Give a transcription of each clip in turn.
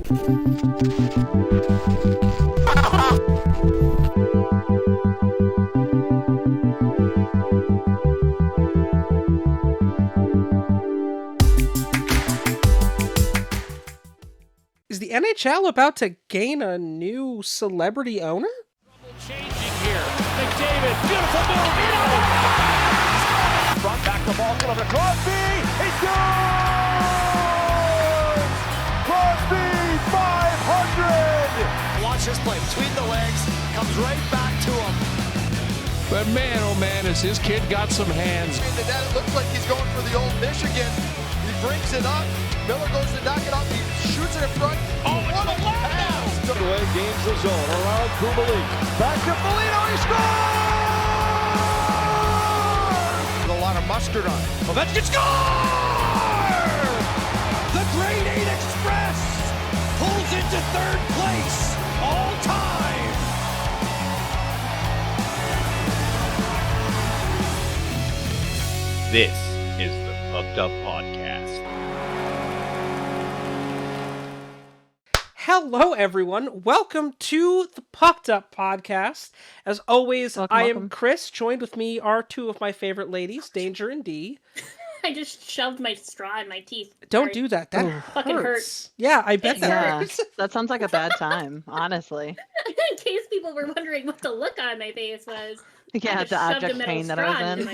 Is the NHL about to gain a new celebrity owner? Changing here. McDavid, beautiful move. Front back the ball, over to Crosby. He scores! Crosby, 500! Watch this play between the legs, comes right back to him. But man, oh man, has his kid got some hands. It looks like he's going for the old Michigan. He brings it up. Miller goes to knock it off. He shoots it in front. Oh, what a pass! Away, gains the zone around Kubalik. Back to Foligno. He scores! With a lot of mustard on it. Ovechkin score! The Grade 8 Express pulls into third place all time. This is the Pucked Up Podcast. Hello, everyone. Welcome to the Pucked Up Podcast. As always, I am Chris. Joined with me are two of my favorite ladies, Danger and Dee. I just shoved my straw in my teeth. Don't do that. That fucking hurts. Yeah, I bet that hurts. That sounds like a bad time, honestly. In case people were wondering what the look on my face was. Yeah, the abject pain that I was in.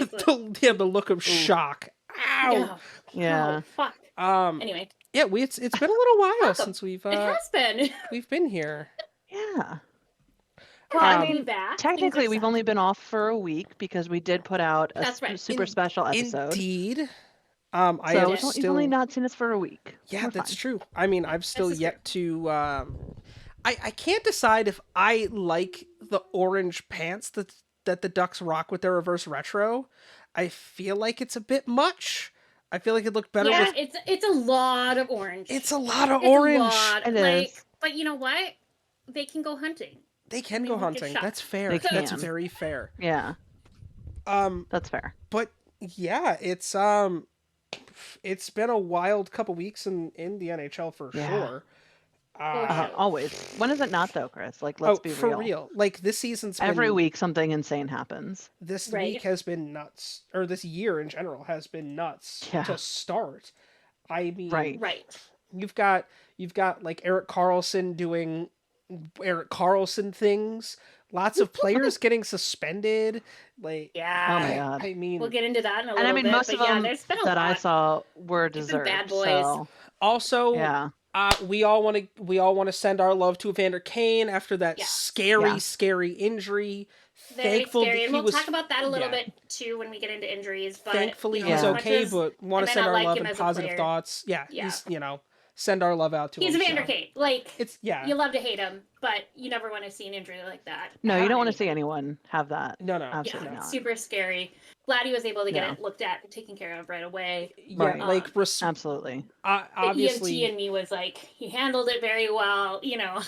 The look of shock. Ow. Yeah. Oh, fuck. Anyway. Yeah, it's been a little while since we've it has been. We've been here. Yeah. Well, back. Technically, we've only been off for a week because we did put out a super special episode. Indeed. You've only not seen us for a week. Yeah, that's true. I mean, I've still yet to. I can't decide if I like the orange pants that the Ducks rock with their reverse retro. I feel like it's a bit much. I feel like it looked better. Yeah, it's a lot of orange. It's a lot of orange. It is. But you know what? They can go hunting. They can go hunting. That's fair. That's very fair. Yeah. That's fair. But yeah, it's been a wild couple weeks in the NHL for sure. Always. When is it not though, Chris? Like, let's be real. For real. Like this season's been, every week something insane happens. This week has been nuts, or this year in general has been nuts to start. I mean, right. You've got like Erik Karlsson doing Erik Karlsson things. Lots of players getting suspended. Like, oh my God. I mean, we'll get into that in a little bit. And I mean, most of them that I saw were There's deserved. bad boys. So. Also, we all want to send our love to Evander Kane after that scary injury. Very Thankful scary, and we'll was, talk about that a little bit too when we get into injuries. But thankfully he's okay, but want to send our love and positive thoughts. Yeah, he's send our love out to him. He's Evander Kane. Like, it's you love to hate him, but you never want to see an injury like that. No, you don't want to see anyone have that. No, absolutely not. Super scary. Glad he was able to get it looked at and taken care of right away. Yeah, absolutely. Obviously, the EMT in me was like, he handled it very well. You know,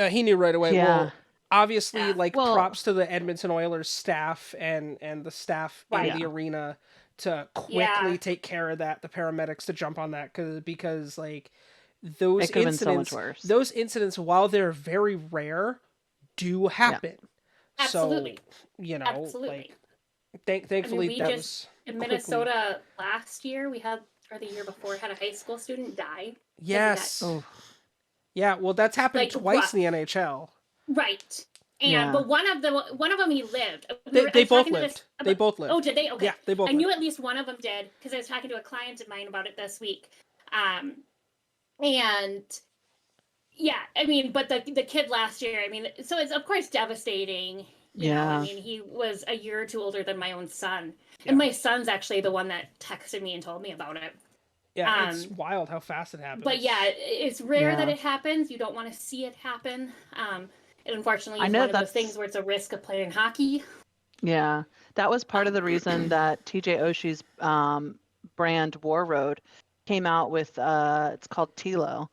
he knew right away. Yeah. Well, obviously, props to the Edmonton Oilers staff and the staff in the arena to quickly take care of that. The paramedics to jump on that because like those incidents, while they're very rare, do happen. Absolutely. So, absolutely. Like, thankfully that was in Minnesota last year. We had, or the year before, had a high school student die. Yes. Yeah. Well, that's happened twice in the NHL. Right. And but one of them he lived. They both lived. They both lived. Oh, did they? Okay. Yeah, they both. I knew at least one of them did because I was talking to a client of mine about it this week. And yeah, I mean, but the kid last year, I mean, so it's of course devastating. You know, I mean, he was a year or two older than my own son, and my son's actually the one that texted me and told me about it. Yeah, it's wild how fast it happens. But yeah, it's rare that it happens. You don't want to see it happen. And unfortunately, it's one of those things where it's a risk of playing hockey. Yeah, that was part of the reason that TJ Oshie's brand War Road came out with it's called Tilo,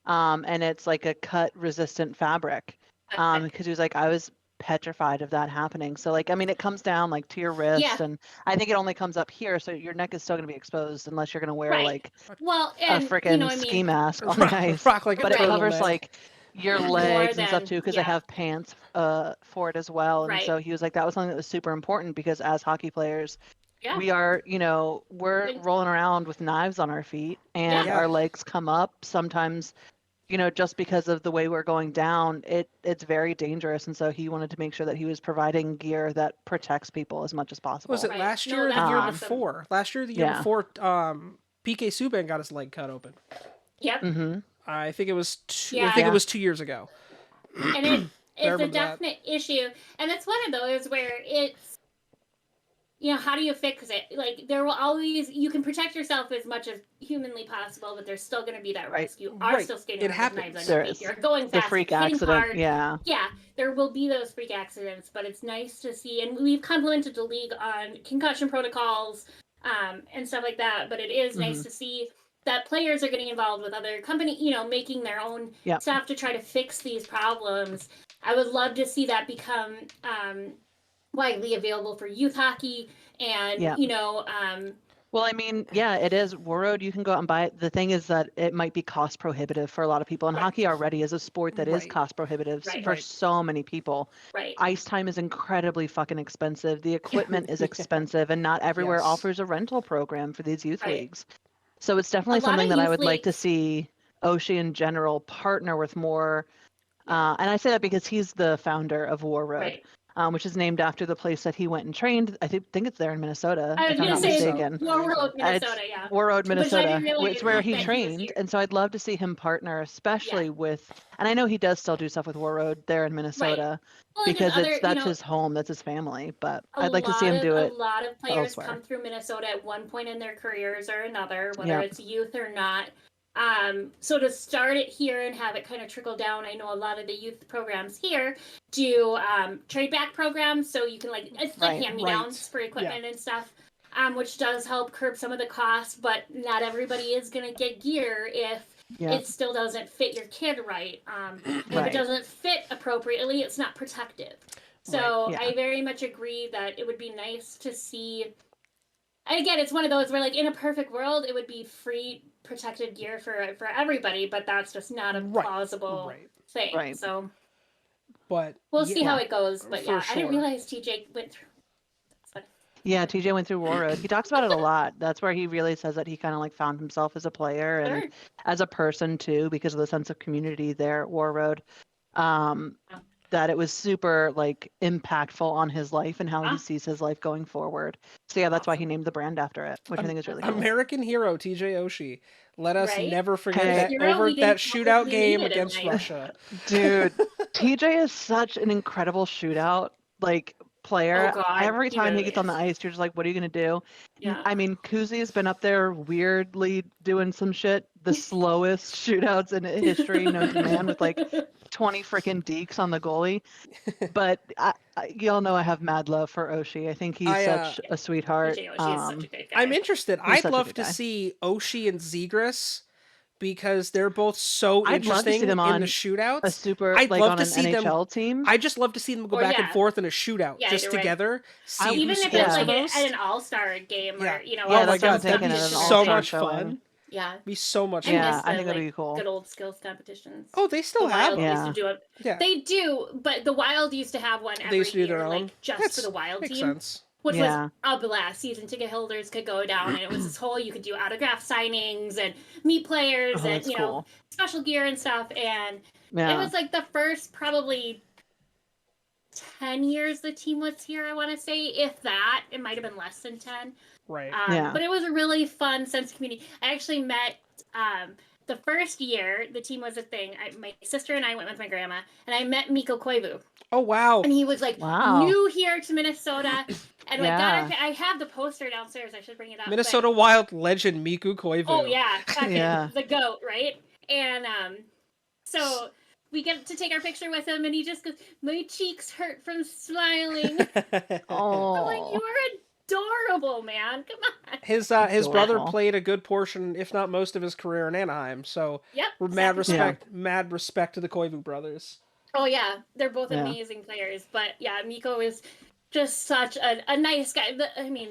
and it's like a cut resistant fabric. Because he was like, I was petrified of that happening. So like, I mean, it comes down like to your wrist, Yeah. and I think it only comes up here, so your neck is still going to be exposed unless you're going to wear Right. like Well, a and freaking ski mask on the ice. rock like But a it covers turtleneck. like your More legs and stuff than- too, because yeah. they have pants for it as well. And Right. so he was like, that was something that was super important because as hockey players, Yeah. we are, you know, we're rolling around with knives on our feet, and Yeah. our legs come up sometimes, you know, just because of the way we're going down. It's very dangerous, and so he wanted to make sure that he was providing gear that protects people as much as possible. Was it Right. last No, year or that's the year awesome. before? Last year or the year Yeah. before, PK Subban got his leg cut open. Yep. Mm-hmm. I think it was Yeah. it was 2 years ago. And it is a remember that. definite issue, and it's one of those where it's, you know, how do you fix it? Like, there will always, you can protect yourself as much as humanly possible, but there's still going to be that Right. risk. You are Right. still skating It around with happens. knives on There your is. feet. You're going The fast, freak you're hitting accident. hard. Yeah. Yeah, there will be those freak accidents, but it's nice to see, and we've complimented the league on concussion protocols and stuff like that, but it is nice to see that players are getting involved with other company, you know, making their own Yep. stuff to try to fix these problems. I would love to see that become widely available for youth hockey, and Yeah. you know, Well, I mean, yeah, it is. Warroad, you can go out and buy it. The thing is that it might be cost prohibitive for a lot of people, and Right. hockey already is a sport that is Right. cost prohibitive Right. for Right. so many people. right. Ice time is incredibly fucking expensive. The equipment is expensive, and not everywhere Yes. offers a rental program for these youth Right. leagues. So it's definitely A lot of something that I youth would like to leagues- see Oshie in general partner with more. And I say that because he's the founder of Warroad, Right. which is named after the place that he went and trained. I think it's there in Minnesota, I was if I'm gonna not say mistaken. Warroad, It's Minnesota, yeah. Warroad, Which I Minnesota, didn't realize it's where he that he was trained, here. and so I'd love to see him partner, especially with. And I know he does still do stuff with Warroad there in Minnesota Well, and because there's other, that's you know, his home, that's his family. But a I'd like to see him lot do of- it. A lot of players elsewhere. come through Minnesota at one point in their careers or another, whether Yeah. it's youth or not. So to start it here and have it kind of trickle down, I know a lot of the youth programs here do trade back programs, so you can it's like Right. hand-me-downs for equipment and stuff, which does help curb some of the costs, but not everybody is going to get gear if Yeah. it still doesn't fit your kid right. If Right. it doesn't fit appropriately, it's not protective. So Right. Yeah. I very much agree that it would be nice to see. Again, it's one of those where, like, in a perfect world, it would be free protective gear for everybody, but that's just not a Right. plausible Right. thing. Right. So But we'll see yeah, how it goes. But for yeah, I didn't sure. realize TJ went through. That's funny. Yeah, TJ went through Warroad. He talks about it a lot. That's where he really says that he kind of like found himself as a player and Sure. as a person too, because of the sense of community there at Warroad. That it was super like impactful on his life and how he sees his life going forward. So yeah, that's why he named the brand after it, which I think is really cool. American hero TJ Oshie. Let us Right? never forget Hey. that Hero, over we that didn't shootout probably game need it against tonight. Russia. Dude, TJ is such an incredible shootout like player. Oh, God, Every he time really he gets on the is. ice, you're just like, what are you gonna do? Yeah. I mean, Kuzi's been up there weirdly doing some shit, the slowest shootouts in history known to man, with like 20 freaking dekes on the goalie. But y'all know I have mad love for Oshie. I think he's such a sweetheart. TJ Oshie is such a good guy. I'm interested. He's I'd such a love good to guy. see Oshie and Zegras because they're both so I'd love to see interesting them in on the shootouts. a super I'd like love on to an see them. NHL team. I just love to see them go Or, back and yeah. forth in a shootout Yeah, just you're right. together. See Even who if scores it's like the at most. an all-star game, Yeah. or you know, Oh my that's what I'm god, that'd thinking, be at an so all-star much showing. fun. yeah. Be so much I Yeah, fun. miss I the, think that'd like, be cool. good old skills competitions. Oh, they still The have Wild them. used to do it. Yeah. They do, but the Wild used to have one every They used to do year, their own. like just That's- for the Wild makes team, sense. which Yeah. was a blast. Season ticket holders could go down, and it was this whole, you could do autograph signings and meet players Oh, and that's you know cool. special gear and stuff. And Yeah. it was like the first probably 10 years the team was here. I want to say, if that, it might have been less than 10. Right. Yeah. But it was a really fun sense of community. I actually met the first year the team was a thing. My sister and I went with my grandma, and I met Mikko Koivu, Oh wow. and he was like Wow. new here to Minnesota, and Yeah. I have the poster downstairs. I should bring it up. but- Minnesota Wild legend Miku Koivu. Oh yeah, fucking Yeah. the goat, right? And so we get to take our picture with him, and he just goes, "My cheeks hurt from smiling." Oh. I'm like, "You are adorable, man. Come on." His brother Adorable. played a good portion, if not most of his career in Anaheim. So Yep. we're mad exactly. respect to the Koivu brothers. Oh yeah, they're both amazing players. But yeah, Mikko is just such a nice guy. I mean,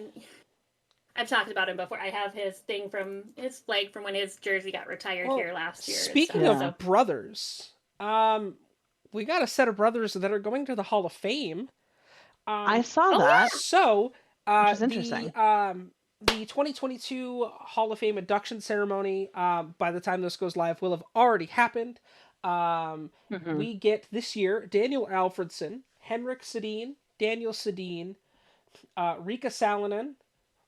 I've talked about him before. I have his thing from his flag from when his jersey got retired here last year. Speaking of brothers, we got a set of brothers that are going to the Hall of Fame. I saw that. So, which is interesting. The 2022 Hall of Fame induction ceremony, by the time this goes live, will have already happened. We get this year Daniel Alfredsson, Henrik Sedin, Daniel Sedin, Rika Salonen,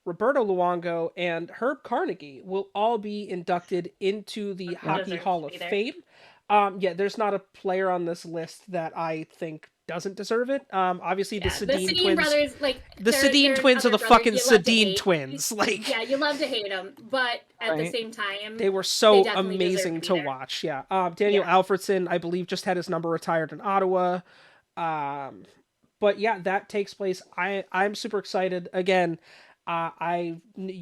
Roberto Luongo, and Herb Carnegie will all be inducted into the Hockey Hall of Fame. There's not a player on this list that I think doesn't deserve it. Obviously, the Sedin twins, brothers, the Sedin twins are the fucking Sedin twins. Like, yeah, you love to hate them, but at the same time, they were so amazing to watch. Yeah, Daniel Alfredsson, I believe, just had his number retired in Ottawa. But yeah, that takes place. I'm super excited. Again, I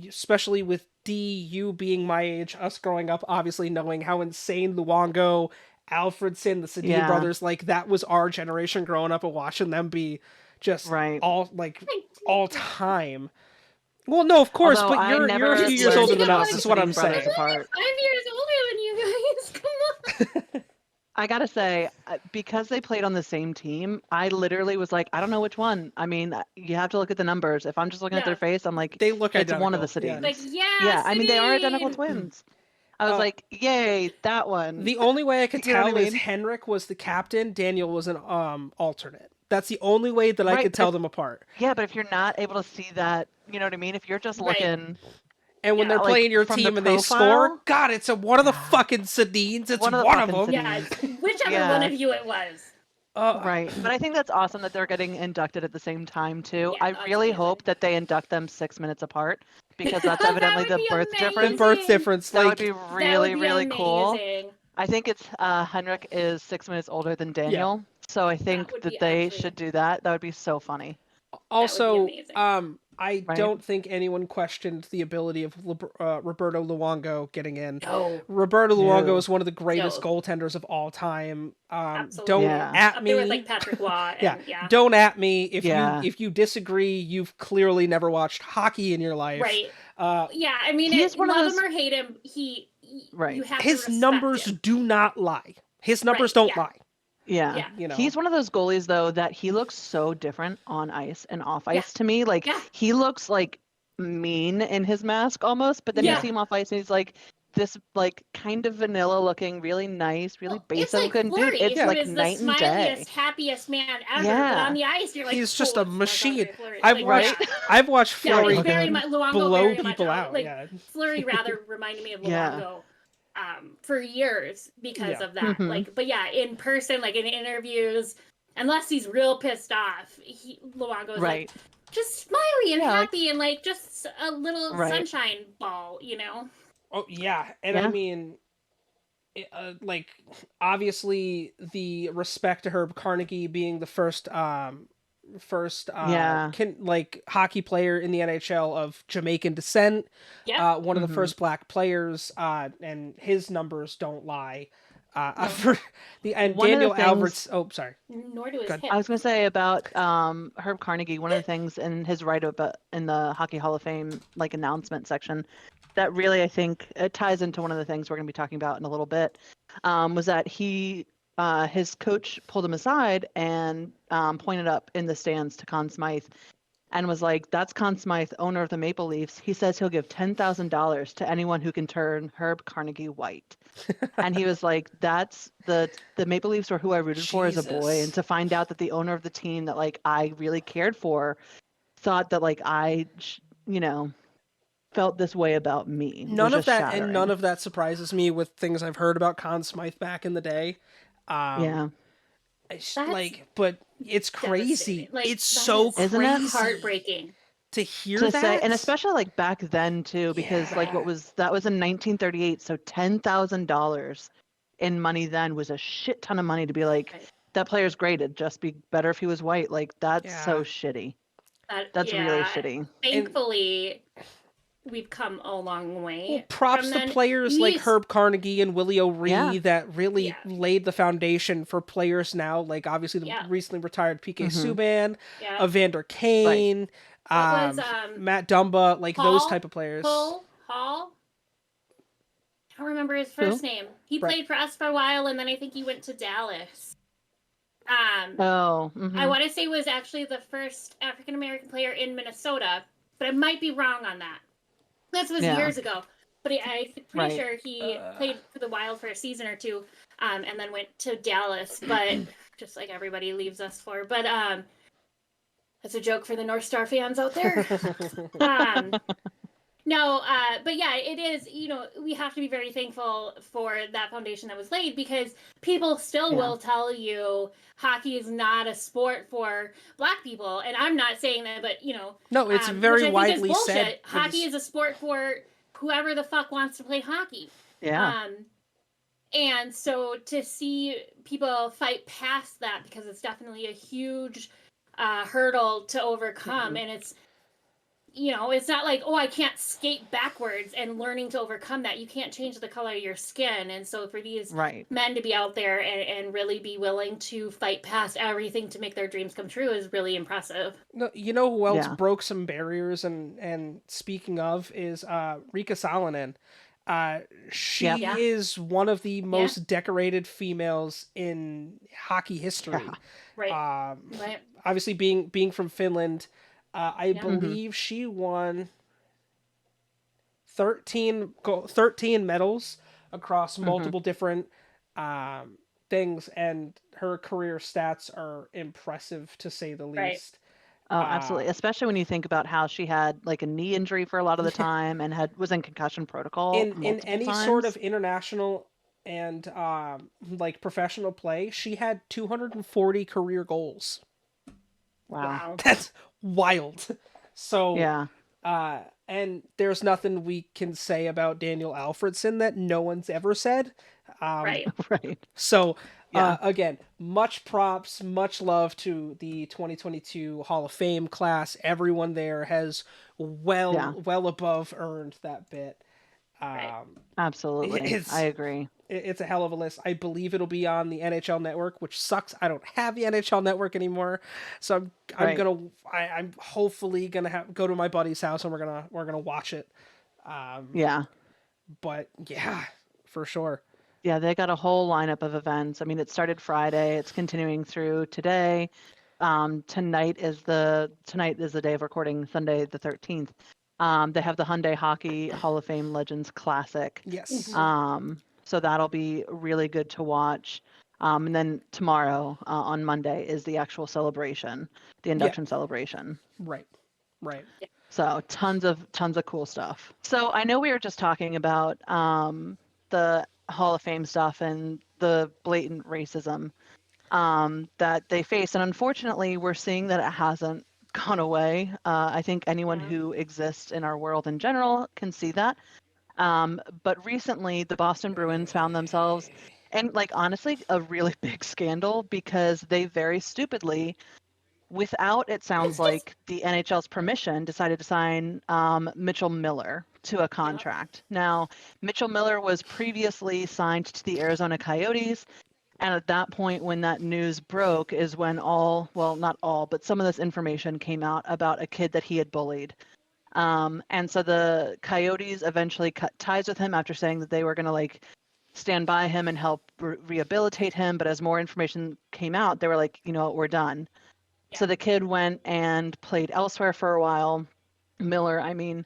especially with you being my age, us growing up, obviously knowing how insane Luongo, Alfredsson, the Sedin brothers, like that was our generation growing up and watching them be just all time. Well, no, of course, although but you're a few years older than us, is what I'm saying. I'm 5 years older than you guys. Come on. I gotta say, because they played on the same team, I literally was like, I don't know which one. I mean, you have to look at the numbers. If I'm just looking at their face, I'm like, they look it's identical. one of the Sedins. Like, I mean, they are identical twins. I was like, yay, that one. The only way I could tell is Henrik was the captain, Daniel was an alternate. That's the only way that I could tell them apart. Yeah, but if you're not able to see that, you know what I mean? If you're just looking... And when they're playing your team and they score, God, it's one of the fucking Sedins. It's one of them. Yeah, whichever one of you it was. Right. But I think that's awesome that they're getting inducted at the same time, too. I really hope that they induct them 6 minutes apart, because that's evidently the birth difference. The birth difference. That would be really cool. I think it's Henrik is 6 minutes older than Daniel. So I think that they should do that. That would be so funny. Also, I don't think anyone questioned the ability of Roberto Luongo getting in. No. Roberto Luongo is one of the greatest goaltenders of all time. Don't at me. With, like, Patrick Waugh. Don't at me if you disagree. You've clearly never watched hockey in your life. Right. I mean, love him or hate him, you have his numbers do not lie. His numbers don't lie. Yeah. You know. He's one of those goalies, though, that he looks so different on ice and off ice to me. Like, he looks, like, mean in his mask almost, but then you see him off ice and he's, like, this, like, kind of vanilla-looking, really nice, really basic-looking dude. It's, like, night and day. He's the smiliest, happiest man ever, but on the ice, you're like, he's just a machine. I've watched Fleury blow people out. Like, Fleury rather reminded me of Luongo. For years because of that. Like, but in person, like in interviews, unless he's real pissed off, Luongo's like just smiley and happy and like just a little sunshine ball, you know? Oh yeah, and I mean, like obviously the respect to Herb Carnegie being the first hockey player in the NHL of Jamaican descent. One of the first black players, and his numbers don't lie. Daniel Alberts. Oh, sorry. Nor do his hits. I was going to say about Herb Carnegie. One of the things in his write-up in the Hockey Hall of Fame like announcement section that really I think it ties into one of the things we're going to be talking about in a little bit was that his coach pulled him aside and pointed up in the stands to Conn Smythe and was like, that's Conn Smythe, owner of the Maple Leafs. He says he'll give $10,000 to anyone who can turn Herb Carnegie white. And he was like, that's the Maple Leafs were who I rooted for as a boy. And to find out that the owner of the team that like I really cared for thought that like I, felt this way about me. None of that surprises me with things I've heard about Conn Smythe back in the day. But it's crazy. Like, it's so crazy. Isn't it heartbreaking to hear that? Say, and especially like back then too, because like that was in 1938. So $10,000 in money then was a shit ton of money to be like, that player's great. It'd just be better if he was white. Like that's so shitty. That's really shitty. Thankfully, we've come a long way. Well, props to players like Herb Carnegie and Willie O'Ree that really laid the foundation for players now, like obviously the recently retired PK Subban, Evander Kane, Matt Dumba, like those type of players. Hall? I don't remember his first name. He played for us for a while, and then I think he went to Dallas. I want to say was actually the first African American player in Minnesota, but I might be wrong on that. This was years ago, but I'm pretty sure he played for the Wild for a season or two, and then went to Dallas. But just like everybody leaves us for, but that's a joke for the North Star fans out there. No, but yeah, it is, we have to be very thankful for that foundation that was laid, because people still will tell you hockey is not a sport for Black people. And I'm not saying that, but, no, it's very widely said. Hockey is a sport for whoever the fuck wants to play hockey. Yeah. And so to see people fight past that, because it's definitely a huge hurdle to overcome. And it's, it's not like, I can't skate backwards, and learning to overcome that. You can't change the color of your skin. And so for these men to be out there and really be willing to fight past everything to make their dreams come true is really impressive. No, you know who else broke some barriers, and speaking of, is Riikka Salonen. She is one of the most decorated females in hockey history. Right. Obviously being from Finland, I believe she won 13 medals across multiple different things, and her career stats are impressive to say the least. Oh, absolutely. Especially when you think about how she had like a knee injury for a lot of the time and was in concussion protocol in any times. Sort of international and like professional play. She had 240 career goals. Wow. That's wild. So and there's nothing we can say about Daniel Alfredsson that no one's ever said. Right. So again, much props, much love to the 2022 Hall of Fame class. Everyone there has well above earned that bit. Absolutely. I agree. It's a hell of a list. I believe it'll be on the NHL Network, which sucks. I don't have the NHL Network anymore, so I'm hopefully gonna go to my buddy's house, and we're gonna watch it. But yeah, for sure. Yeah, they got a whole lineup of events. I mean, it started Friday. It's continuing through today. Tonight is the day of recording, Sunday the 13th. They have the Hyundai Hockey Hall of Fame Legends Classic. Yes. So that'll be really good to watch. And then tomorrow, on Monday, is the actual celebration, the induction celebration. Right. So tons of cool stuff. So I know we were just talking about the Hall of Fame stuff and the blatant racism that they face. And unfortunately, we're seeing that it hasn't gone away. I think anyone who exists in our world in general can see that. But recently, the Boston Bruins found themselves in, like, honestly, a really big scandal, because they very stupidly, without, it sounds like, the NHL's permission, decided to sign Mitchel Miller to a contract. Now, Mitchel Miller was previously signed to the Arizona Coyotes, and at that point, when that news broke, is when not all, but some of this information came out about a kid that he had bullied. And so the Coyotes eventually cut ties with him after saying that they were going to stand by him and help rehabilitate him. But as more information came out, they were like, you know what, we're done. Yeah. So the kid went and played elsewhere for a while, Miller, I mean,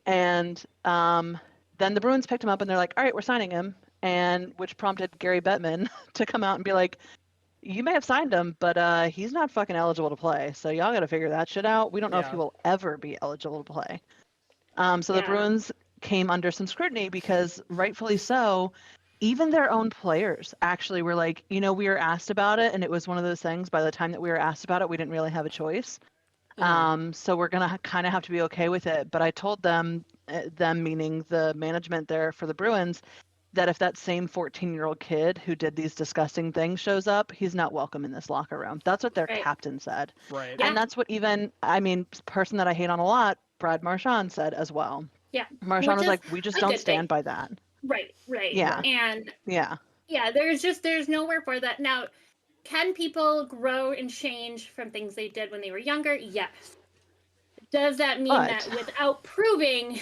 and then the Bruins picked him up and they're like, all right, we're signing him. And which prompted Gary Bettman to come out and be like, you may have signed him, but he's not fucking eligible to play. So y'all got to figure that shit out. We don't know if he will ever be eligible to play. So the Bruins came under some scrutiny because, rightfully so, even their own players actually were like, we were asked about it. And it was one of those things, by the time that we were asked about it, we didn't really have a choice. So we're going to kind of have to be okay with it. But I told them meaning the management there for the Bruins, that if that same 14-year-old kid who did these disgusting things shows up, he's not welcome in this locker room. That's what their captain said. Right. And that's what person that I hate on a lot, Brad Marchand, said as well. Yeah. Marshawn was like, we just don't stand by that. Right. Yeah. And yeah, there's nowhere for that. Now, can people grow and change from things they did when they were younger? Yes. Does that mean that without proving,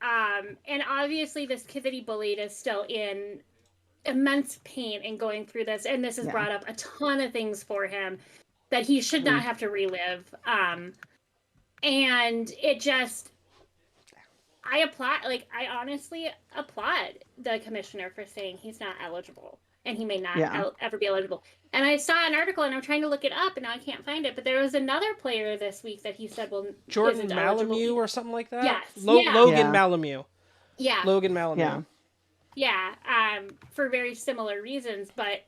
and obviously this kid that he bullied is still in immense pain and going through this, and this has brought up a ton of things for him that he should not have to relive. And it just, I honestly applaud the commissioner for saying he's not eligible and he may not ever be eligible. And I saw an article and I'm trying to look it up and now I can't find it, but there was another player this week that he said, well, Jordan Malamute or something like that? Yes. Logan Malamute. Yeah. Logan Malamute. Yeah. For very similar reasons, but.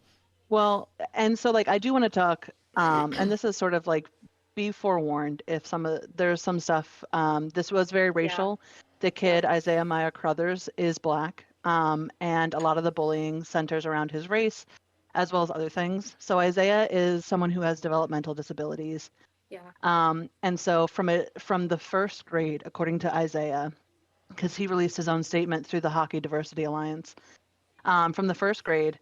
Well, and so like I do want to talk, and this is sort of like, be forewarned if there's some stuff, this was very racial. The kid, Isaiah Maya Crothers, is Black, and a lot of the bullying centers around his race, as well as other things. So Isaiah is someone who has developmental disabilities. Yeah. And so from the first grade, according to Isaiah, because he released his own statement through the Hockey Diversity Alliance, from the first grade,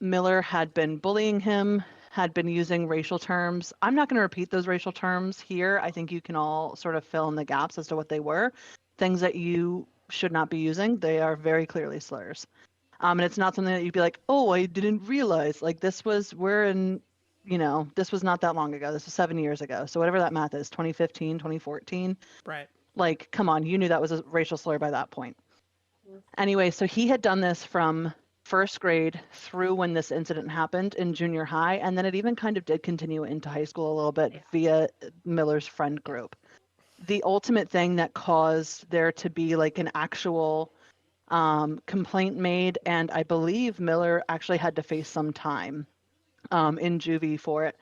Miller had been bullying him, had been using racial terms. I'm not going to repeat those racial terms here. I think you can all sort of fill in the gaps as to what they were. Things that you should not be using. They are very clearly slurs. And it's not something that you'd be like, oh, I didn't realize. Like this was not that long ago. This was 7 years ago. So whatever that math is, 2015, 2014. Right. Like, come on, you knew that was a racial slur by that point. Anyway, so he had done this from first grade through when this incident happened in junior high, and then it even kind of did continue into high school a little bit via Miller's friend group. The ultimate thing that caused there to be like an actual complaint made, and I believe Miller actually had to face some time in juvie for it,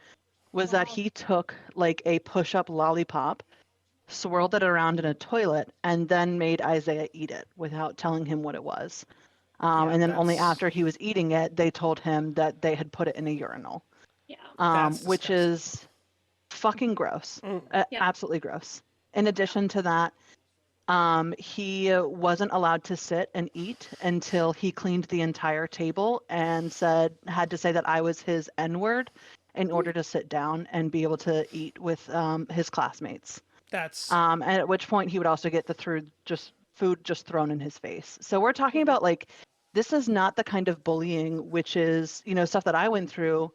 was that he took like a push-up lollipop, swirled it around in a toilet, and then made Isaiah eat it without telling him what it was. And then only after he was eating it, they told him that they had put it in a urinal. Yeah. Which is fucking gross. Absolutely gross. In addition to that, he wasn't allowed to sit and eat until he cleaned the entire table and had to say that I was his N-word in order to sit down and be able to eat with his classmates. And at which point he would also get food just thrown in his face. So we're talking about like, this is not the kind of bullying, which is, stuff that I went through,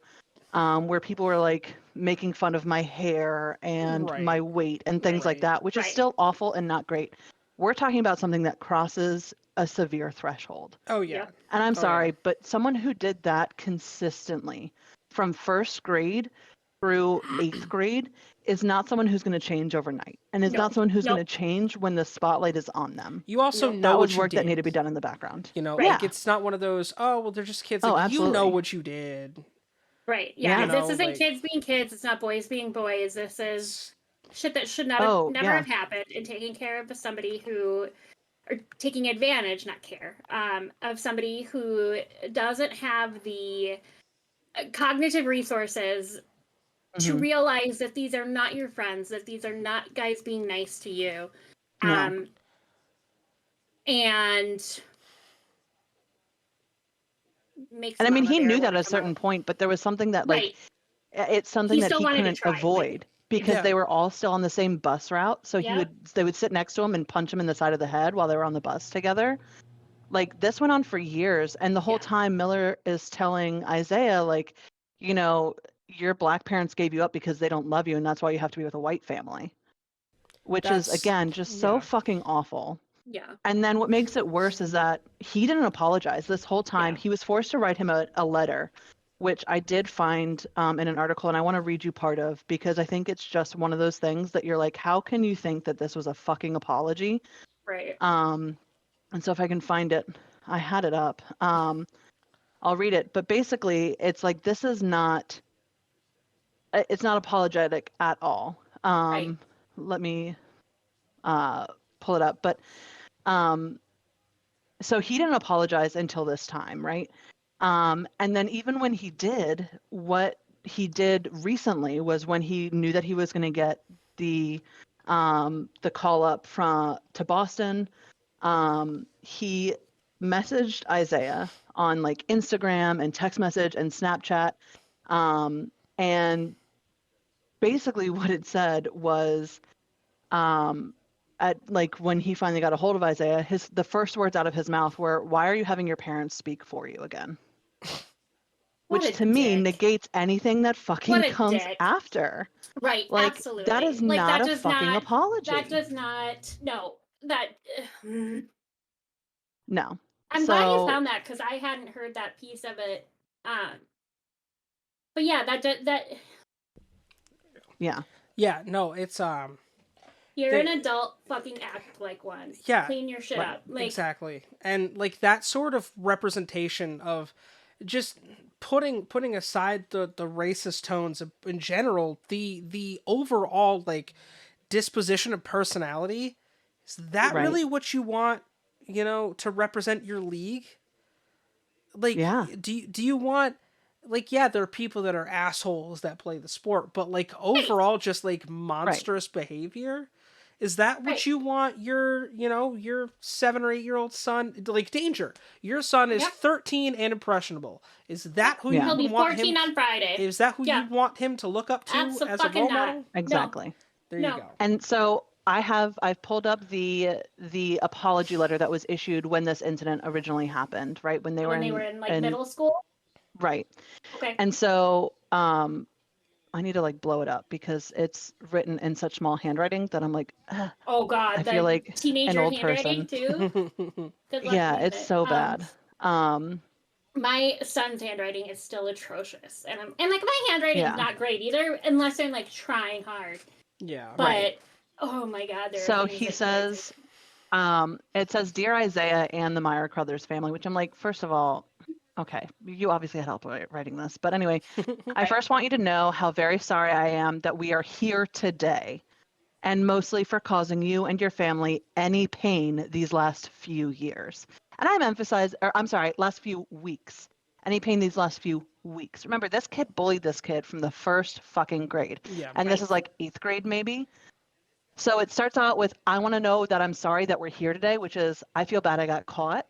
where people were like making fun of my hair and my weight and things like that, which is still awful and not great. We're talking about something that crosses a severe threshold. Oh yeah. And I'm sorry, but someone who did that consistently from first grade through 8th grade is not someone who's going to change overnight, and is not someone who's going to change when the spotlight is on them. You also know that what was work that needed to be done in the background. Like it's not one of those, oh well, they're just kids. Like, you know what you did. Right. Yeah. This isn't kids being kids. It's not boys being boys. This is shit that should never have happened, and taking care of somebody who, or taking advantage, not care, of somebody who doesn't have the cognitive resources to realize that these are not your friends, that these are not guys being nice to you. And I mean, he knew that at a certain point, but there was something that like, it's something that he couldn't avoid because they were all still on the same bus route. So they would sit next to him and punch him in the side of the head while they were on the bus together. Like this went on for years. And the whole time Miller is telling Isaiah, like, your Black parents gave you up because they don't love you, and that's why you have to be with a white family, which is, again, just so fucking awful. Yeah. And then what makes it worse is that he didn't apologize this whole time. He was forced to write him a letter, which I did find in an article, and I want to read you part of, because I think it's just one of those things that you're like, how can you think that this was a fucking apology? Right. And so if I can find it, I had it up. I'll read it. But basically, it's like, this is not... It's not apologetic at all. Let me pull it up. But so he didn't apologize until this time, right? And then even when he did, what he did recently was when he knew that he was going to get the the call up to Boston. He messaged Isaiah on like Instagram and text message and Snapchat. And basically what it said was, at like when he finally got a hold of Isaiah, the first words out of his mouth were, "Why are you having your parents speak for you again?" Which to me negates anything that fucking comes after. Right, like, absolutely. That is like, not that a does fucking not, apology. That does not, no, that... No. I'm glad you found that, because I hadn't heard that piece of it. But yeah, that... Yeah. Yeah, no, it's... You're an adult, fucking act like one. Yeah. Clean your shit up. Like, exactly. And, like, that sort of representation of just putting aside the racist tones in general, the overall, like, disposition of personality, is that really what you want, to represent your league? Like, do you want... Like, yeah, there are people that are assholes that play the sport, but, like, overall, just, like, monstrous behavior? Is that what you want your 7 or 8 year old son, like Danger? Your son is 13 and impressionable. Is that who you He'll be want 14 him? on Friday. Is that who you want him to look up to as a role model? Exactly. No. There you go. And so I've pulled up the apology letter that was issued when this incident originally happened, right? When they were in like middle school? Right. Okay. And so I need to like blow it up because it's written in such small handwriting that I'm like, oh God, I feel like teenager an old handwriting person. too. Good luck Yeah, it's so bad. My son's handwriting is still atrocious, and like my handwriting is not great either, unless I'm like trying hard. Yeah. But oh my God, so he says, it says, "Dear Isaiah and the Meyer Crothers family," which I'm like, first of all, okay, you obviously had help writing this. But anyway, I first want you to know how very sorry I am that we are here today, and mostly for causing you and your family any pain these last few years. And last few weeks. Any pain these last few weeks. Remember, this kid bullied this kid from the first fucking grade. Yeah. And this is like 8th grade maybe. So it starts out with, I want to know that I'm sorry that we're here today, which is, I feel bad I got caught.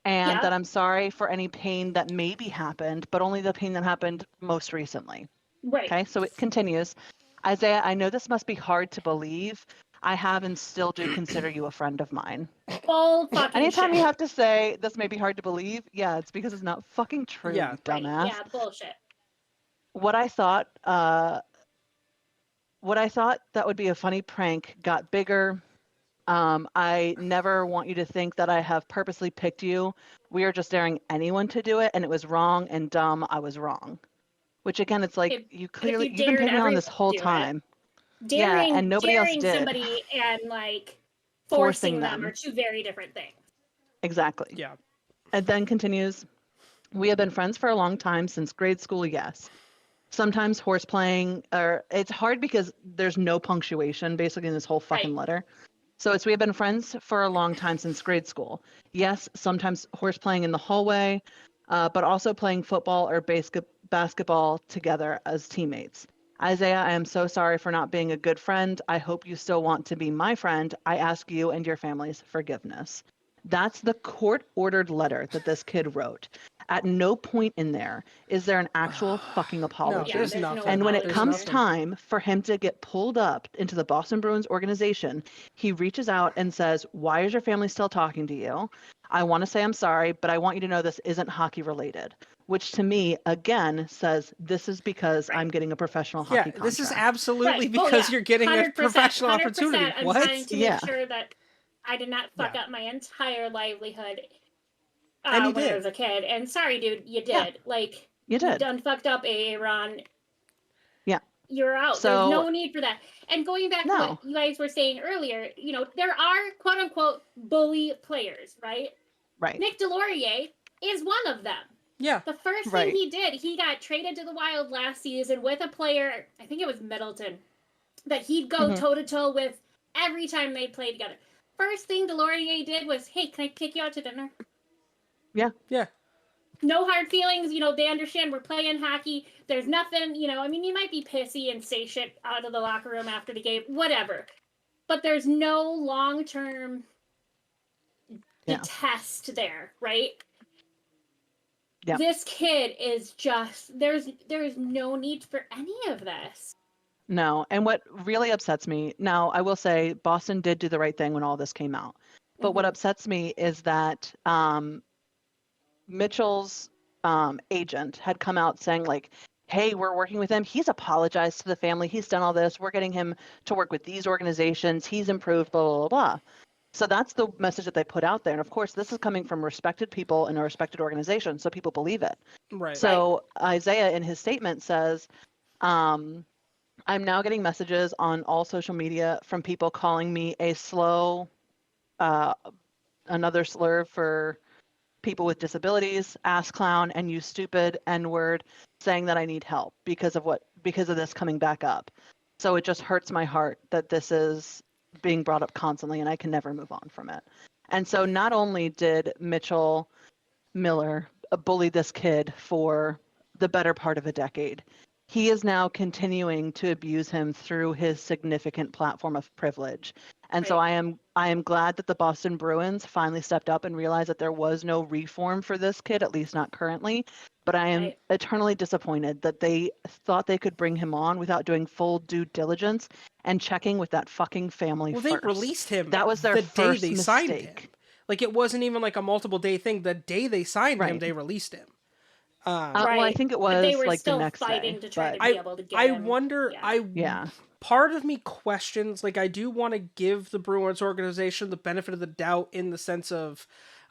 And that I'm sorry for any pain that maybe happened, but only the pain that happened most recently. Right. Okay, so it continues. Isaiah, I know this must be hard to believe. I have and still do consider you a friend of mine. Full fucking Anytime shit. you have to say this may be hard to believe, yeah, it's because it's not fucking true, you dumbass. Right. Yeah, bullshit. What I thought that would be a funny prank got bigger. I never want you to think that I have purposely picked you. We are just daring anyone to do it, and it was wrong and dumb. I was wrong. Which again, it's like you've been picking on this whole time. Daring, and nobody else did. Somebody and like forcing them are two very different things. Exactly. Yeah. And then continues, we have been friends for a long time, since grade school, yes. Sometimes horse playing, or it's hard because there's no punctuation basically in this whole fucking letter. So we have been friends for a long time, since grade school. Yes, sometimes horse playing in the hallway, but also playing football or basketball together as teammates. Isaiah, I am so sorry for not being a good friend. I hope you still want to be my friend. I ask you and your family's forgiveness. That's the court-ordered letter that this kid wrote. At no point in there is there an actual fucking apology. No, there's nothing. And when it comes time for him to get pulled up into the Boston Bruins organization, he reaches out and says, why is your family still talking to you? I want to say I'm sorry, but I want you to know this isn't hockey related. Which to me, again, says this is because I'm getting a professional hockey contract. This is absolutely because you're getting a professional opportunity. I'm trying to make sure that I did not fuck up my entire livelihood when I was a kid. And sorry, dude, you did. Yeah. Like, you did. You done fucked up, Ron. Yeah. You're out. So, there's no need for that. And going back to what you guys were saying earlier, there are quote unquote bully players, right? Right. Nick Delorier is one of them. Yeah. The first thing he did, he got traded to the Wild last season with a player, I think it was Middleton, that he'd go toe-to-toe with every time they played together. First thing Delorier did was, hey, can I take you out to dinner? Yeah. Yeah. No hard feelings. They understand we're playing hockey. There's nothing, you might be pissy and say shit out of the locker room after the game, whatever. but there's no long-term test there, right? Yeah. This kid is just there's no need for any of this. No, and what really upsets me, now I will say Boston did do the right thing when all this came out. But what upsets me is that Mitchell's agent had come out saying like, hey, we're working with him. He's apologized to the family. He's done all this. We're getting him to work with these organizations. He's improved, blah, blah, blah, blah. So that's the message that they put out there. And of course, this is coming from respected people in a respected organization, so people believe it. Right. So Isaiah in his statement says, I'm now getting messages on all social media from people calling me a slow, another slur for people with disabilities, ass clown, and you stupid N-word, saying that I need help because of this coming back up. So it just hurts my heart that this is being brought up constantly and I can never move on from it. And so not only did Mitchell Miller bully this kid for the better part of a decade, he is now continuing to abuse him through his significant platform of privilege. And so I am glad that the Boston Bruins finally stepped up and realized that there was no reform for this kid, at least not currently. But I am eternally disappointed that they thought they could bring him on without doing full due diligence and checking with that fucking family first. Well, they released him. That was their first day they mistake. signed him. Like, it wasn't even like a multiple day thing. The day they signed him, they released him. Well, I think it was they were like still the next fighting day. to try but to be able to get I him. wonder. Part of me questions. Like, I do want to give the Bruins organization the benefit of the doubt in the sense of,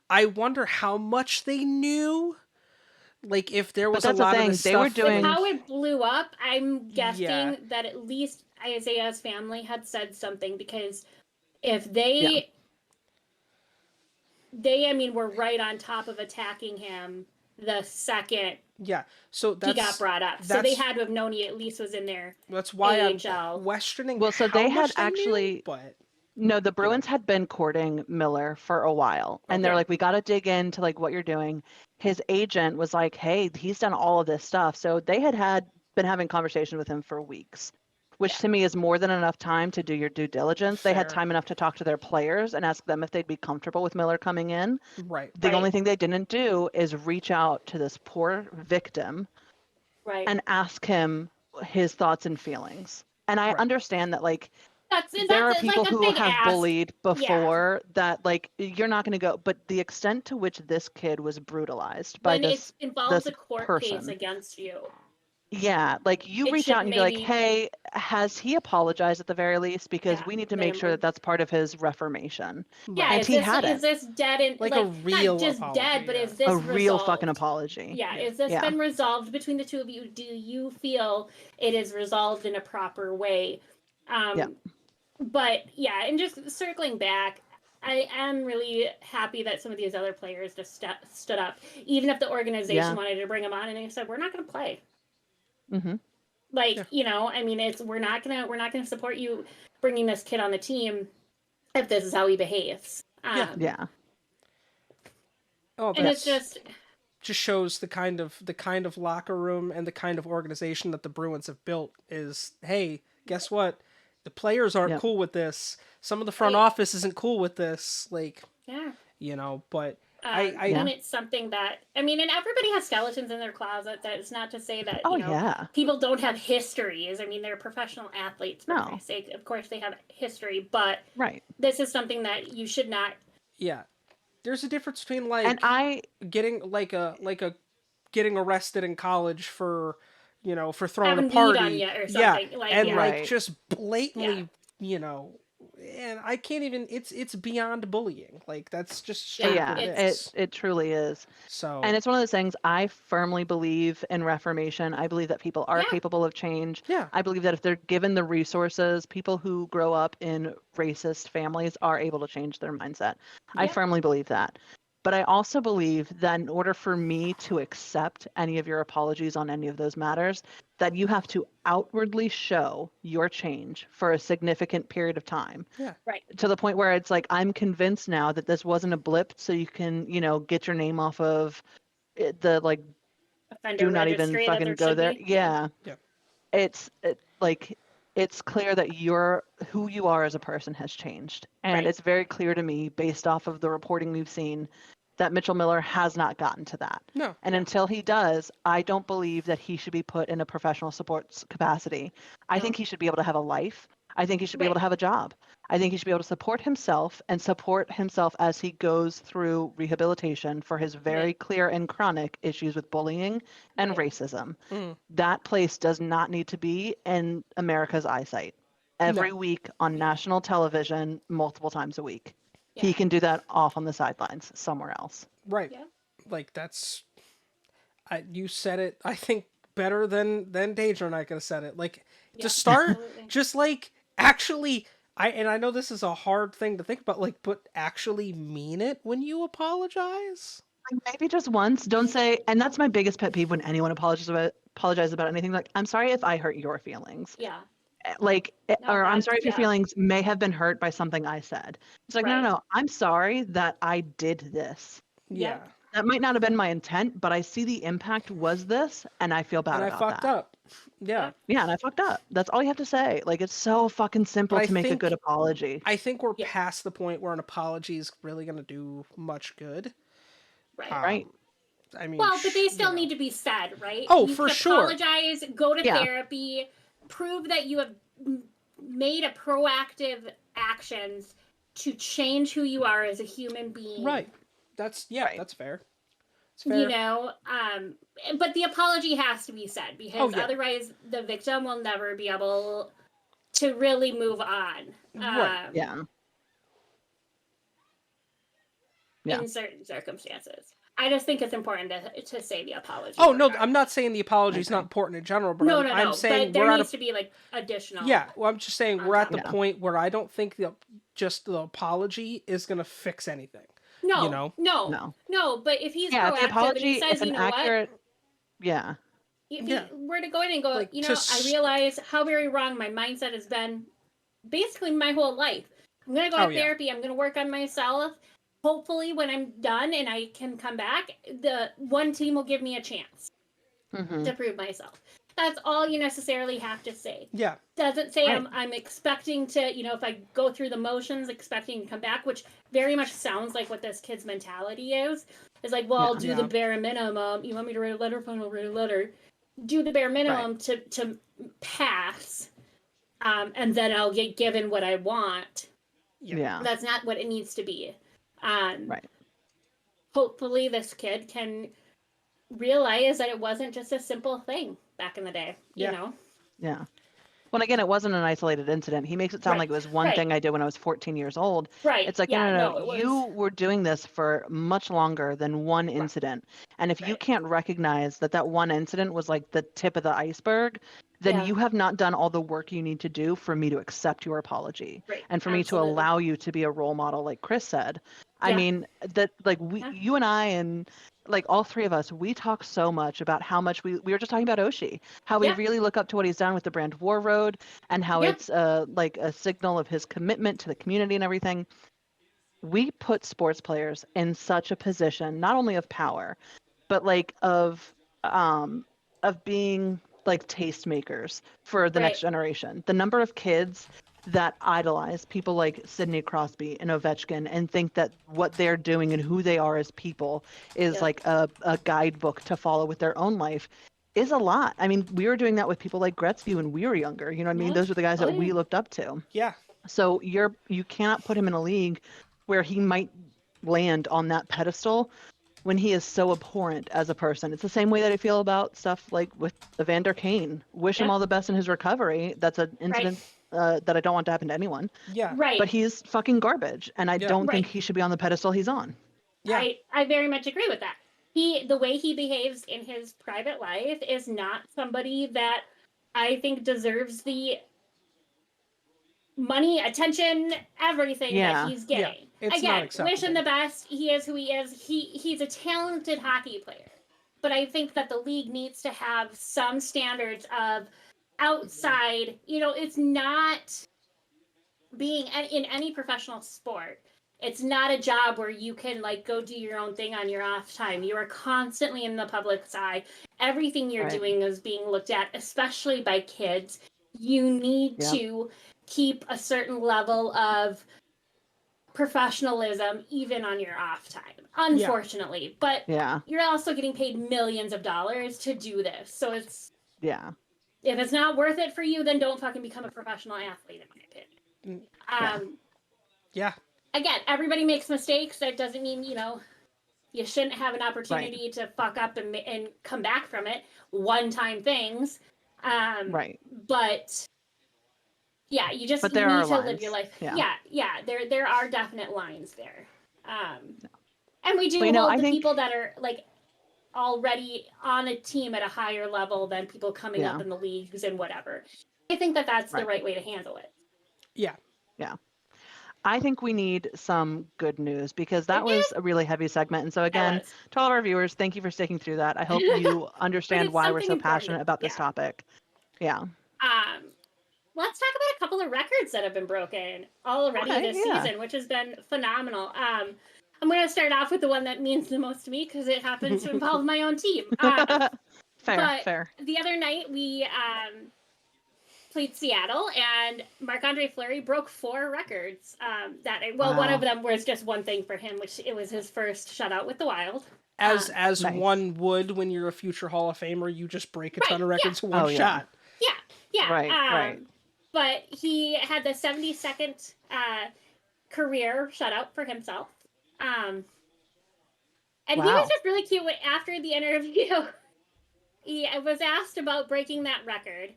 I wonder how much they knew. Like, if there was a lot of this they stuff. were doing With how it blew up, I'm guessing that at least Isaiah's family had said something, because if they I mean, were right on top of attacking him the second so he got brought up. So they had to have known he at least was in there. That's why AHL. I'm questioning. Well, so how they much had actually. knew, but No, the Bruins had been courting Miller for a while, and they're like, we got to dig into like what you're doing. His agent was like, hey, he's done all of this stuff. So they had been having conversations with him for weeks, which to me is more than enough time to do your due diligence. They had time enough to talk to their players and ask them if they'd be comfortable with Miller coming in. The only thing they didn't do is reach out to this poor victim and ask him his thoughts and feelings. And I understand that, like, there are people who have bullied before that, like, you're not going to go, but the extent to which this kid was brutalized by this it involves this a court person. case against you. Yeah, like, you reach out and be like, hey, has he apologized at the very least? Because we need to make sure that that's part of his reformation. Yeah, and is this dead and like a real not just apology, dead, but is this a real resolved? fucking apology? Yeah, is this been resolved between the two of you? Do you feel it is resolved in a proper way? But yeah, and just circling back, I am really happy that some of these other players just stood up, even if the organization wanted to bring them on, and they said, we're not going to play. Like, you know, I mean, we're not gonna support you bringing this kid on the team if this is how he behaves. Yeah. Oh, and it's just shows the kind of locker room and the kind of organization that the Bruins have built is, hey, guess what? The players aren't cool with this. Some of the front office isn't cool with this. Like, you know, but and it's something that, I mean, and everybody has skeletons in their closet. That's not to say that, you know, people don't have histories. I mean, they're professional athletes, for Christ's sake. Of course they have history, but this is something that you should not. Yeah. There's a difference between, like, getting getting arrested in college for, you know, for throwing a party. On you or something. Like just blatantly, you know, and I can't even, it's beyond bullying. Like, that's just it truly is. So, and it's one of those things, I firmly believe in reformation. I believe that people are capable of change. I believe that if they're given the resources, people who grow up in racist families are able to change their mindset. I firmly believe that. But I also believe that in order for me to accept any of your apologies on any of those matters, that you have to outwardly show your change for a significant period of time. Yeah. Right. To the point where it's like, I'm convinced now that this wasn't a blip, so you can, you know, get your name off of the, like, offender do not even fucking go there. Yeah. Yeah. It's like, it's clear that who you are as a person has changed. And it's very clear to me, based off of the reporting we've seen, that Mitchel Miller has not gotten to that. No. And until he does, I don't believe that he should be put in a professional support capacity. I think he should be able to have a life. I think he should be able to have a job. I think he should be able to support himself as he goes through rehabilitation for his very clear and chronic issues with bullying and racism. That place does not need to be in America's eyesight every week on national television multiple times a week. He can do that off on the sidelines somewhere else. Right. Yeah. Like that's, you said it, I think, better than Deidre and I could have said it. Like, to start, just like, actually, I know this is a hard thing to think about, like, but actually mean it when you apologize. Maybe just once. Don't say, and that's my biggest pet peeve when anyone apologizes about anything. Like, I'm sorry if I hurt your feelings. Yeah. Like, or I'm sorry if your feelings may have been hurt by something I said. It's like, no. I'm sorry that I did this. Yeah. That might not have been my intent, but I see the impact was this, and I feel bad about that. And I fucked up. Yeah. Yeah, and I fucked up. That's all you have to say. Like, it's so fucking simple to make a good apology. I think we're past the point where an apology is really going to do much good. Right. I mean, well, but they still need to be said, right? Oh, you for sure. Apologize, go to therapy, prove that you have made a proactive actions to change who you are as a human being. Right. That's that's fair. It's fair. You know, but the apology has to be said because otherwise the victim will never be able to really move on. Right. In certain circumstances. I just think it's important to say the apology. Oh, no, I'm not saying the apology is not important in general, but I'm saying but there needs to be like additional. Yeah, well, I'm just saying we're at the point where I don't think just the apology is going to fix anything. No, you know? No, but if he's proactive the apology, and he says, if an accurate, if he were to go in and go, like, I realize how very wrong my mindset has been basically my whole life. I'm going to go to therapy. I'm going to work on myself. Hopefully, when I'm done and I can come back, the one team will give me a chance to prove myself. That's all you necessarily have to say. Yeah. Doesn't say I'm expecting to, if I go through the motions, expecting to come back, which very much sounds like what this kid's mentality is. It's like, well, I'll do the bare minimum. You want me to write a letter? Fine, I'll write a letter. Do the bare minimum to pass, and then I'll get given what I want. Yeah. That's not what it needs to be. Hopefully this kid can realize that it wasn't just a simple thing back in the day, you know? Yeah. Well, again, it wasn't an isolated incident. He makes it sound like it was one thing I did when I was 14 years old. Right. It's like, no. You were doing this for much longer than one incident. And if you can't recognize that one incident was like the tip of the iceberg, then you have not done all the work you need to do for me to accept your apology and for me to allow you to be a role model, like Chris said. I mean, that like you and I and like all three of us, we talk so much about how much we were just talking about Oshie, how we really look up to what he's done with the brand War Road and how it's like a signal of his commitment to the community and everything. We put sports players in such a position, not only of power, but like of being like tastemakers for the next generation. The number of kids that idolize people like Sidney Crosby and Ovechkin and think that what they're doing and who they are as people is like a guidebook to follow with their own life is a lot. I mean, we were doing that with people like Gretzky when we were younger. You know what I mean? Those are the guys that we looked up to. Yeah. So you cannot put him in a league where he might land on that pedestal when he is so abhorrent as a person. It's the same way that I feel about stuff like with Evander Kane. Wish him all the best in his recovery. That's an incident that I don't want to happen to anyone. Yeah. Right. But he's fucking garbage, and I don't think he should be on the pedestal he's on. Yeah. I very much agree with that. The way he behaves in his private life is not somebody that I think deserves the money, attention, everything that he's getting. It's Again, not acceptable. Wish him the best. He is who he is. He's a talented hockey player. But I think that the league needs to have some standards of outside, it's not being in any professional sport. It's not a job where you can like go do your own thing on your off time. You are constantly in the public's eye. Everything you're doing is being looked at, especially by kids. You need to keep a certain level of professionalism even on your off time, unfortunately. But you're also getting paid millions of dollars to do this. So it's if it's not worth it for you, then don't fucking become a professional athlete, in my opinion. Again, everybody makes mistakes. That doesn't mean, you shouldn't have an opportunity to fuck up and come back from it. One-time things. But yeah, you just you need to live your life. There are definite lines there. And we do hold the people that are like already on a team at a higher level than people coming up in the leagues and whatever. I think that that's the right way to handle it. Yeah. I think we need some good news because that was a really heavy segment. And so again, to all of our viewers, thank you for sticking through that. I hope you understand why we're so passionate about this topic. Yeah. Let's talk about a couple of records that have been broken already this season, which has been phenomenal. I'm going to start off with the one that means the most to me because it happens to involve my own team. Fair. The other night we played Seattle, and Marc-Andre Fleury broke 4 records. One of them was just one thing for him, which it was his first shutout with the Wild. As one would when you're a future Hall of Famer, you just break a ton of records in one shot. Yeah. Right. But he had the 72nd career shutout for himself. And he was just really cute. After the interview, he was asked about breaking that record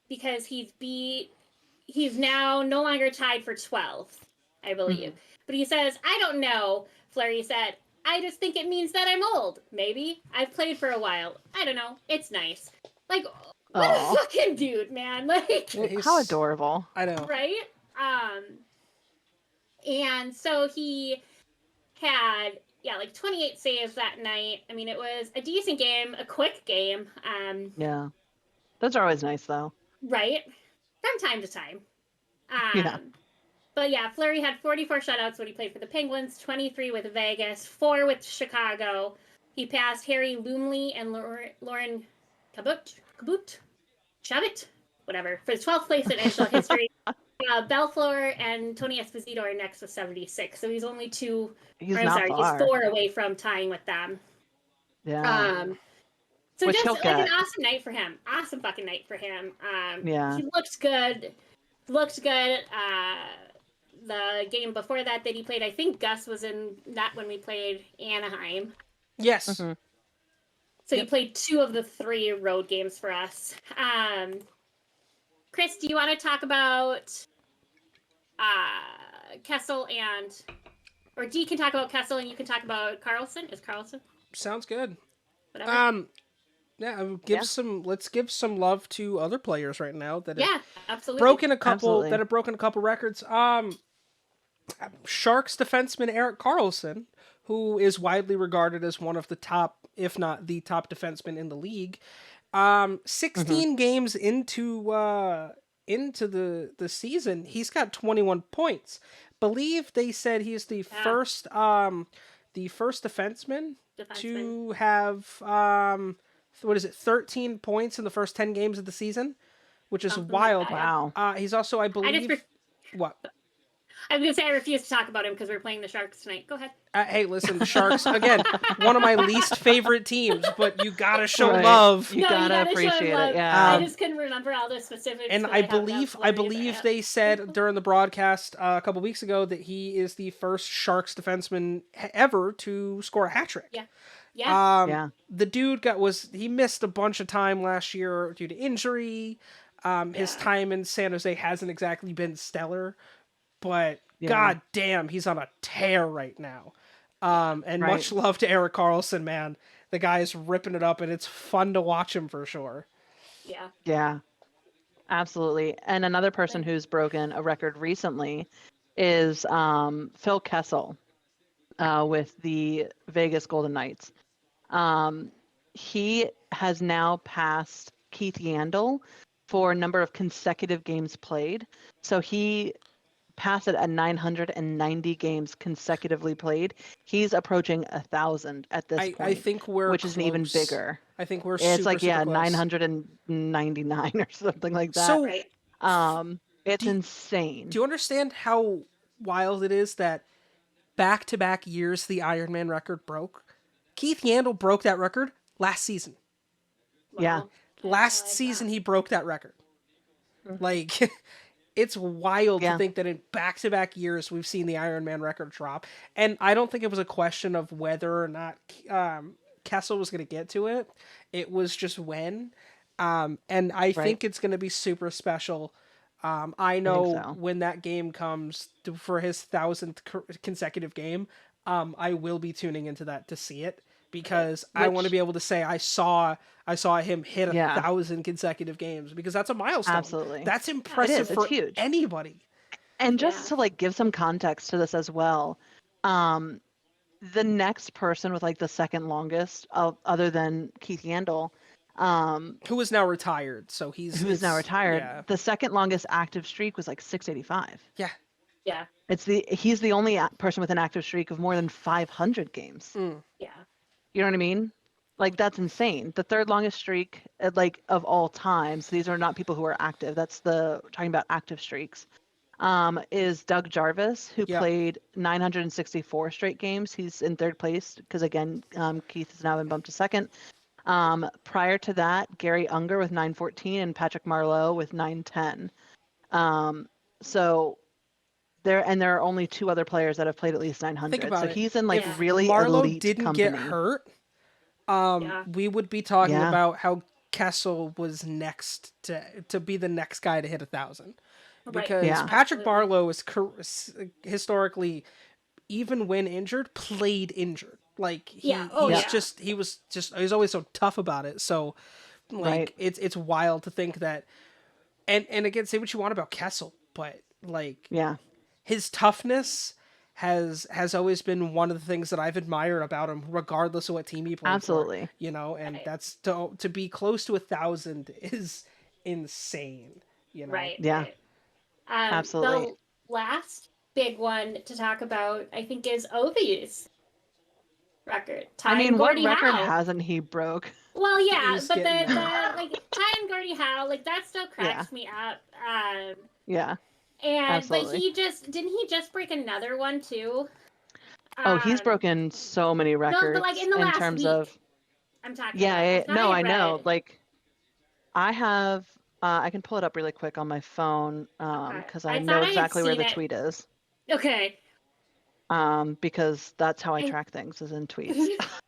because he's now no longer tied for 12th, I believe. But he says, I don't know, Fleury said. I just think it means that I'm old. Maybe. I've played for a while. I don't know. It's nice. Like, what a fucking dude, man. Like, how adorable. I know. Right? And so he had, 28 saves that night. I mean, it was a decent game, a quick game. Yeah. Those are always nice, though. Right? From time to time. But yeah, Fleury had 44 shutouts when he played for the Penguins, 23 with Vegas, 4 with Chicago. He passed Harry Lumley and Lauren Chabot, whatever, for the 12th place in NHL history. Belfour and Tony Esposito are next with 76, so he's only he's 4 away from tying with them. Yeah. So which just like an awesome night for him. Awesome fucking night for him. He looked good. The game before that he played, I think Gus was in that when we played Anaheim. Yes. Mm-hmm. So he played 2 of the 3 road games for us. Chris, do you want to talk about Kessel or Dee can talk about Kessel and you can talk about Carlson? Is Carlson? Sounds good. Whatever. Let's give some love to other players right now that have absolutely broken a couple records. Sharks defenseman Erik Karlsson, who is widely regarded as one of the top, if not the top defenseman in the league. 16 games into the season, he's got 21 points. Believe they said he's the first defenseman to have 13 points in the first 10 games of the season, which is wild. Wow. He's also, I believe, what? I was going to say I refuse to talk about him because we're playing the Sharks tonight. Go ahead. Hey, listen, the Sharks, again, one of my least favorite teams, but you gotta show love. You gotta appreciate it, I just couldn't remember all the specifics. And I believe they said during the broadcast a couple weeks ago that he is the first Sharks defenseman ever to score a hat trick. Yeah. The dude he missed a bunch of time last year due to injury. His time in San Jose hasn't exactly been stellar, but god damn, he's on a tear right now. Much love to Erik Karlsson, man. The guy is ripping it up, and it's fun to watch him for sure. Yeah, absolutely. And another person who's broken a record recently is Phil Kessel with the Vegas Golden Knights. He has now passed Keith Yandel for a number of consecutive games played. So he passed it at 990 games consecutively played. He's approaching 1,000 at this point. I think we're which close. is an even bigger. I think we're It's super, like, super yeah, close. 999 or something like that. So, it's insane. Do you understand how wild it is that back-to-back years the Iron Man record broke? Keith Yandel broke that record last season. Yeah. Last season he broke that record. Like, it's wild to think that in back-to-back years we've seen the Iron Man record drop. And I don't think it was a question of whether or not Kessel was going to get to it. It was just when. And I think it's going to be super special. I know when that game comes for his 1,000th consecutive game, I will be tuning into that to see it, because I want to be able to say I saw him hit 1,000 consecutive games, because that's a milestone. Absolutely. That's impressive for huge. anybody. And just to like give some context to this as well, the next person with like the second longest other than Keith Yandel, who is now retired. So who's now retired. Yeah. The second longest active streak was like 685. Yeah. Yeah. He's the only person with an active streak of more than 500 games. Yeah. You know what I mean? Like, that's insane. The third longest streak, like, of all time. So these are not people who are active. That's talking about active streaks. Is Doug Jarvis, who played 964 straight games. He's in third place because, again, Keith has now been bumped to second. Prior to that, Gary Unger with 914 and Patrick Marleau with 910. So there are only two other players that have played at least 900. Think about so it. he's in like if really Marleau elite didn't company. get hurt, we would be talking about how Kessel was next to be the next guy to hit 1,000. Because Patrick Marleau is historically, even when injured, played injured. Like he was always so tough about it. So like it's wild to think that, and again, say what you want about Kessel, but like his toughness has always been one of the things that I've admired about him, regardless of what team he plays for. You know, and that's to be close to 1,000 is insane. You know, Right. Absolutely. The last big one to talk about, I think, is Ovi's record. What record hasn't he broke? Well, yeah, but the like Ty and Gordie Howe, like that still cracks me up. And absolutely. But didn't he just break another one too? He's broken so many records. No, but like in the last terms week, of I'm talking. Yeah, I know. Like, I have. I can pull it up really quick on my phone because I know exactly where the tweet is. Okay. Because that's how I track things, is in tweets.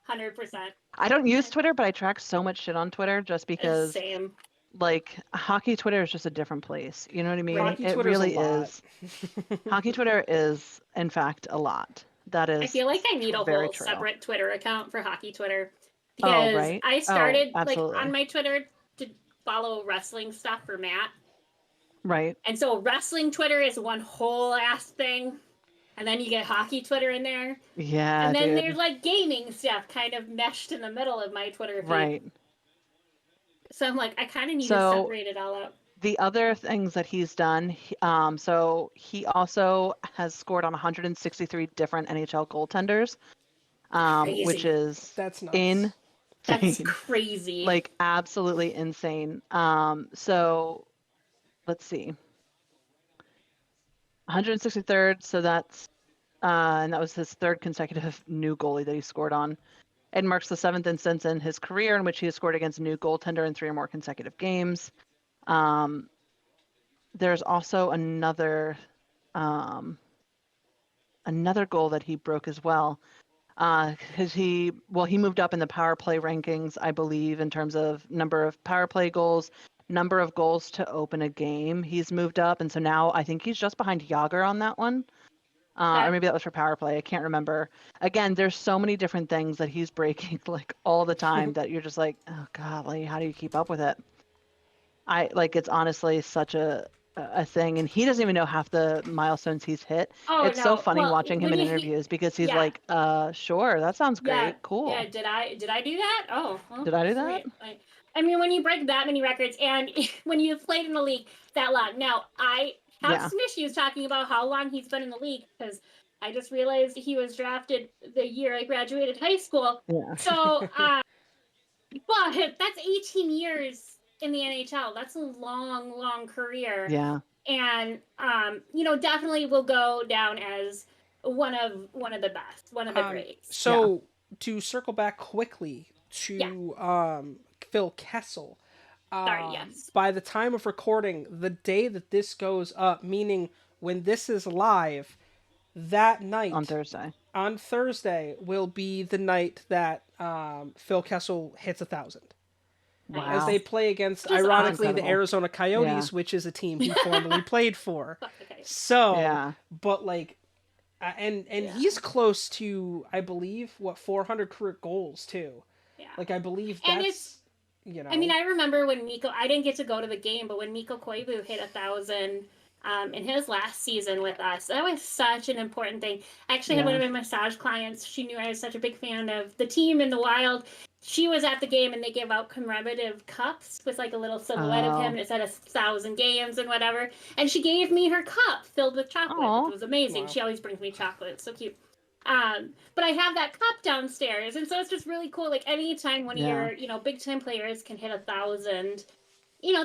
100%. I don't use Twitter, but I track so much shit on Twitter just because. Same. Like, hockey Twitter is just a different place. You know what I mean? Hockey it Twitter's really a lot. is. Hockey Twitter is, in fact, a lot. That is. I feel like I need a very whole true. separate Twitter account for hockey Twitter, because I started like on my Twitter to follow wrestling stuff for Matt. Right. And so wrestling Twitter is one whole ass thing. And then you get hockey Twitter in there. Yeah. And then there's like gaming stuff kind of meshed in the middle of my Twitter feed. Right. So I'm like, I kind of need to separate it all up. The other things that he's done, so he also has scored on 163 different NHL goaltenders, which is insane. That's crazy. Like, absolutely insane. So let's see. 163rd, so that's and that was his third consecutive new goalie that he scored on. It marks the 7th instance in his career in which he has scored against a new goaltender in 3 or more consecutive games. There's also another goal that he broke as well. Because he moved up in the power play rankings, I believe, in terms of number of power play goals, number of goals to open a game. He's moved up, and so now I think he's just behind Yager on that one. Or maybe that was for power play. I can't remember. Again, there's so many different things that he's breaking like all the time that you're just like, oh God, like, how do you keep up with it? It's honestly such a thing, and he doesn't even know half the milestones he's hit. It's so funny watching him in interviews because he's like, sure, that sounds great, cool. Yeah, did I do that? Oh, well, did I do that? I mean, when you break that many records and when you've played in the league that long, now I Have some issues talking about how long he's been in the league, because I just realized he was drafted the year I graduated high school. Yeah. So, but that's 18 years in the NHL. That's a long, long career. Yeah. And definitely will go down as one of the best, one of the greats. So to circle back quickly to Phil Kessel. Sorry, yes. By the time of recording, the day that this goes up, meaning when this is live, that night on Thursday will be the night that Phil Kessel hits 1,000. Wow. As they play against, Just ironically, incredible. the Arizona Coyotes, which is a team he formerly played for. So, but like, and he's close to, I believe, 400 career goals too. Yeah. Like, I believe that's, I mean, I remember when I didn't get to go to the game, but when Mikko Koivu hit 1,000 in his last season with us, that was such an important thing. I actually had one of my massage clients. She knew I was such a big fan of the team in the Wild. She was at the game, and they gave out commemorative cups with like a little silhouette of him, and it said 1,000 games and whatever. And she gave me her cup filled with chocolate, which was amazing. Wow. She always brings me chocolate. It's so cute. But I have that cup downstairs, and so it's just really cool. Like anytime one of your, big time players can hit 1,000,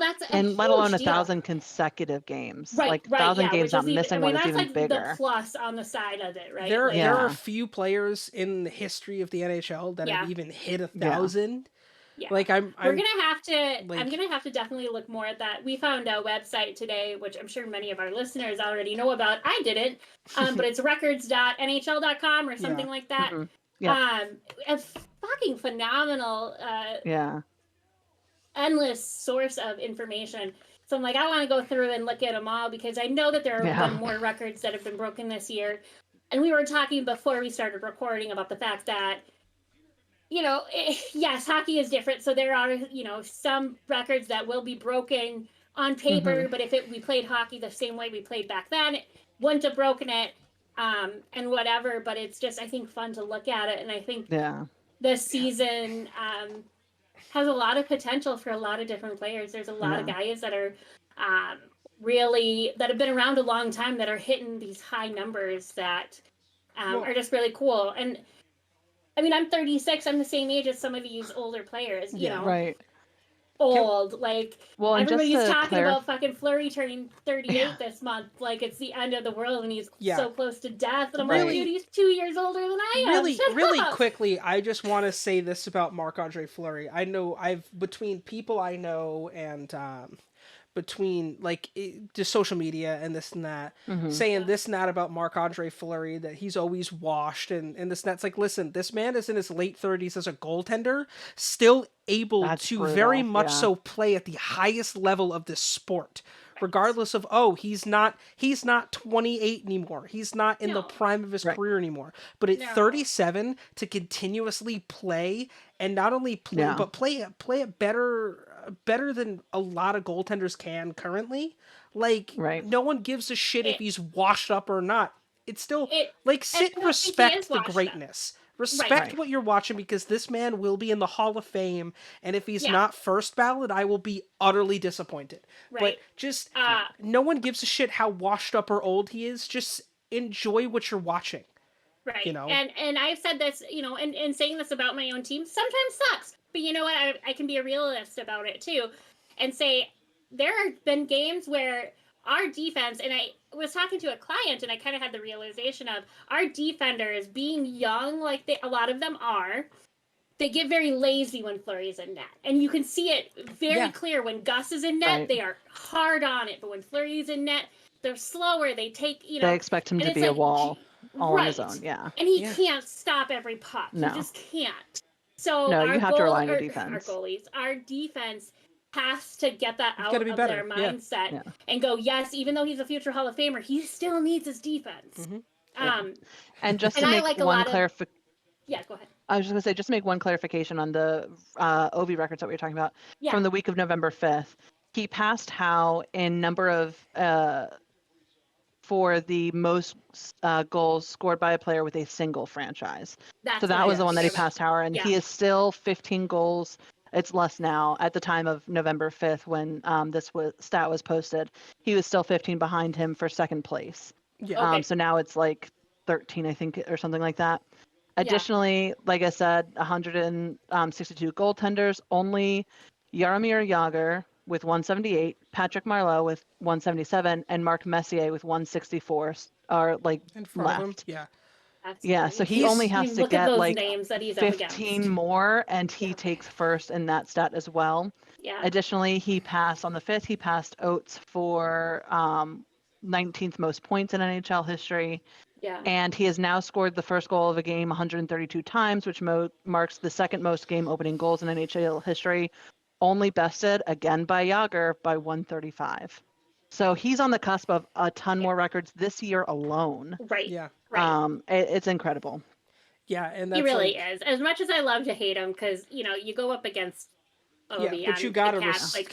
that's a and let alone huge 1,000 consecutive games. Right, like 1,000 games not missing one is even that's bigger. The plus on the side of it, right? There are a few players in the history of the NHL that have even hit 1,000. Yeah. Like I'm gonna have to. Like, I'm gonna have to definitely look more at that. We found a website today, which I'm sure many of our listeners already know about. I didn't, but it's records.nhl.com or something like that. Mm-hmm. Yeah. A fucking phenomenal. Endless source of information. So I'm like, I want to go through and look at them all, because I know that there have been more records that have been broken this year. And we were talking before we started recording about the fact that, yes, hockey is different. So there are, some records that will be broken on paper, but if we played hockey the same way we played back then, it wouldn't have broken it, and whatever. But it's just, I think, fun to look at it. And I think this season has a lot of potential for a lot of different players. There's a lot of guys that are that have been around a long time that are hitting these high numbers that are just really cool. And I mean, I'm 36. I'm the same age as some of these older players, you know. Right. Old. Everybody's talking about fucking Fleury turning 38 this month. Like, it's the end of the world, and he's so close to death. And I'm like, dude, he's 2 years older than I am. Really quickly, I just want to say this about Marc-Andre Fleury. I know between people I know and between just social media and this and that, saying this and that about Marc-Andre Fleury, that he's always washed and this and that. It's like, listen, this man is in his late 30s as a goaltender, still able to very much so play at the highest level of this sport. Regardless of, he's not 28 anymore. He's not in the prime of his career anymore. But at 37, to continuously play, and not only play, but play it better than a lot of goaltenders can currently. No one gives a shit if he's washed up or not. It's still sit and respect the greatness. Respect what you're watching, because this man will be in the Hall of Fame, and if he's not first ballot, I will be utterly disappointed. But just no one gives a shit how washed up or old he is. Just enjoy what you're watching. Right. And I've said this, and saying this about my own team sometimes sucks. But you know what? I can be a realist about it too, and say there have been games where our defense, and I was talking to a client, and I kind of had the realization of our defenders being young, like a lot of them are, they get very lazy when Fleury's in net. And you can see it very clear when Gus is in net, they are hard on it. But when Fleury's in net, they're slower. They take, They expect him to be a wall all on his own, And he can't stop every puck. No. He just can't. So you have to rely on your defense. Our defense has to get that out of better. their mindset and go, yes, even though he's a future Hall of Famer, he still needs his defense. And just to make one clarification. Yeah, go ahead. I was just going to say, just to make one clarification on the OV records that we were talking about from the week of November 5th. He passed Howe in number of for the most goals scored by a player with a single franchise. So that was the one that he passed Howe, and he is still 15 goals It's less now. At the time of November 5th, when this stat was posted, he was still 15 behind him for second place. Yeah. Okay. So now it's like 13, I think, or something like that. Additionally, like I said, 162 goaltenders. Only Jaromir Jagr with 178, Patrick Marleau with 177, and Marc Messier with 164 are like In front of him. left. Yeah. Yeah, so he only has to look at get those like names that he's up 15 against. more, and he takes first in that stat as well. Yeah. Additionally, he passed on the 5th. He passed Oates for 19th most points in NHL history. Yeah. And he has now scored the first goal of a game 132 times, which marks the second most game opening goals in NHL history, only bested again by Jagr by 135. So he's on the cusp of a ton more records this year alone. Right. Yeah. Right. It's incredible. Yeah, and that's he really is. As much as I love to hate him, because you go up against Ovi, but you gotta respect.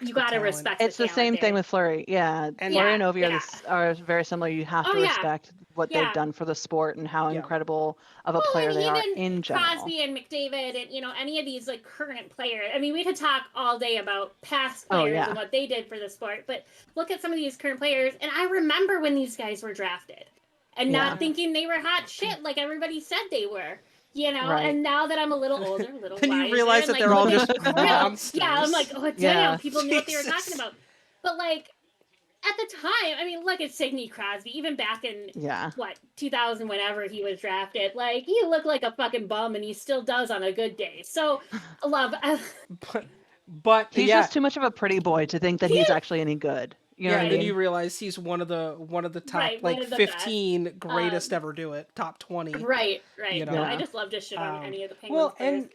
You gotta respect. It's the same thing with Fleury. Yeah, and Fleury and Ovi are very similar. You have to respect what they've done for the sport and how incredible of a player they are in general. Crosby and McDavid and any of these like current players. I mean, we could talk all day about past players and what they did for the sport, but look at some of these current players, and I remember when these guys were drafted, and not thinking they were hot shit like everybody said they were. And now that I'm a little older, a little then wiser, you realize that they're all just monsters. Yeah, I'm like, oh damn, people knew what they were talking about. But like at the time, I mean, look at Sidney Crosby. Even back in 2000, whenever he was drafted, like he looked like a fucking bum, and he still does on a good day. So, but he's just too much of a pretty boy to think that he's actually any good. You know what I mean? And then you realize he's one of the top 15 greatest ever do it, top 20. Right. I just love to shit on any of the Penguins. Well, and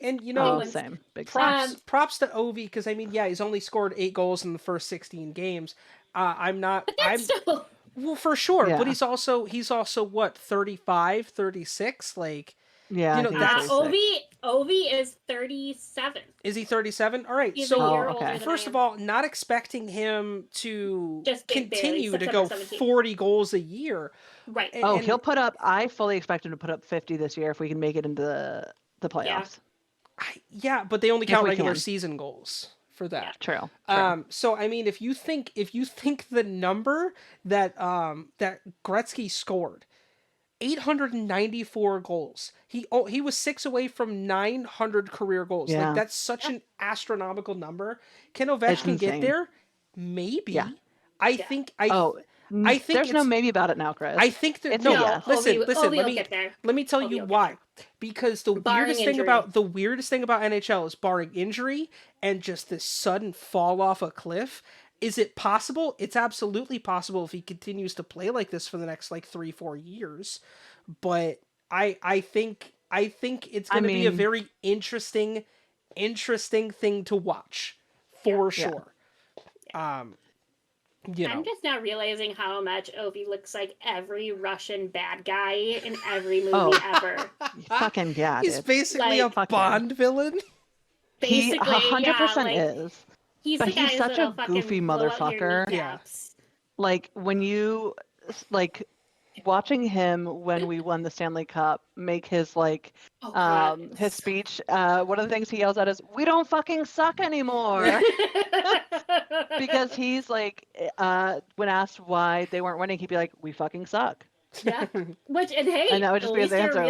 same. Big props to Ovi, because I mean, he's only scored 8 goals in the first 16 games. Still... Well, for sure, but he's also what, 35, 36, like. Yeah, that's Ovi is 37. Is he 37? All right. He's so a year older than first of all, not expecting him to just continue to go 40 goals a year. Right. He'll put up. I fully expect him to put up 50 this year if we can make it into the playoffs. Yeah, but they only count regular season goals for that. Yeah, true. So I mean, if you think the number that Gretzky scored, 894 goals. He was 6 away from 900 career goals. Yeah. Like that's such an astronomical number. Can Ovechkin get there? Maybe. Yeah. I think there's no maybe about it now, Chris. I think that listen. Let me tell you why. Because the weirdest thing about NHL is, barring injury and just this sudden fall off a cliff. Is it possible? It's absolutely possible if he continues to play like this for the next 3-4 years. But I think it's going to be a very interesting thing to watch for sure. I'm just now realizing how much Ovi looks like every Russian bad guy in every movie ever. Fucking he's basically a Bond villain. Basically, he 100% is. He's such a goofy motherfucker. Yeah. Like when you watching him when we won the Stanley Cup make his his speech, one of the things he yells at is, "We don't fucking suck anymore." Because he's when asked why they weren't winning, he'd be like, "We fucking suck." Yeah. And that would just be his answer.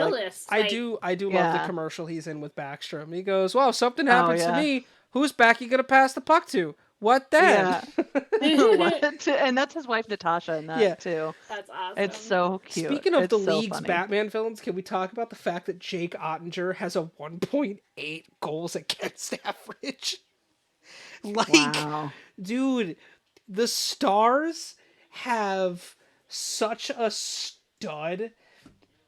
I do love the commercial he's in with Backstrom. He goes, "Well, if something happens to me, whose back you gonna pass the puck to? What then?" What? And that's his wife Natasha in that too. That's awesome. It's so cute. Speaking of it's the so league's funny. Batman villains, can we talk about the fact that Jake Ottinger has a 1.8 goals against average? Wow. Dude, the Stars have such a stud.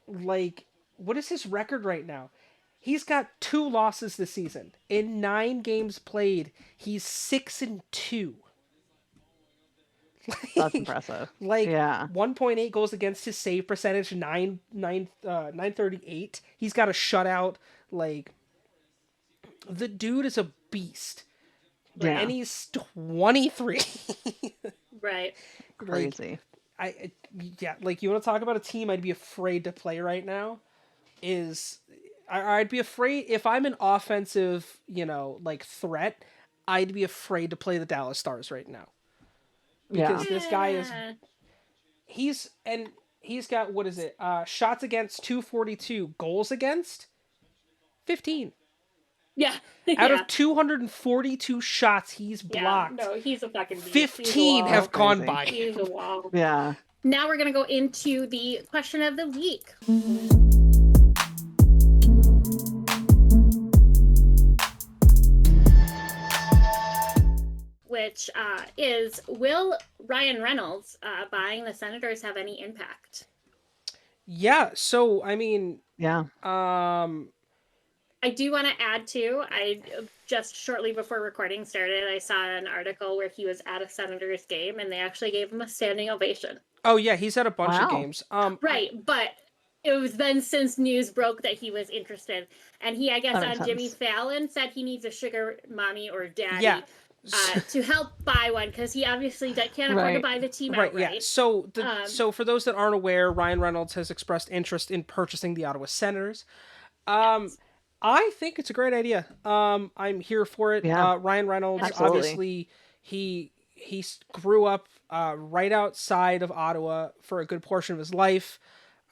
What is his record right now? He's got 2 losses this season. In 9 games played, he's 6-2. That's impressive. 1.8 goals against, his save percentage 938. He's got a shutout. The dude is a beast. Yeah. And he's 23. Right. Crazy. You want to talk about a team I'd be afraid to play right now? Is I'd be afraid if I'm an offensive, threat. I'd be afraid to play the Dallas Stars right now because this guy is. He's got what is it? Shots against 242, goals against 15. Yeah. Out of 242 shots he's blocked. No, he's a fucking beast. 15 have gone by. He's a wall. Yeah. Now we're going to go into the question of the week. Which is, will Ryan Reynolds buying the Senators have any impact? Yeah, so, I mean... Yeah. I do want to add, too, I just shortly before recording started, I saw an article where he was at a Senators game, and they actually gave him a standing ovation. Oh, yeah, he's at a bunch of games. Right, but it was then since news broke that he was interested. And he, I guess, on Jimmy Fallon said he needs a sugar mommy or daddy to help buy one, because he obviously can't afford to buy the team outright. Yeah. So, so for those that aren't aware, Ryan Reynolds has expressed interest in purchasing the Ottawa Senators. I think it's a great idea. I'm here for it. Yeah. Ryan Reynolds, Absolutely. obviously, he grew up right outside of Ottawa for a good portion of his life.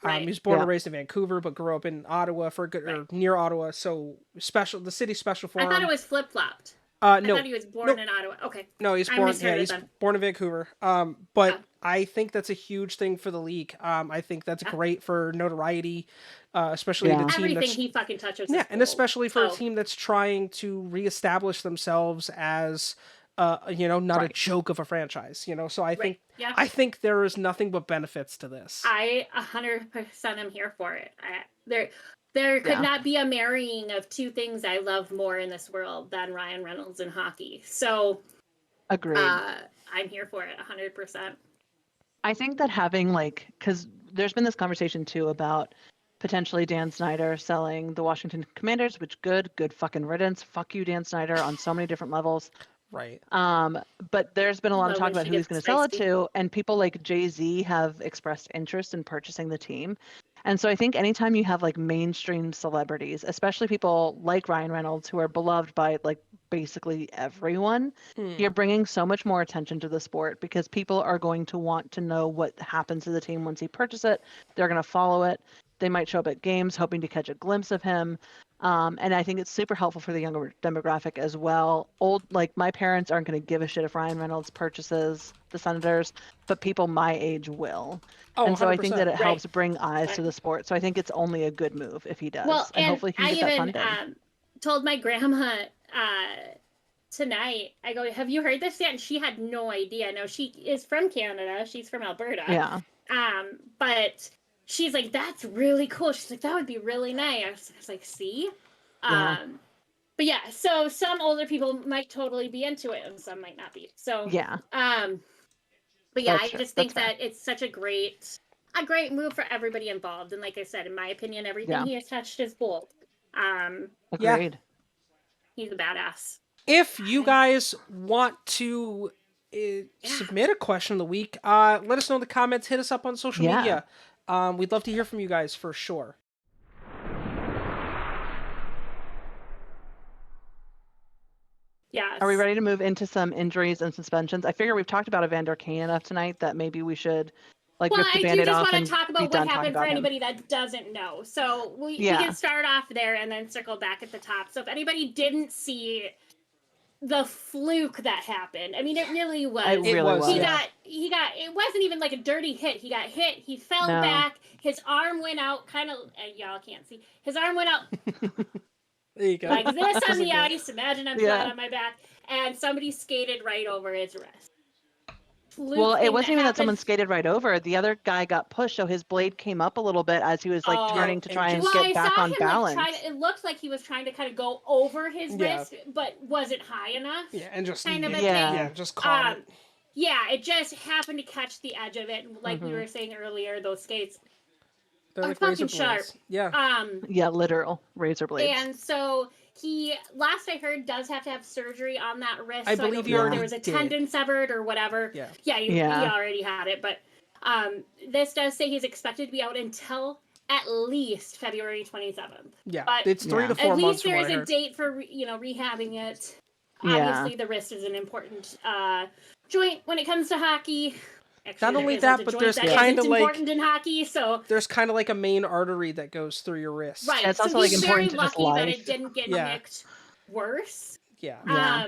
He was born and raised in Vancouver, but grew up in Ottawa for a good or near Ottawa. So the city's special for him. I thought it was flip flopped. No, I thought he was born in Ottawa. Okay. No, he's born. Yeah, he's born in Vancouver. But I think that's a huge thing for the league. I think that's great for notoriety, especially the team everything he fucking touches. Yeah, and especially for a team that's trying to reestablish themselves as, not a joke of a franchise. So I think there is nothing but benefits to this. I 100% am here for it. There could not be a marrying of two things I love more in this world than Ryan Reynolds and hockey. So, agreed. I'm here for it 100%. I think that having because there's been this conversation too about potentially Dan Snyder selling the Washington Commanders, which good fucking riddance. Fuck you, Dan Snyder, on so many different levels. Right. But there's been a lot of talk about who he's going to sell it to, and people like Jay-Z have expressed interest in purchasing the team. And so I think anytime you have mainstream celebrities, especially people like Ryan Reynolds, who are beloved by basically everyone, you're bringing so much more attention to the sport because people are going to want to know what happens to the team once he purchases it. They're going to follow it. They might show up at games hoping to catch a glimpse of him. And I think it's super helpful for the younger demographic as well. My parents aren't going to give a shit if Ryan Reynolds purchases the Senators, but people my age will. Oh, and so 100%. I think that it helps bring eyes to the sport. So I think it's only a good move if he does. Well, and hopefully he can get that funding. Told my grandma tonight, I go, have you heard this yet? And she had no idea. No, she is from Canada. She's from Alberta. Yeah. But she's like, that's really cool. She's like, that would be really nice. I was like, see? But yeah, so some older people might totally be into it and some might not be. So yeah. But yeah, I just think that it's such a great move for everybody involved. And like I said, in my opinion, everything he has touched is gold. Agreed. Yeah. He's a badass. If you guys want to submit a question of the week, let us know in the comments. Hit us up on social media. We'd love to hear from you guys for sure. Yeah. Are we ready to move into some injuries and suspensions? I figure we've talked about Evander Kane enough tonight that maybe we should rip the Band-Aid off. Well, I do just want to talk about what happened for anybody that doesn't know. So we can start off there and then circle back at the top. So if anybody didn't see the fluke that happened, I mean, it really was. It was. He got. It wasn't even like a dirty hit. He got hit. He fell back. His arm went out. Kind of. Y'all can't see. His arm went out. There you go. Like this on the ice. Imagine I'm flat on my back, and somebody skated right over his wrist. Well, it wasn't even that someone skated right over. The other guy got pushed, so his blade came up a little bit as he was turning to try and get back on balance. It looked like he was trying to kind of go over his wrist, but wasn't high enough. Yeah, and just kind of just caught it. Yeah, it just happened to catch the edge of it. Like we were saying earlier, those skates are fucking sharp. Yeah. Yeah, literal razor blades. And so he, last I heard, does have to have surgery on that wrist. I believe he already there was a tendon severed or whatever. He already had it. But this does say he's expected to be out until at least February 27th. Yeah, but it's 3 to 4 at months. At least there's a date for rehabbing it. Obviously, the wrist is an important joint when it comes to hockey. Actually, not only that, but there's kind of like important in hockey. So there's kind of like a main artery that goes through your wrist. Right. It's so also he's like important very to lucky that it didn't get nicked worse. Yeah.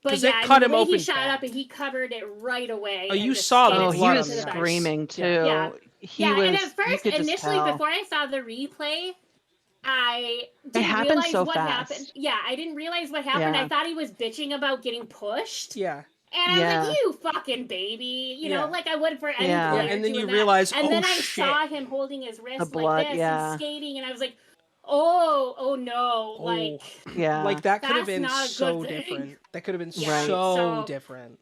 But it cut him open. He shot up and he covered it right away. Oh, you saw the blood. He was screaming too. Yeah. He was. And at first, initially, before I saw the replay, I didn't realize what happened. Yeah, I didn't realize what happened. I thought he was bitching about getting pushed. Yeah. And I was like, you fucking baby. You know, like I would for any player. And then you realize, and then I shit. saw him holding his wrist the blood, like this and skating, and I was like, oh no. Like, like that could have been so different. That could have been so different.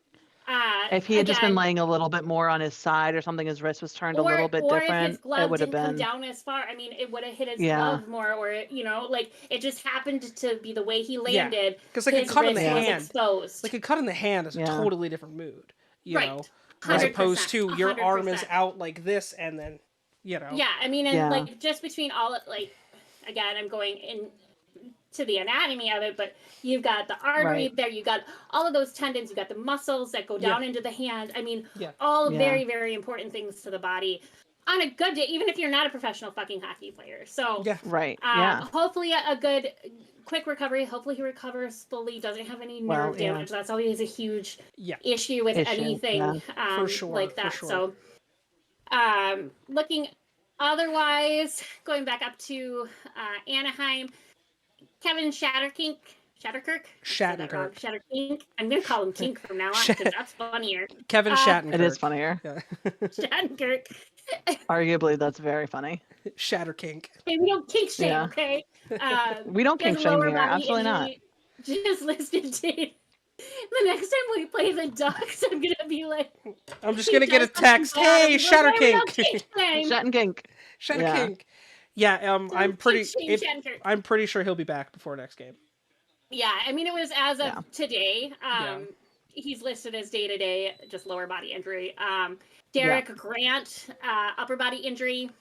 If he had just been laying a little bit more on his side or something, his wrist was turned a little bit different. Or if his glove it would have didn't been come down as far. I mean, it would have hit his glove more, or like it just happened to be the way he landed. Because like a cut in the hand, exposed. like a cut in the hand is a totally different mood. You know, 100%, as opposed to your 100%. arm is out like this, and then Yeah, I mean, and like just between all again, I'm going in to the anatomy of it, but you've got the artery there, you got all of those tendons, you got the muscles that go down into the hand. I mean, all very, very important things to the body on a good day, even if you're not a professional fucking hockey player. So hopefully a good quick recovery. Hopefully he recovers fully, doesn't have any nerve damage. That's always a huge issue with anything for sure, like that. For sure. So looking otherwise, going back up to Anaheim, Kevin Shatterkink. I'm going to call him Kink from now on because that's funnier. Kevin Shattenkirk. It is funnier. Yeah. Shattenkirk. Arguably, that's very funny. Shatterkink. Okay, we don't kink shame, okay? We don't kink shame here. Absolutely not. Just listed date. The next time we play the Ducks, I'm going to be like... I'm just going to get a text. Hey, Shatterkink. Shattenkink. Shattenkink. Yeah, I'm pretty sure he'll be back before next game. Yeah, I mean, it was as of today. He's listed as day-to-day, just lower body injury. Derek Grant, upper body injury,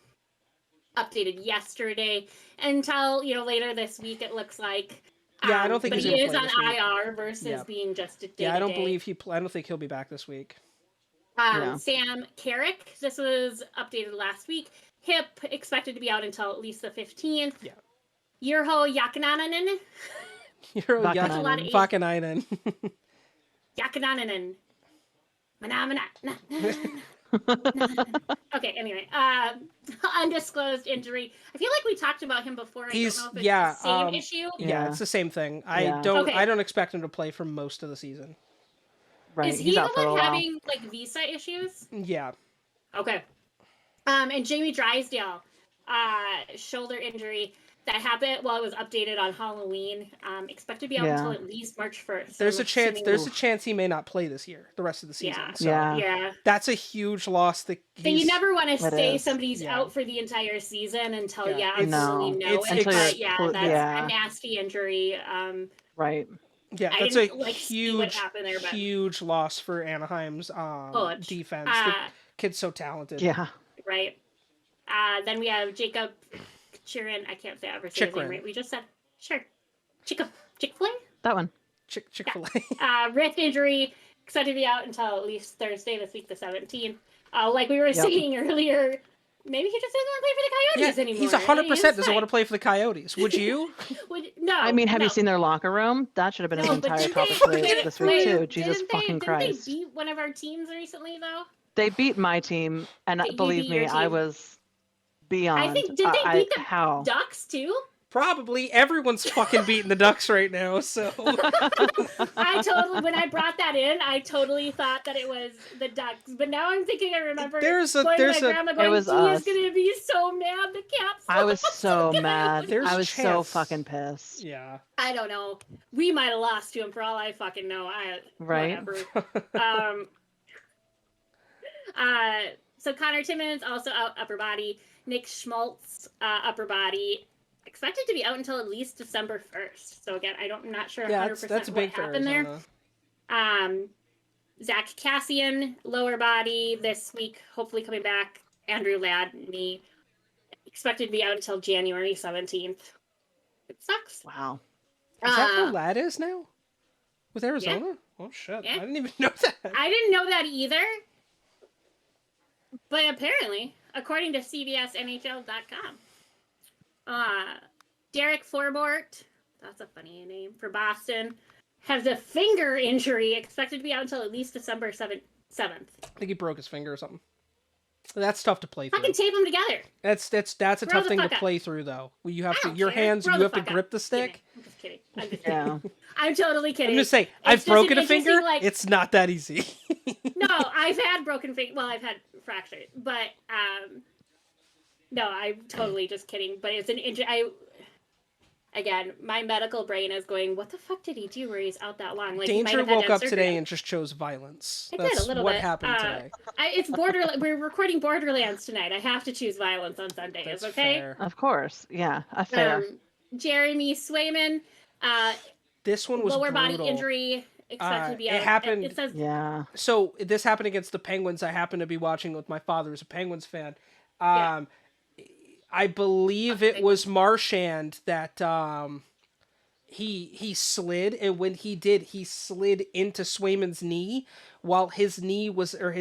updated yesterday. Until, later this week, it looks like. Yeah, I don't think but he's he is on IR versus being just a day-to-day. Yeah, I don't think he'll be back this week. Sam Carrick, this was updated last week. Hip expected to be out until at least the 15th. Yeah. Urho Yakanainen. Vakanainen. Yakanainen. Okay, anyway. Undisclosed injury. I feel like we talked about him before. I don't know if it's the same issue. Yeah, it's the same thing. I don't expect him to play for most of the season. Right. Is he the one having visa issues? Yeah. Okay. And Jamie Drysdale, shoulder injury that happened. Well, it was updated on Halloween. Expected to be out until at least March 1st. There's a chance he may not play this year, the rest of the season. Yeah. That's a huge loss. But you never want to say somebody's out for the entire season until absolutely no. That's a nasty injury. Right. Yeah, that's a huge loss for Anaheim's defense. The kid's so talented. Yeah. Right. Then we have Jacob Chirin. I can't say ever say his name right. We just said Chick-fil-A? That one. Chick-fil-A. Wrist injury. Excited to be out until at least Thursday this week, the 17th. Like we were saying earlier, maybe he just doesn't want to play for the Coyotes anymore. He's 100% doesn't want to play for the Coyotes. Would you? No. I mean, have you seen their locker room? That should have been an entire topic this week too. Jesus fucking Christ. Didn't they beat one of our teams recently though? They beat my team, and believe me, I was beyond. I think did they beat the how? Ducks too? Probably. Everyone's fucking beating the Ducks right now, so. When I brought that in, I totally thought that it was the Ducks. But now I'm thinking I remember my grandma going, he is going to be so mad the Caps. I was so mad. I was so fucking pissed. Yeah. I don't know. We might have lost to him for all I fucking know. Right. Whatever. So Connor Timmins also out upper body. Nick Schmaltz upper body. Expected to be out until at least December 1st. So again, I'm not sure 100% that's what happened there. Zach Cassian lower body this week, hopefully coming back. Andrew Ladd knee. expected to be out until January 17th. It sucks. Wow. Is that where Ladd is now? With Arizona? Yeah. Oh, shit. Yeah. I didn't even know that. I didn't know that either. But apparently, according to CBSNHL.com, Derek Forbort, that's a funny name, for Boston, has a finger injury expected to be out until at least December 7th. I think he broke his finger or something. That's tough to play through. I can tape them together. That's a tough thing to play through, though. You have to your hands. You have to grip the stick. I'm just kidding. I'm totally kidding. I'm just saying. I've broken a finger. It's not that easy. No, I've had broken finger. Well, I've had fractured, but no, I'm totally just kidding. But it's an injury. Again, my medical brain is going, what the fuck did he do where he's out that long? Like, Danger woke up today and just chose violence. That's a little what bit. happened today. It's Borderlands. We're recording Borderlands tonight. I have to choose violence on Sundays, That's okay? Fair. Of course. Yeah, fair. Jeremy Swayman. This one was lower brutal. body injury. Expected to be out. It happened. It says, yeah. So this happened against the Penguins. I happened to be watching with my father, who's a Penguins fan. I believe it was Marchand that he slid, and when he did, he slid into Swayman's knee while his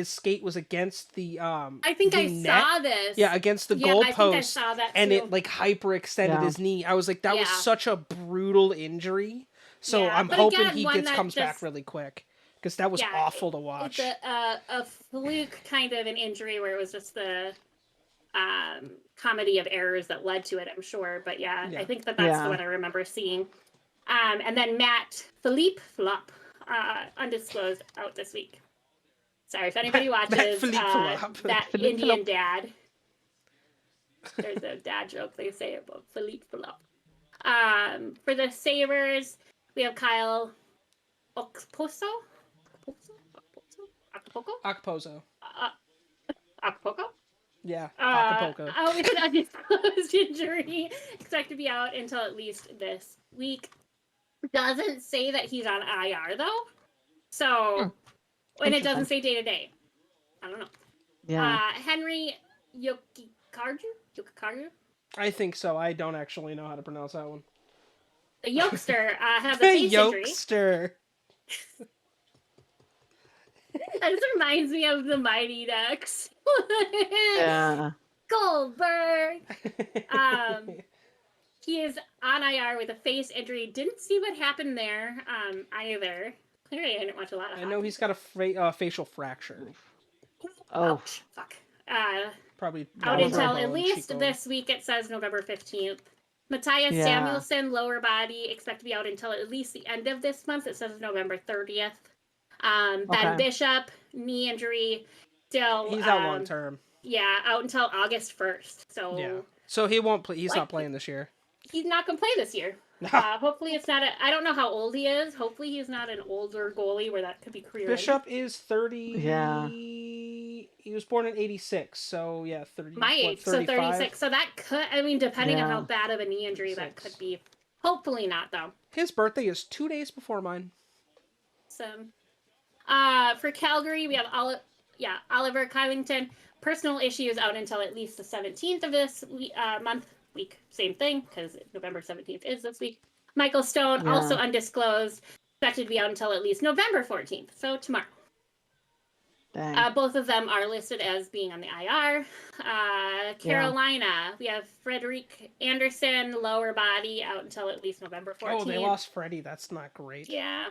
skate was against the I think I net. saw this. Yeah, against the goal I post. think I saw that and too. it like hyperextended his knee. I was like, that was such a brutal injury. So I'm hoping again, comes back really quick, because that was awful to watch. It's a fluke kind of an injury where it was just the comedy of errors that led to it, I'm sure. But I think that's the one I remember seeing. And then Philippe Flop, undisclosed, out this week. Sorry, if anybody watches that Indian dad. There's a dad joke they say about Philippe Flop. For the Sabres, we have Kyle Okposo. Okposo. Acapulco? Yeah, Acapulco. With an undisclosed injury, expected to be out until at least this week. Doesn't say that he's on IR though, so and it doesn't say day to day. I don't know. Yeah. Henry Yokikaru. I think so. I don't actually know how to pronounce that one. The Yokester has a face injury. Yokester. This reminds me of the Mighty Ducks. Yeah. Goldberg. He is on IR with a face injury. Didn't see what happened there either. Clearly, I didn't watch a lot of hockey. I know he's got a facial fracture. Oh. Ouch. Fuck. Probably out until at least this week. It says November 15th. Matthias Samuelsson, lower body, expect to be out until at least the end of this month. It says November 30th. Ben Bishop, knee injury, still. He's out long term. Yeah, out until August 1st. So he won't play. He's not playing this year. He's not gonna play this year. Hopefully it's not I don't know how old he is. Hopefully he's not an older goalie where that could be career. Bishop is 30. Yeah. He was born in 86, so 30. My age, 35? So 36. So that could, depending on how bad of a knee injury that could be. Hopefully not, though. His birthday is 2 days before mine. So, for Calgary, we have Oliver Kylington. Personal issues out until at least the 17th of this week. Same thing, because November 17th is this week. Michael Stone, also undisclosed, expected to be out until at least November 14th, so tomorrow. Both of them are listed as being on the IR. Carolina, we have Frederick Anderson, lower body, out until at least November 14th. Oh, they lost Freddie. That's not great. Yeah.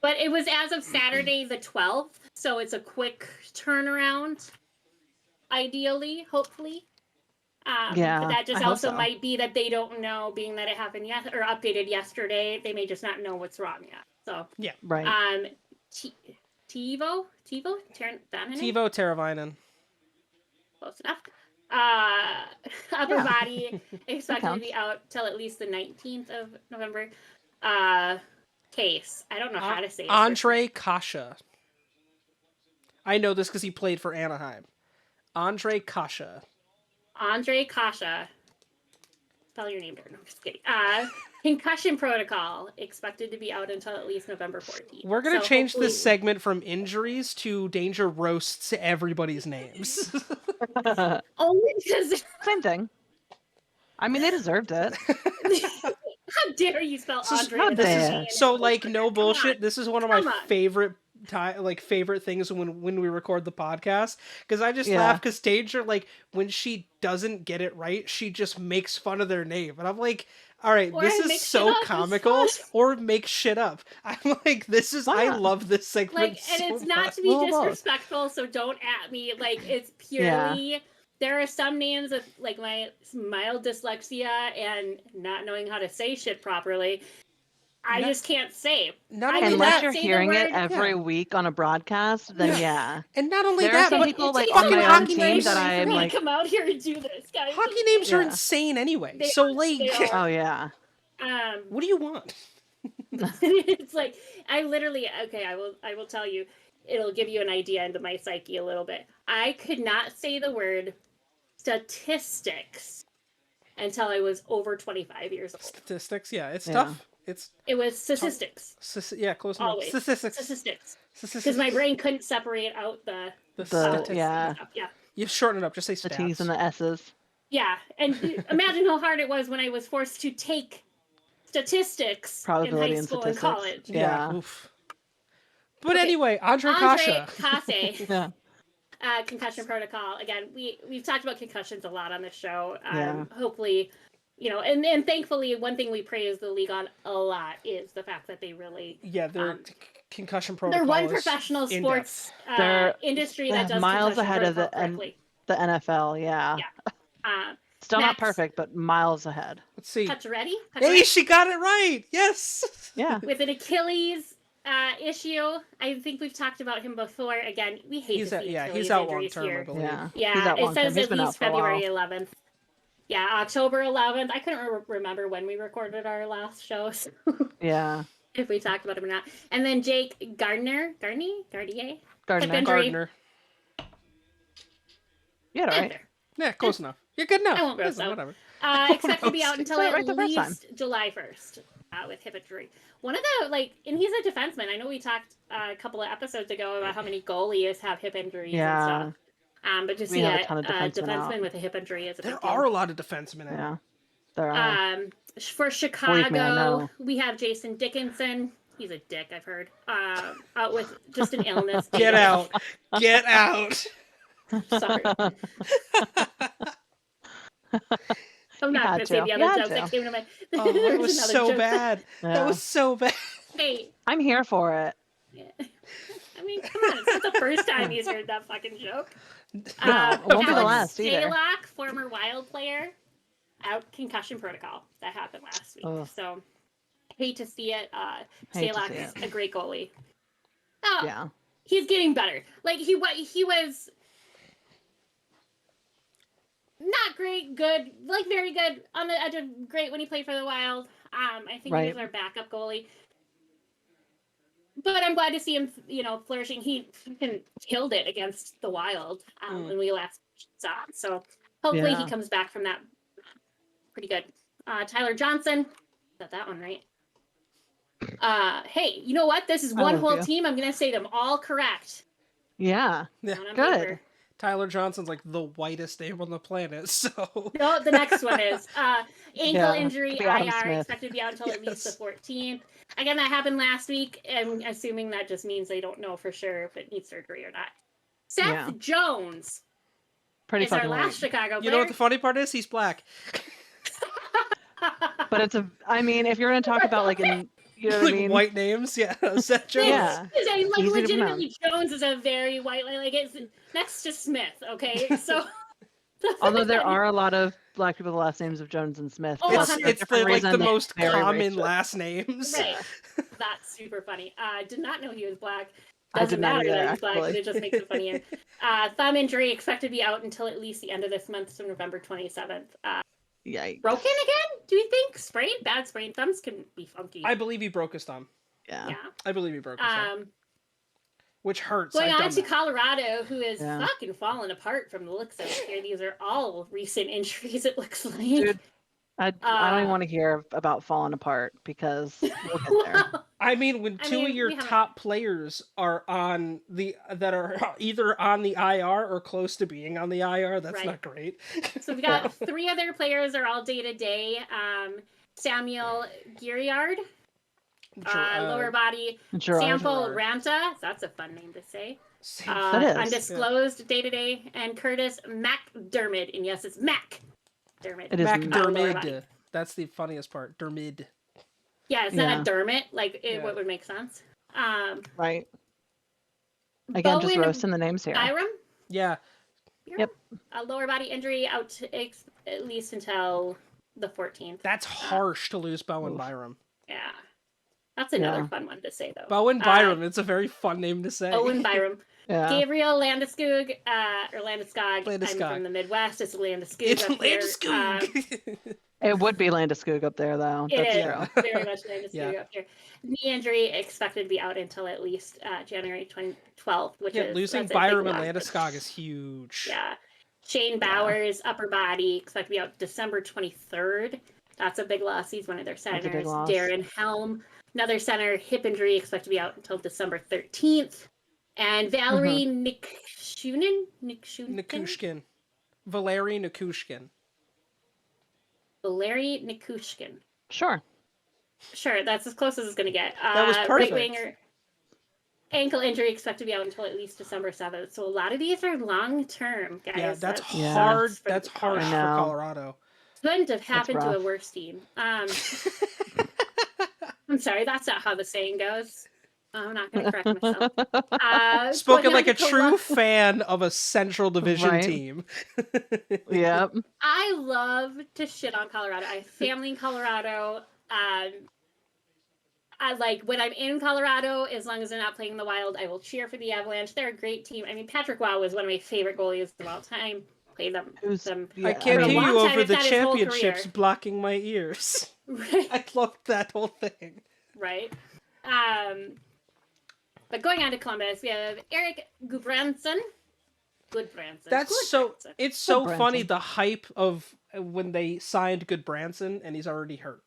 But it was as of Saturday the 12th, so it's a quick turnaround, ideally, hopefully. But that just also might be that they don't know, being that it happened or updated yesterday. They may just not know what's wrong yet. So yeah, right. Teuvo Teravainen. Close enough. Upper body expected to be out till at least the 19th of November. Case. I don't know how to say it. Andre Kasha. I know this because he played for Anaheim. Andre Kasha. Andre Kasha. Spell your name better. No, I'm just kidding. Concussion protocol expected to be out until at least November 14th. We're going to change this segment from injuries to Danger roasts everybody's names. Only because same thing. I mean, they deserved it. How dare you spell Andre? No bullshit. This is one of my favorite things when we record the podcast, because I just laugh because Danger, like, when she doesn't get it right, she just makes fun of their name, and I'm like, all right, this is so comical, or make shit up. I'm like, this is, I love this segment. Like, and it's not to be disrespectful, so don't at me. Like, it's purely, there are some names of, like, my mild dyslexia and not knowing how to say shit properly, I just can't say. Unless you're hearing it every week on a broadcast, then And not only there are some people like on my own team that I'm like, come out here and do this, guys. Hockey names are insane anyway. Oh yeah. What do you want? It's like, I literally, I will tell you, it'll give you an idea into my psyche a little bit. I could not say the word statistics until I was over 25 years old. Statistics, it's tough. It was statistics. Close enough. Always. Statistics. Because my brain couldn't separate out the statistics. Yeah. You shorten it up. Just say stats. The T's and the S's. Yeah, and imagine how hard it was when I was forced to take statistics in high school and college. Yeah. Oof. But anyway, Andre Kase. Concussion protocol. Again, we've talked about concussions a lot on the show. Hopefully, and thankfully, one thing we praise the league on a lot is the fact that they really their concussion protocol. They're one professional sports industry that does miles ahead of the NFL. Yeah. Still not perfect, but miles ahead. Let's see. Pacioretty? Hey, she got it right. Yes. Yeah. With an Achilles issue, I think we've talked about him before. Again, we hate to see Achilles he's out injuries long term, here. I believe. Yeah, it says at least February 11th. Yeah, October 11th. I couldn't remember when we recorded our last show. So yeah. If we talked about him or not. And then Jake Gardner. Yeah, right. Yeah, close enough. You're good enough. I won't roast out. Whatever. Expected to be out until at least July 1st with hip injury. One of the, and he's a defenseman. I know we talked a couple of episodes ago about how many goalies have hip injuries and stuff. But to see a defenseman with a hip injury is a big deal. There are a lot of defensemen out. Yeah, there are. For Chicago, we have Jason Dickinson. He's a dick, I've heard. Out with just an illness. Get out. Get out. Sorry. I'm not going to say the other jokes that came to mind. Oh, that was so bad. Yeah. That was so bad. Hey. I'm here for it. Yeah. I mean, come on. It's not the first time he's heard that fucking joke. No, it won't be the last either. Stalock, former Wild player, out concussion protocol. That happened last week. Oh. So, hate to see it. Stalock's a great goalie. Oh, yeah. He's getting better. Like, he was not great, good, very good on the edge of great when he played for the Wild. I think he was our backup goalie. But I'm glad to see him, flourishing. He fucking killed it against the Wild when we last saw him. So hopefully he comes back from that pretty good. Tyler Johnson, got that one right. Hey, you know what? This is one whole team. I'm going to say them all correct. Yeah. Good. Paper. Tyler Johnson's like the whitest name on the planet, so... No, the next one is ankle injury, IR, expected to be out until at least the 14th. Again, that happened last week. I'm assuming that just means they don't know for sure if it needs surgery or not. Seth Jones is our last Chicago player. You know what the funny part is? He's black. But it's if you're going to talk about you know what I mean? White names, Seth Jones. Yeah. Legitimately, Jones is a very white, it's next to Smith, okay? So. Although there are a lot of black people with the last names of Jones and Smith. It's the most common last names. Right. That's super funny. Did not know he was black. Doesn't matter that he's black, it just makes it funnier. Thumb injury expected to be out until at least the end of this month, so November 27th. Yikes. Broken again? Do you think? Sprained? Bad sprain. Thumbs can be funky. I believe he broke his thumb. Yeah. I believe he broke his thumb. Which hurts. Going on to Colorado, who is fucking falling apart from the looks of it here. These are all recent injuries, it looks like. Dude, I don't even want to hear about falling apart because we'll get there. I mean, when two of your top players are either on the IR or close to being on the IR, that's not great. So we've got 3 other players are all day-to-day. Samuel Giriard, lower body. Sample Ranta, that's a fun name to say. Undisclosed day-to-day. And Curtis McDermott, and yes, it's McDermott. It is McDermott. That's the funniest part. Dermid. Yeah, it's not a Dermot. Like, what would make sense? Right. Again, just roasting the names here. Byram? Yeah. Yep. A lower body injury out at least until the 14th. That's harsh to lose Bowen Byram. Yeah. That's another fun one to say, though. Bowen Byram. It's a very fun name to say. Bowen Byram. Gabriel Landeskog, or Landeskog. I'm from the Midwest. It's Landeskog. It's Landeskog. It would be Landeskog up there, though. It is very much Landeskog up here. Knee injury expected to be out until at least January 2012, which is losing Byram and Landeskog is huge. Yeah. Shane Bowers, upper body, expected to be out December 23rd. That's a big loss. He's one of their centers. Darren Helm, another center, hip injury, expected to be out until December 13th. And Valerie Nikushkin. Valeri Nikushkin. Valeri Nikushkin. Sure, that's as close as it's going to get. That was perfect. Right winger, ankle injury expected to be out until at least December 7th. So a lot of these are long term, guys. Yeah, that's hard. That's harsh for Colorado. Couldn't have happened to a worse team. I'm sorry, that's not how the saying goes. I'm not going to correct myself. Spoken like a true fan of a Central Division team. Yep. I love to shit on Colorado. I have family in Colorado. I like when I'm in Colorado, as long as they're not playing in the Wild, I will cheer for the Avalanche. They're a great team. I mean, Patrick Waugh was one of my favorite goalies of all time. Played them. I can't hear you over the championships blocking my ears. Right. I love that whole thing. Right. But going on to Columbus, we have Eric Gudbranson. It's so funny, the hype of when they signed Gudbranson and he's already hurt.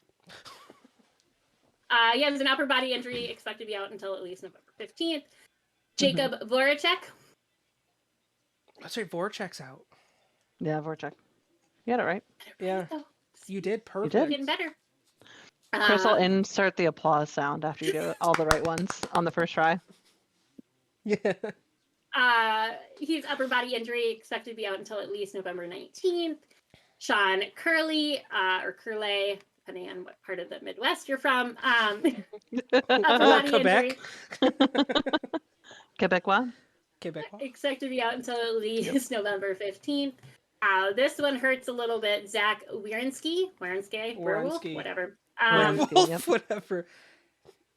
He has an upper body injury, expected to be out until at least November 15th. Jacob Voracek. That's right, Voracek's out. Yeah, Voracek. You had it right. Yeah. You did perfect. You did. Getting better. Chris will insert the applause sound after you do all the right ones on the first try. Yeah. He's upper body injury, expected to be out until at least November 19th. Sean Curley, or Curley, depending on what part of the Midwest you're from. Upper body Quebec. Quebecois. Expected to be out until at least November 15th. This one hurts a little bit. Zach Wierenski, Werewolf, whatever. Werewolf, whatever.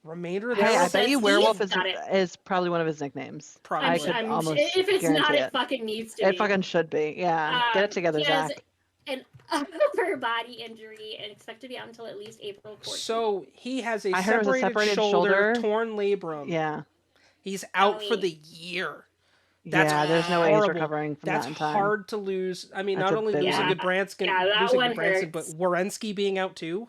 Remainder of I bet you Werewolf is probably one of his nicknames. Probably. If it's not, it fucking needs to be. It fucking should be. Yeah. Get it together, Zach. An upper body injury and expected to be out until at least April 14th. So he has a separated shoulder, torn labrum. Yeah. He's out for the year. There's no way he's recovering from that in time. That's hard to lose. I mean, not only losing Gudbranson, but Werenski being out too.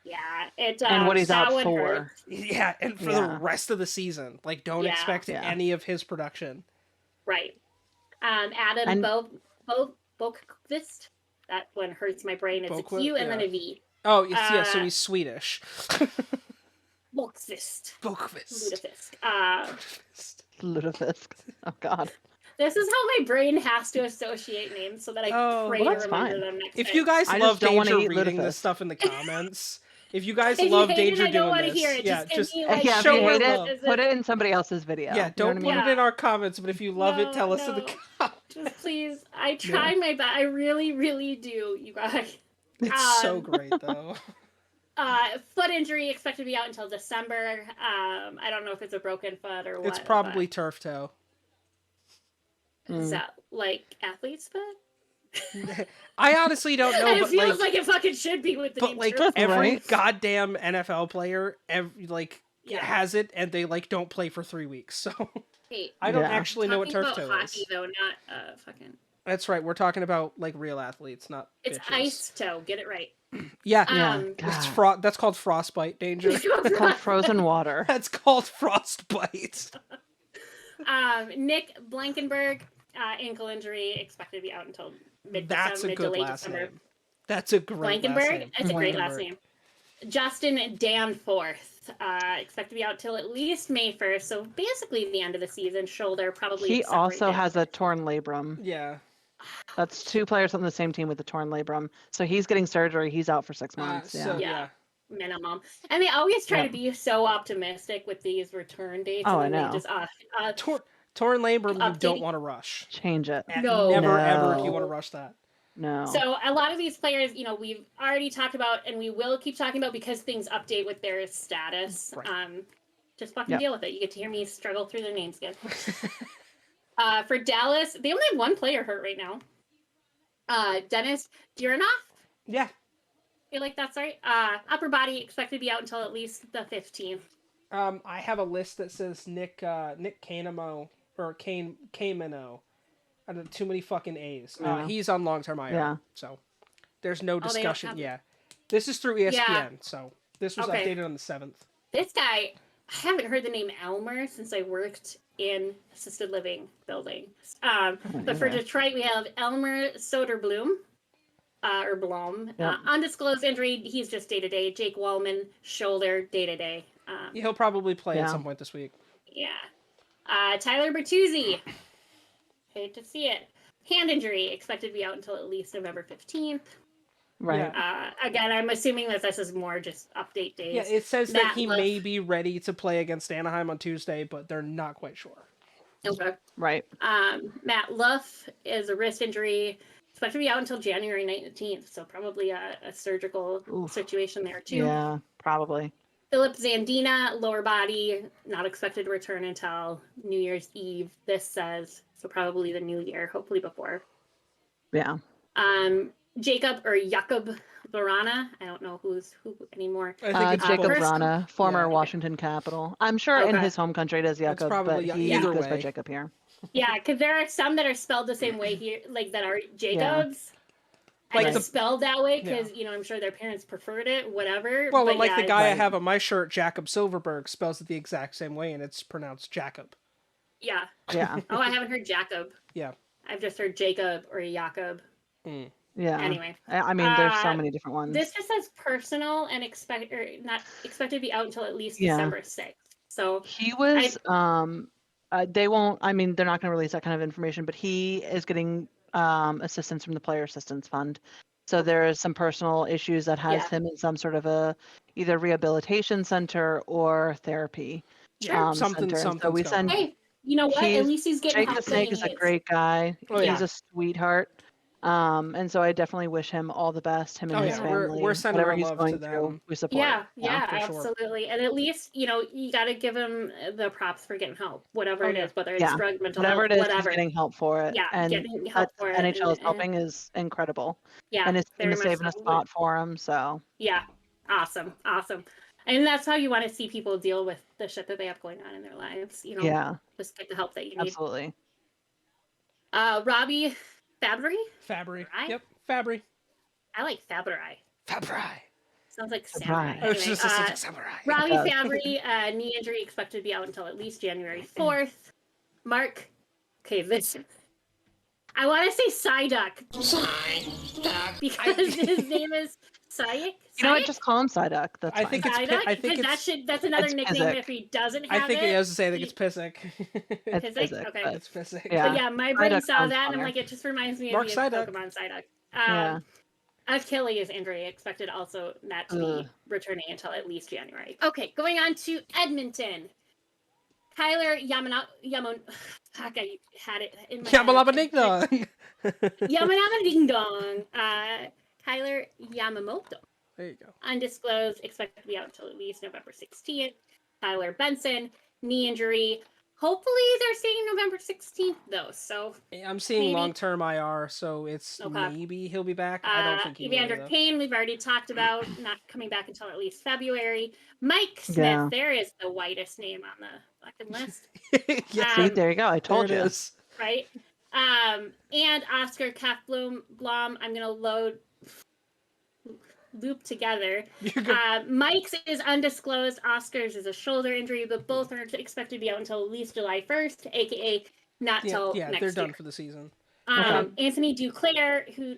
Yeah, and what he's out for. Hurts. Yeah, and for the rest of the season. Like, don't expect any of his production. Right. Adam Bokvist. That one hurts my brain. It's a Q and then a V. Oh, so he's Swedish. Bokvist. Ludafisk. Oh, God. This is how my brain has to associate names so that I pray to remember them next time. If you guys love Danger reading this stuff in the comments, if you guys love Danger doing this, just show her love. Put it in somebody else's video. Yeah, don't put it in our comments, but if you love it, tell us in the comments. Just please, I try my best. I really, really do, you guys. It's so great, though. Foot injury expected to be out until December. I don't know if it's a broken foot or what. It's probably turf toe. Is that like athlete's foot? I honestly don't know. It feels like it fucking should be with the name. But every goddamn NFL player, has it, and they don't play for 3 weeks. So I don't actually know what turf toe is. Hockey though, not fucking. That's right. We're talking about like real athletes, not It's bitches. ice toe. Get it right. Yeah. That's called frostbite danger. It's called frozen water. That's called frostbite. Nick Blankenberg, ankle injury, expected to be out until That's a mid to good late last December. name. That's a great last name. That's a great last name. Justin Danforth, expected to be out till at least May 1st, so basically the end of the season. Shoulder probably. He also has a torn labrum. Yeah. That's 2 players on the same team with a torn labrum. So he's getting surgery. He's out for 6 months. Yeah. Minimum. And they always try to be so optimistic with these return dates. Oh, and then I know. They just, torn labrum, you don't want to rush. Change it. Never, ever do you want to rush that. No. So a lot of these players, we've already talked about, and we will keep talking about because things update with their status. Right. Just fucking deal with it. You get to hear me struggle through their names again. For Dallas, they only have one player hurt right now. Dennis Duranoff? Yeah. I feel like that's right. Upper body expected to be out until at least the 15th. I have a list that says Nick Canamo or Camino. I don't know, too many fucking A's. He's on long-term IR, so there's no discussion. This is through ESPN, so this was updated on the 7th. This guy, I haven't heard the name Elmer since I worked in assisted living buildings. But for Detroit, we have Elmer Soderblom, or Blom. Undisclosed injury, he's just day-to-day. Jake Wallman, shoulder, day-to-day. He'll probably play at some point this week. Yeah. Tyler Bertuzzi. Hate to see it. Hand injury, expected to be out until at least November 15th. Right. Again, I'm assuming that this is more just update days. Yeah, it says that he may be ready to play against Anaheim on Tuesday, but they're not quite sure. Okay. Right. Matt Luff is a wrist injury, expected to be out until January 19th, so probably a surgical situation there too. Yeah, probably. Philip Zandina, lower body, not expected to return until New Year's Eve, this says. So probably the new year, hopefully before. Yeah. Jacob Vrana, I don't know who anymore. Jacob Vrana, former Washington Capital. I'm sure in his home country it is Jacob, but he goes by Jacob here. Yeah, because there are some that are spelled the same way here, like that are Jacobs. Like I just spelled that way because I'm sure their parents preferred it, whatever. Well, but the guy I have on my shirt, Jacob Silverberg, spells it the exact same way, and it's pronounced Jacob. Yeah. Yeah. Oh, I haven't heard Jacob. Yeah. I've just heard Jacob or Jakob. Yeah. Anyway. I mean, there's so many different ones. This just says personal and not expected to be out until at least December 6th. So he was. They won't. I mean, they're not going to release that kind of information, but he is getting assistance from the Player Assistance Fund. So there is some personal issues that has him in some sort of a either rehabilitation center or therapy. Something. So we send. Hey, you know what? At least he's getting Jake the Snake is a great guy. He's a sweetheart. And so I definitely wish him all the best, him and his family. We're sending whatever our he's love going to them. through, we support. Yeah, absolutely. Sure. And at least, you got to give him the props for getting help, whatever it is, whether it's drug, mental whatever health, it is, whatever. He's getting help for it. Yeah, and getting help for it. NHL is helping is incredible. Yeah. And it's going to save a spot for him, so. Yeah, awesome. And that's how you want to see people deal with the shit that they have going on in their lives. Just get the help that you need. Absolutely. Robbie Fabry? Right? Yep, Fabry. I like Fabry. Sounds like samurai. Anyway, just like samurai. Robbie Fabry, knee injury expected to be out until at least January 4th. Mark, this. I want to say Psyduck. Because his name is Psyduck. You know what? Just call him Psyduck. That's fine. I think it's that's another nickname if he doesn't have it. I think it's Pissick. Pissick? Okay. It's Pissick. Yeah. But yeah, my brain saw that and I'm like, it just reminds me of Psyduck. Pokemon Psyduck. Achilles injury expected also not to be returning until at least January. Okay, going on to Edmonton. Kyler Fuck, I had it in my Yamalama Ding Dong. Yamalama Ding Dong. Kyler Yamamoto. There you go. Undisclosed, expected to be out until at least November 16th. Tyler Benson, knee injury. Hopefully they're saying November 16th, though. So I'm seeing long-term IR, so it's maybe he'll be back. I don't think he will. Evander Kane, we've already talked about, not coming back until at least February. Mike Smith, there is the whitest name on the fucking list. See, there you go. I told you. Right? And Oscar Kaufblom, I'm going to loop together. Mike's is undisclosed. Oscar's is a shoulder injury, but both are expected to be out until at least July 1st, aka not till next year. Yeah, they're done for the season. Anthony Duclair, who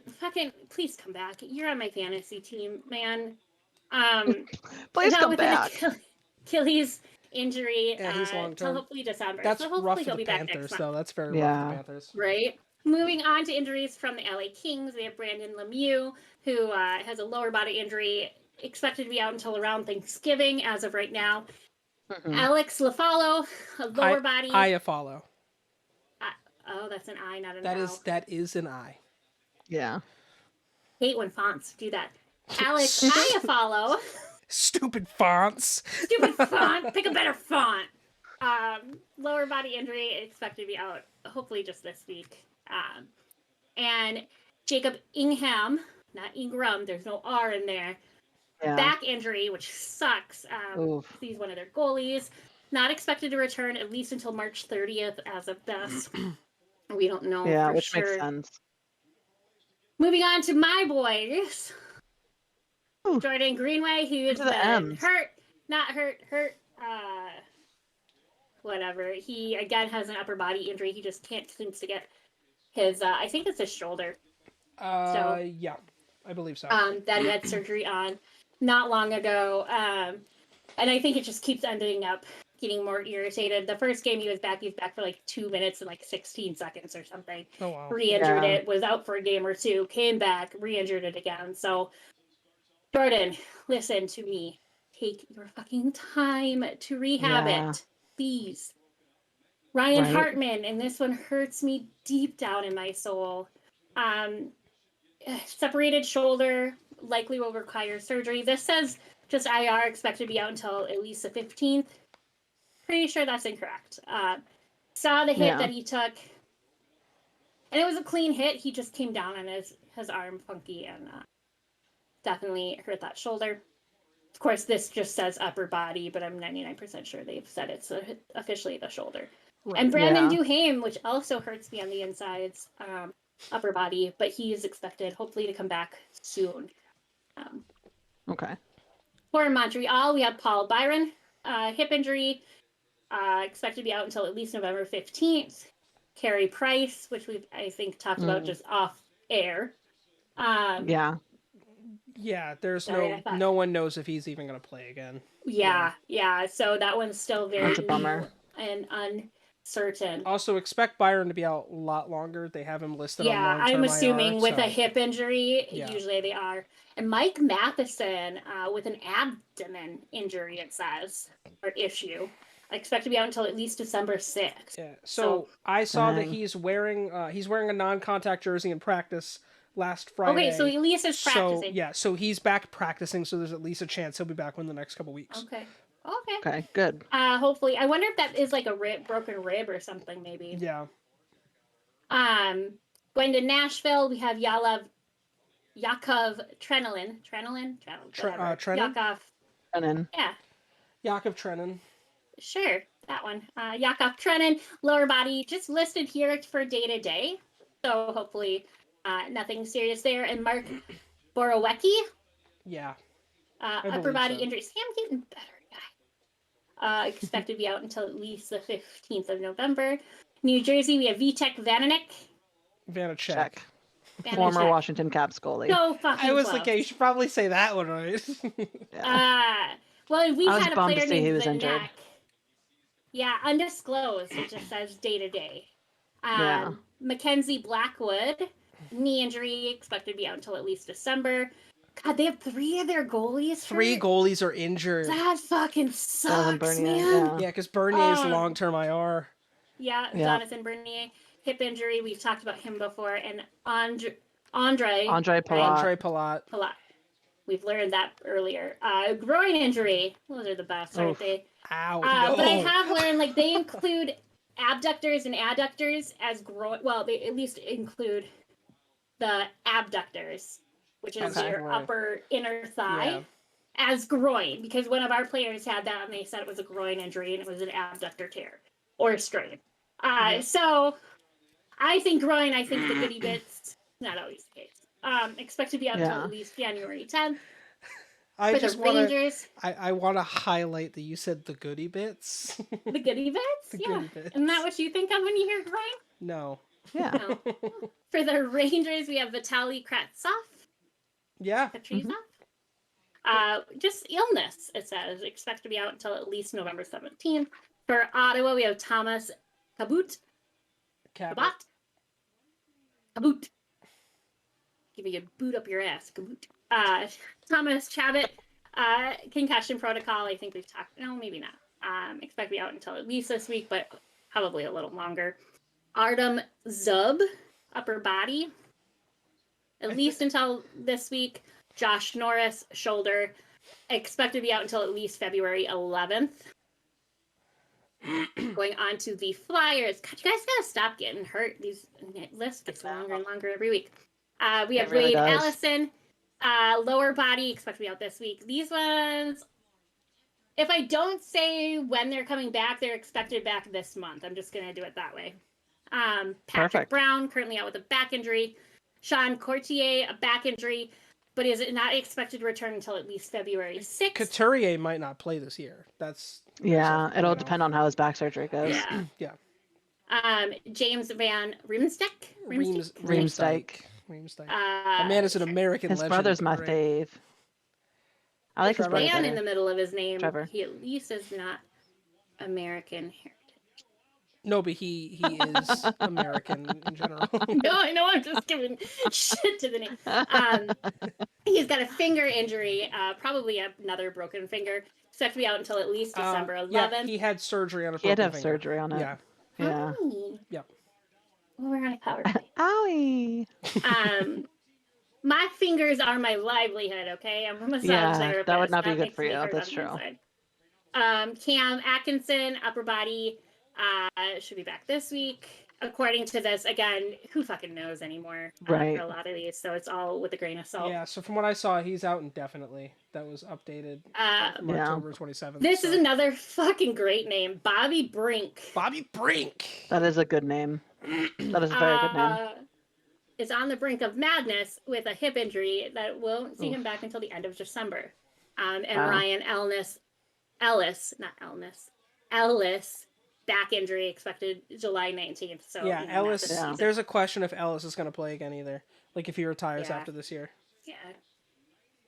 please come back. You're on my fantasy team, man. Please come back. Achilles injury he's long term. till hopefully December. That's so hopefully rough he'll for the be Panthers, back next month. though. That's very rough for the Panthers. Right. Moving on to injuries from the LA Kings, we have Brandon Lemieux, who has a lower body injury, expected to be out until around Thanksgiving as of right now. Alex Lafalo, a lower body. Iafallo. Oh, that's an I, not an That is an I. Yeah. Hate when fonts do that. Alex Iafallo. Stupid fonts. Stupid font. Pick a better font. Lower body injury, expected to be out hopefully just this week. And Jacob Ingham, not Ingram, there's no R in there. Yeah. Back injury, which sucks. He's one of their goalies. Not expected to return at least until March 30th as of this. We don't know for which sure. Makes sense. Moving on to my boys. Jordan Greenway, who has been hurt. Whatever. He, again, has an upper body injury. He just seems to get his, I think it's his shoulder. Yeah, I believe so. That he had surgery on not long ago. And I think it just keeps ending up getting more irritated. The first game he was back for like 2 minutes and like 16 seconds or something. Oh, wow. Re-injured it, was out for a game or two, came back, re-injured it again. So, Jordan, listen to me. Take your fucking time to rehab it. Please. Ryan Hartman, and this one hurts me deep down in my soul. Separated shoulder, likely will require surgery. This says just IR, expected to be out until at least the 15th. Pretty sure that's incorrect. Saw the hit that he took, and it was a clean hit. He just came down on his arm funky and definitely hurt that shoulder. Of course, this just says upper body, but I'm 99% sure they've said it's officially the shoulder. Right. And Brandon Duhaime, which also hurts me on the insides, upper body, but he is expected hopefully to come back soon. Okay. For Montreal, we have Paul Byron, hip injury, expected to be out until at least November 15th. Carey Price, which we've, I think, talked about just off air. Yeah, there's no one knows if he's even going to play again. Yeah. So that one's still very That's a bummer. And uncertain. Also, expect Byron to be out a lot longer. They have him listed on long-term I'm assuming IR, with a hip injury, usually they are. And Mike Matheson with an abdomen injury, it says, or issue. I expect to be out until at least December 6th. Yeah. So I saw that he's wearing a non-contact jersey in practice last Friday. Okay, so at least is practicing. So he's back practicing, so there's at least a chance he'll be back within the next couple weeks. Okay, good. Hopefully. I wonder if that is like a broken rib or something, maybe. Yeah. Going to Nashville, we have Yakov Trenin. Trenin? Yakov. Trenin. Yeah. Yakov Trenin. Sure, that one. Yakov Trenin, lower body, just listed here for day-to-day. So hopefully nothing serious there. And Mark Borowecki. Yeah. Upper body injury. See, I'm getting better, guy. Expected to be out until at least the 15th of November. New Jersey, we have Vitek Vanacek. Former Washington Caps goalie. So fucking I was close. like, yeah, you should probably say that one right. Well, we had a player named named injured. Yeah, undisclosed. It just says day-to-day. Mackenzie Blackwood, knee injury, expected to be out until at least December. God, they have 3 of their goalies. 3 goalies are injured. That fucking sucks, man. Yeah, because Bernier is long-term IR. Yeah, Jonathan Bernier, hip injury. We've talked about him before. And Andre Palat. We've learned that earlier. Groin injury. Those are the best, aren't they? Ow. But I have learned, they include abductors and adductors as groin. Well, they at least include the abductors, which is your upper inner thigh, as groin. Because one of our players had that, and they said it was a groin injury, and it was an abductor tear or strain. So I think groin. I think the goody bits. Not always the case. Expect to be out until at least January 10th. I For just the want Rangers. I want to highlight that you said the goody bits. The goody bits? Goody bits. Isn't that what you think of when you hear groin? No. Yeah. No. For the Rangers, we have Vitaly Kravtsov. Yeah. Kaprizov. Just illness, it says. Expect to be out until at least November 17th. For Ottawa, we have Thomas Cabot. Cabot. Give you a boot up your ass, Cabot. Thomas Chabot, concussion protocol. I think we've talked. No, maybe not. Expect to be out until at least this week, but probably a little longer. Artem Zub, upper body, at least until this week. Josh Norris, shoulder, expected to be out until at least February 11th. Going on to the Flyers. God, you guys gotta stop getting hurt. These lists get longer and longer every week. We have Wade Allison, lower body, expect to be out this week. These ones, if I don't say when they're coming back, they're expected back this month. I'm just gonna do it that way. Patrick Brown, currently out with a back injury. Sean Courtier, a back injury, but is not expected to return until at least February 6th. Couturier might not play this year. It'll depend on how his back surgery goes. Yeah. James Van Riemsdyk. Riemsdyk. That man is an American legend. His brother's my fave. I like his brother. Man in the middle of his name. Trevor. He at least is not American heritage. No, but he is American in general. No, I know. I'm just giving shit to the name. He's got a finger injury, probably another broken finger. Expect to be out until at least December 11th. Yeah, he had surgery on a broken finger. He had to have surgery on it. Yeah. Yeah. Well, we're on a power play. Owie. My fingers are my livelihood, okay? I'm a massage therapist. That would not be good for you. That's true. Cam Atkinson, upper body, should be back this week. According to this, again, who fucking knows anymore for a lot of these, so it's all with a grain of salt. Yeah, so from what I saw, he's out indefinitely. That was updated from October 27th. This is another fucking great name, Bobby Brink. Bobby Brink! That is a good name. That is a very good name. Is on the brink of madness with a hip injury that won't see him back until the end of December. Ryan Ellis, back injury expected July 19th. So yeah, Ellis. There's a question if Ellis is going to play again either. Like if he retires after this year. Yeah.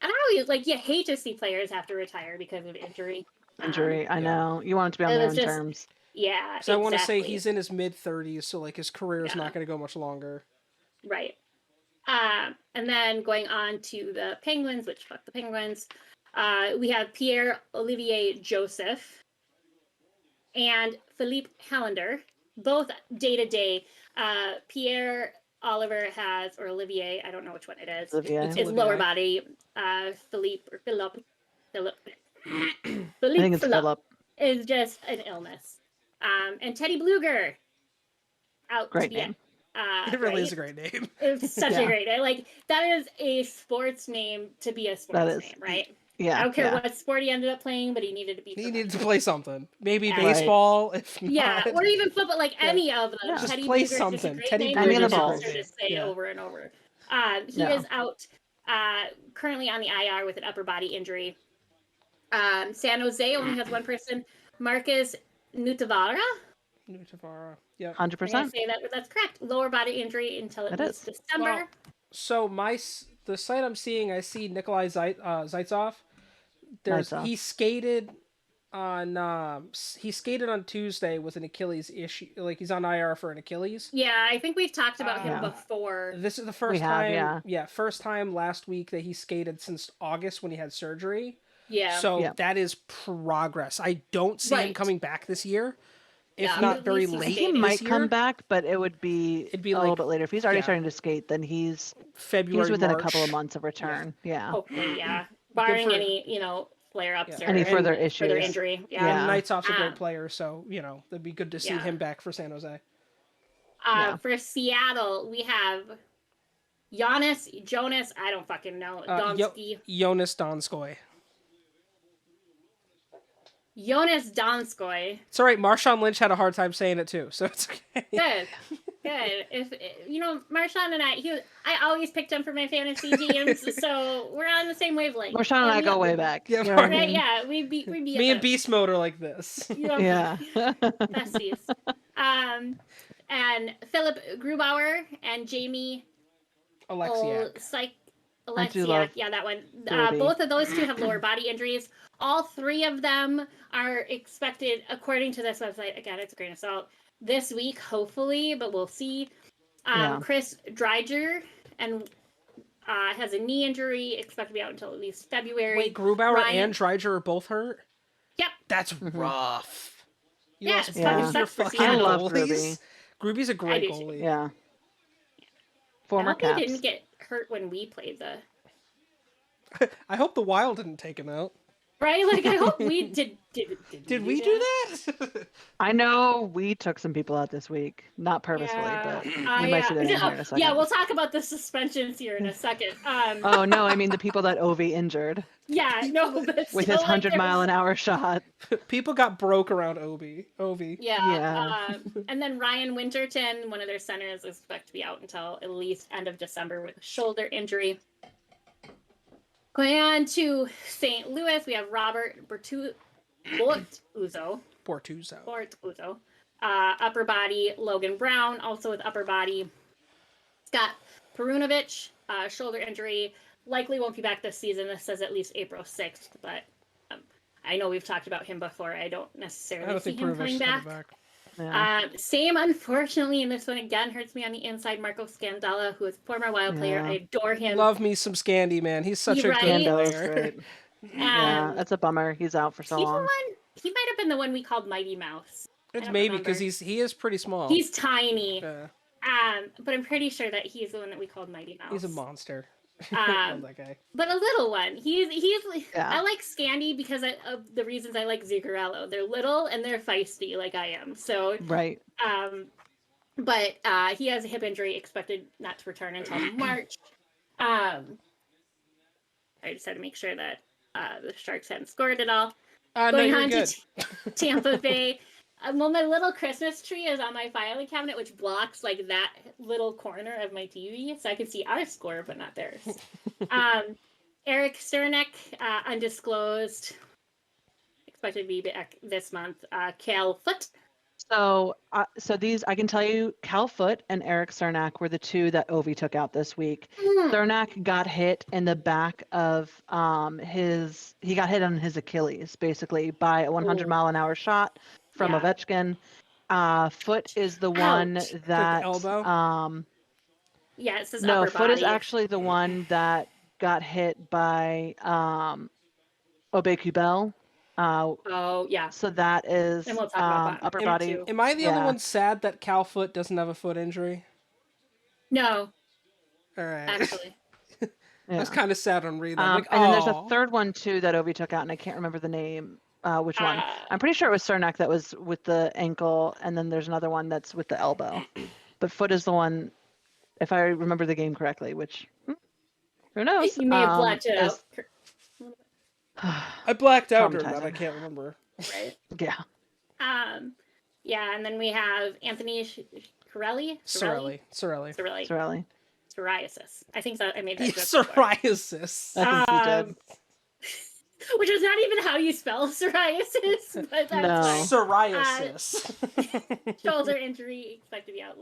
And I always you hate to see players have to retire because of injury. I know. You want it to be on their own terms. Yeah. So I want to say he's in his mid-30s, so his career is not going to go much longer. Right. And then going on to the Penguins, which fuck the Penguins. We have Pierre-Olivier Joseph and Philippe Hallander, both day-to-day. Pierre Oliver has, or Olivier, I don't know which one it is. It's his lower body. Philippe. I think it's Philip. Is just an illness. And Teddy Bluger out. Great name. It really is a great name. It's such a great name. That is a sports name to be a sports name, right? Yeah. I don't care what sport he ended up playing, but he needed to be. He needed to play something. Maybe baseball, if not. Yeah, or even football, any of them. Just Teddy play Bluger something. Teddy Bluger Bluger just say over and over. He is out currently on the IR with an upper body injury. San Jose only has one person, Marcus Nutavara. Yeah. 100%. Say that's correct. Lower body injury until at least December. Well, so the site I'm seeing, I see Nikolai Zaitsov. He skated on Tuesday with an Achilles issue. Like he's on IR for an Achilles. Yeah, I think we've talked about him before. This is the first time. First time last week that he skated since August when he had surgery. Yeah. So that is progress. I don't see him coming back this year. If not very late, he might come back, but it'd be a little bit later. If he's already starting to skate, then he's February, within March. a couple of months of return. Yeah. Hopefully, barring any flare-ups or any further issues, further injury. Yeah. Knightsoff's a great player, so it'd be good to see him back for San Jose. For Seattle, we have Jonas. I don't fucking know. Jonas Donskoy. Jonas Donskoy. It's all right. Marshawn Lynch had a hard time saying it too, so it's okay. Good. Good. If Marshawn and I always picked him for my fantasy teams, so we're on the same wavelength. Marshawn and I go way back. Yeah, right? Yeah, we be me and Beast Mode are like this. Yeah. Besties. And Philip Grubauer and Jamie Alexiak. Alexiak, yeah, that one. Both of those two have lower body injuries. All three of them are expected, according to this website, again, it's a grain of salt, this week, hopefully, but we'll see. Chris Dreiger and has a knee injury, expected to be out until at least February. Wait, Grubauer and Dreiger are both hurt? Yep. That's rough. You lost both your fucking I love goalies. Gruby's a great goalie. Yeah. Former Caps. He didn't get hurt when we played I hope the Wild didn't take him out. Right? Like, I hope we did. Did we do that? I know we took some people out this week. Not purposely, but we might see that in here in a second. Yeah, we'll talk about the suspensions here in a second. Oh, no, I mean the people that Ovi injured. Yeah, no. With his 100-mile-an-hour shot. People got broke around Ovi. Yeah. And then Ryan Winterton, one of their centers, is expected to be out until at least end of December with a shoulder injury. Going on to St. Louis, we have Robert Bortuzzo. Upper body, Logan Brown, also with upper body. Scott Perunovich, shoulder injury. Likely won't be back this season. This says at least April 6th, but I know we've talked about him before. I don't necessarily see him coming back. Yeah. Same, unfortunately, and this one again hurts me on the inside, Marco Scandella, who is a former Wild player. I adore him. Love me some Scandy, man. He's such a good player. Yeah, that's a bummer. He's out for so long. He might have been the one we called Mighty Mouse. It's maybe because he is pretty small. He's tiny. But I'm pretty sure that he's the one that we called Mighty Mouse. He's a monster. That guy. But a little one. He's I like Scandy because of the reasons I like Zuccarello. They're little and they're feisty like I am. So right. But he has a hip injury, expected not to return until March. I just had to make sure that the Sharks hadn't scored at all. Going on to Tampa Bay. Well, my little Christmas tree is on my filing cabinet, which blocks like that little corner of my TV, so I can see our score, but not theirs. Eric Cernak, undisclosed, expected to be back this month. Cal Foote. So these, I can tell you, Cal Foote and Eric Cernak were the two that Ovi took out this week. Cernak got hit in the back of he got hit on his Achilles, basically, by a 100-mile-an-hour shot from Ovechkin. Foote is the one that elbow. It says no, upper Foote body. is actually the one that got hit by Aubé-Kubel. So that is and we'll talk about that. upper body. Am I the only one sad that Cal Foote doesn't have a foot injury? No. All right. Actually. That's kind of sad on reading. And then there's a third one too that Ovi took out, and I can't remember the name. Which one? I'm pretty sure it was Cernak that was with the ankle, and then there's another one that's with the elbow. But Foote is the one, if I remember the game correctly, which who knows? You may have blacked it out. I blacked out during that. I can't remember. Right. Yeah. And then we have Anthony Cirelli. Psoriasis. I think that I made that joke psoriasis. I think you did. Which is not even how you spell psoriasis, but that's psoriasis. Shoulder injury expected to be out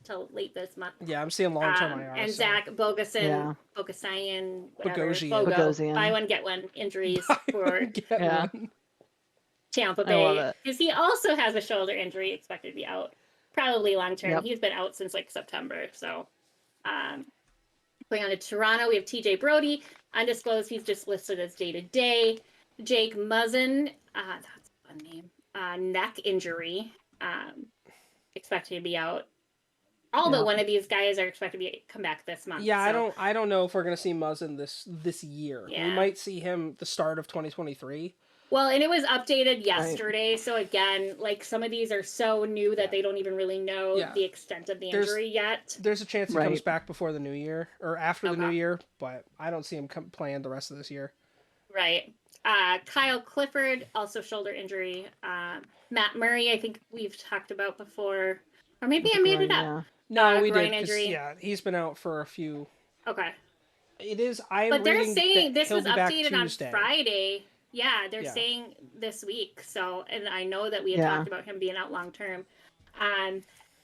till late this month. Yeah, I'm seeing long-term IR. And Zach Bogosian, buy one get one injuries for Tampa Bay, because he also has a shoulder injury expected to be out probably long-term. He's been out since like September. So, going on to Toronto, we have TJ Brody. Undisclosed, he's just listed as day-to-day. Jake Muzzin, that's a fun name. Neck injury, expected to be out. All but one of these guys are expected to come back this month. Yeah, so. I don't know if we're gonna see Muzzin this year. Yeah. We might see him the start of 2023. Well, and it was updated yesterday, so again, like some of these are so new that they don't even really know the extent of the injury yet. There's a chance he comes back before the new year or after the new year, but I don't see him playing the rest of this year. Right. Kyle Clifford, also shoulder injury. Matt Murray, I think we've talked about before. Or maybe I made it up. Yeah. No, we did. Injury. Yeah, he's been out for a few. Okay. It is. But they're saying this was updated on Tuesday. Friday. Yeah, they're saying this week. So, and I know that we had talked about him being out long term.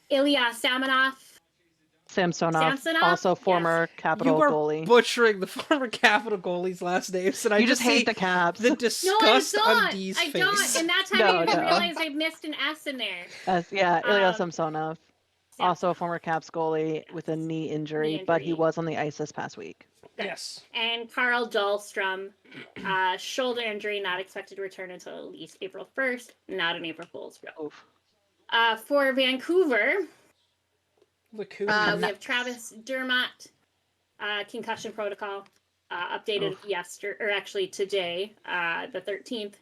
Ilya Samsonov, also former Capital goalie. Butchering the former Capital goalie's last names, and I just hate the Caps. The disgust on Dee's face. I don't, and that's how I didn't realize I missed an S in there. Ilya Samsonov, also a former Caps goalie with a knee injury, but he was on the ice this past week. Yes. And Carl Dahlstrom, shoulder injury, not expected to return until at least April 1st. Not an April Fool's joke. For Vancouver, we have Travis Dermott, concussion protocol, updated yesterday, or actually today, the 13th.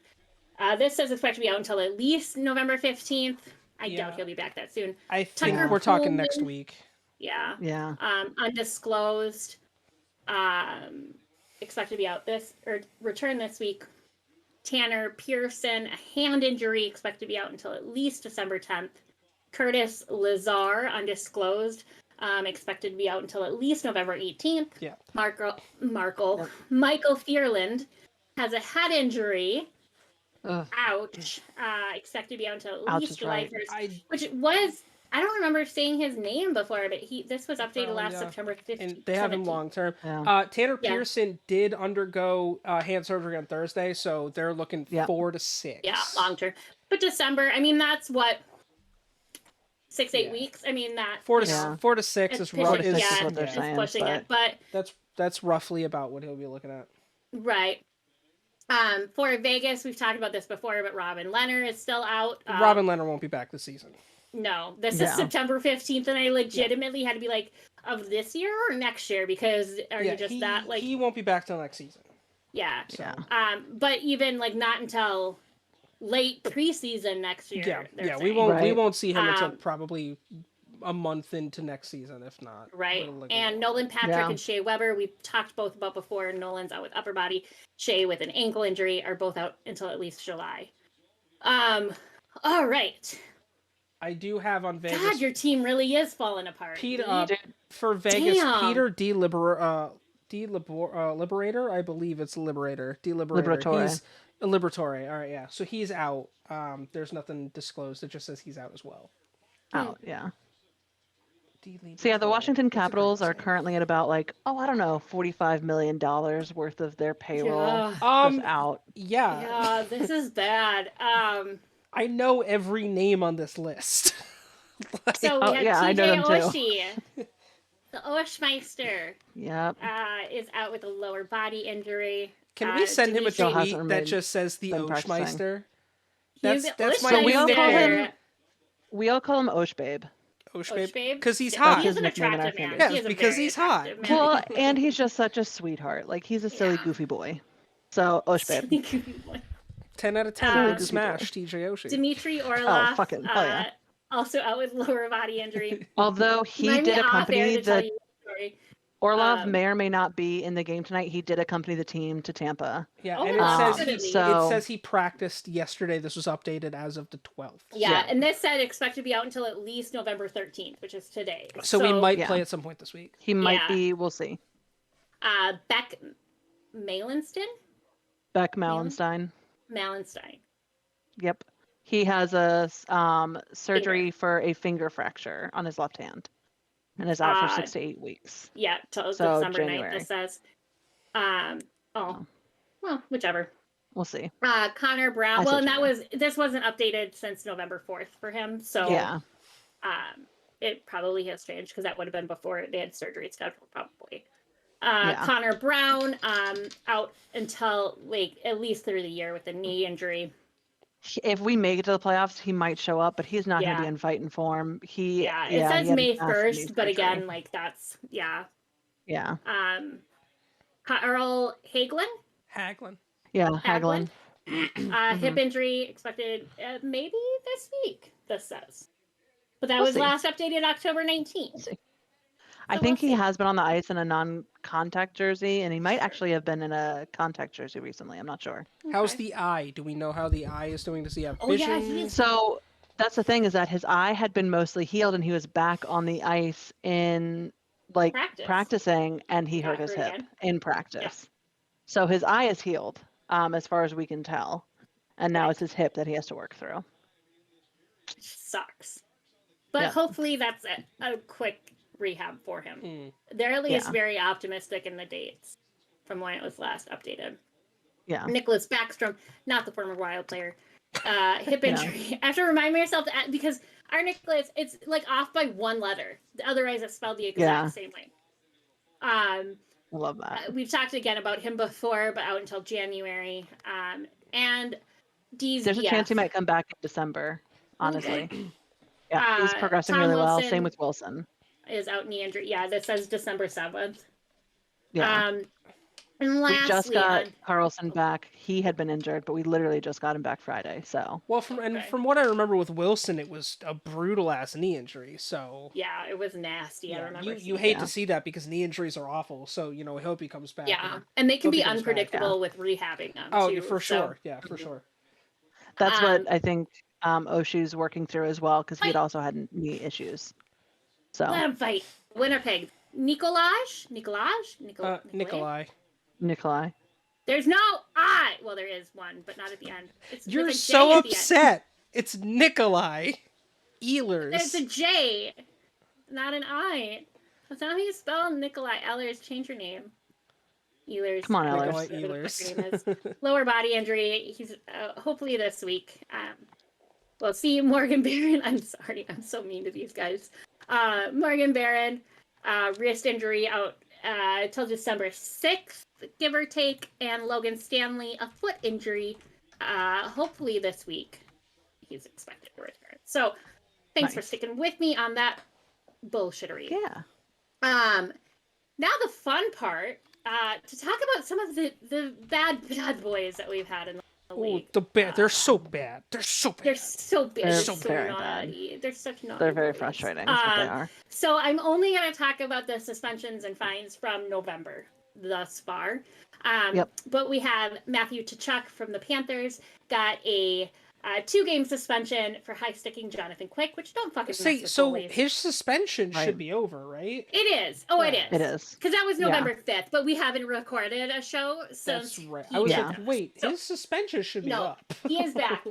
This says expected to be out until at least November 15th. I doubt he'll be back that soon. I think we're talking next week. Yeah. Yeah. Undisclosed. Expected to be out return this week. Tanner Pearson, a hand injury, expected to be out until at least December 10th. Curtis Lazar, undisclosed, expected to be out until at least November 18th. Yeah. Michael Fierland has a head injury. Ouch. Expected to be out until at least July 1st. Which was, I don't remember seeing his name before, but this was updated last September 15th. And they have him long term. Yeah. Tanner Pearson did undergo hand surgery on Thursday, so they're looking 4 to 6. Yeah, long term. But December, I mean, that's what, 6-8 weeks. I mean, that 4 to 6 is what they're saying, pushing it, but that's roughly about what he'll be looking at. Right. For Vegas, we've talked about this before, but Robin Leonard is still out. Robin Leonard won't be back this season. No, this is September 15th, and I legitimately had to be like, of this year or next year, because you just that like he won't be back till next season. Yeah. So. But even like not until late preseason next year. Yeah. We won't see him until probably a month into next season, if not. Right. And Nolan Patrick and Shea Weber, we've talked both about before. Nolan's out with upper body. Shea with an ankle injury are both out until at least July. All right. I do have on Vegas. God, your team really is falling apart. For Vegas, Peter Liberator, I believe it's Liberator. He's a Liberatore. All right, yeah. So he's out. There's nothing disclosed. It just says he's out as well. Out, yeah. So the Washington Capitals are currently at about $45 million worth of their payroll out. Yeah. Yeah, this is bad. I know every name on this list. So we have I know them Oshie. The Oshmeister. Yep. Is out with a lower body injury. Can we send him a tweet that just says the Oshmeister? That's my name. We all call him Oshbabe. Oshbabe? Because he's hot. He's an attractive man. Yes, because he's hot. Well, and he's just such a sweetheart. Like, he's a silly, goofy boy. So, Oshbabe. 10 out of 10 smash TJ Oshie. Dmitry Orlov, yeah. also out with lower body injury. Although he did accompany the Orlov may or may not be in the game tonight. He did accompany the team to Tampa. Yeah, and it says he practiced yesterday. This was updated as of the 12th. Yeah, and this said expect to be out until at least November 13th, which is today. So we might play at some point this week. He might be. We'll see. Beck Malenston? Beck Malenstein. Mallenstein. Yep. He has a surgery for a finger fracture on his left hand and is out for 6 to 8 weeks. Yeah, till December 9th, this says. Well, whichever. We'll see. Connor Brown. This wasn't updated since November 4th for him. So yeah. It probably has changed because that would have been before they had surgery scheduled probably. Connor Brown, out until at least through the year with a knee injury. If we make it to the playoffs, he might show up, but he's not going to be in fighting form. It says May 1st, but again, that's Yeah. Carl Hagelin. Yeah, Hagelin. Hip injury expected maybe this week. This says, but that was last updated October 19th. I think he has been on the ice in a non-contact jersey, and he might actually have been in a contact jersey recently. I'm not sure. How's the eye? Do we know how the eye is doing? Does he have vision? So That's the thing, is that his eye had been mostly healed and he was back on the ice in like practicing, and he hurt his hip in practice. So his eye is healed, as far as we can tell. And now it's his hip that he has to work through. Sucks. But hopefully that's a quick rehab for him. They're at least very optimistic in the dates from when it was last updated. Yeah. Nicholas Backstrom, not the former Wild player, hip injury. I have to remind myself that, because our Nicholas, it's like off by one letter. Otherwise, it's spelled the exact same way. I love that. We've talked again about him before, but out until January. And there's a chance he might come back in December, honestly. Okay. Yeah, he's progressing really well. Same with Wilson. Is out knee injury. Yeah, that says December 7th. Yeah. And lastly, we just got Carlson back. He had been injured, but we literally just got him back Friday. So from what I remember with Wilson, it was a brutal ass knee injury. So yeah, it was nasty. Yeah, I remember. You hate to see that, because knee injuries are awful. So I hope he comes back. Yeah, and they can be unpredictable with rehabbing them. Oh, too, for sure. Yeah, for sure. That's what I think Oshu's working through as well, because he had also had knee issues. So let him fight. Winnipeg. Nikolai. There's no I. Well, there is one, but not at the end. You're so upset. It's Nikolai Ehlers. There's a J, not an I. That's not how you spell Nikolai. Ehlers, change your name. Ehlers. Come on, Ehlers. Lower body injury. He's hopefully this week. We'll see. Morgan Barron. I'm sorry. I'm so mean to these guys. Morgan Barron, wrist injury out till December 6th, give or take. And Logan Stanley, a foot injury, hopefully this week. He's expected to return. So thanks for sticking with me on that bullshittery. Yeah. Now the fun part, to talk about some of the bad boys that we've had in the league. They're so bad. They're so bad. They're so bad. They're so very naughty. bad. They're such naughty. They're very boys. frustrating. That's what they are. So I'm only going to talk about the suspensions and fines from November thus far. But we have Matthew Tkachuk from the Panthers got a 2-game suspension for high-sticking Jonathan Quick, which don't fucking mess with so goalies. his suspension should be over, right? It is. Oh, it is. It is. Because that was November 5th, but we haven't recorded a show since. That's right. I was like, wait, his suspension should be up. He is back.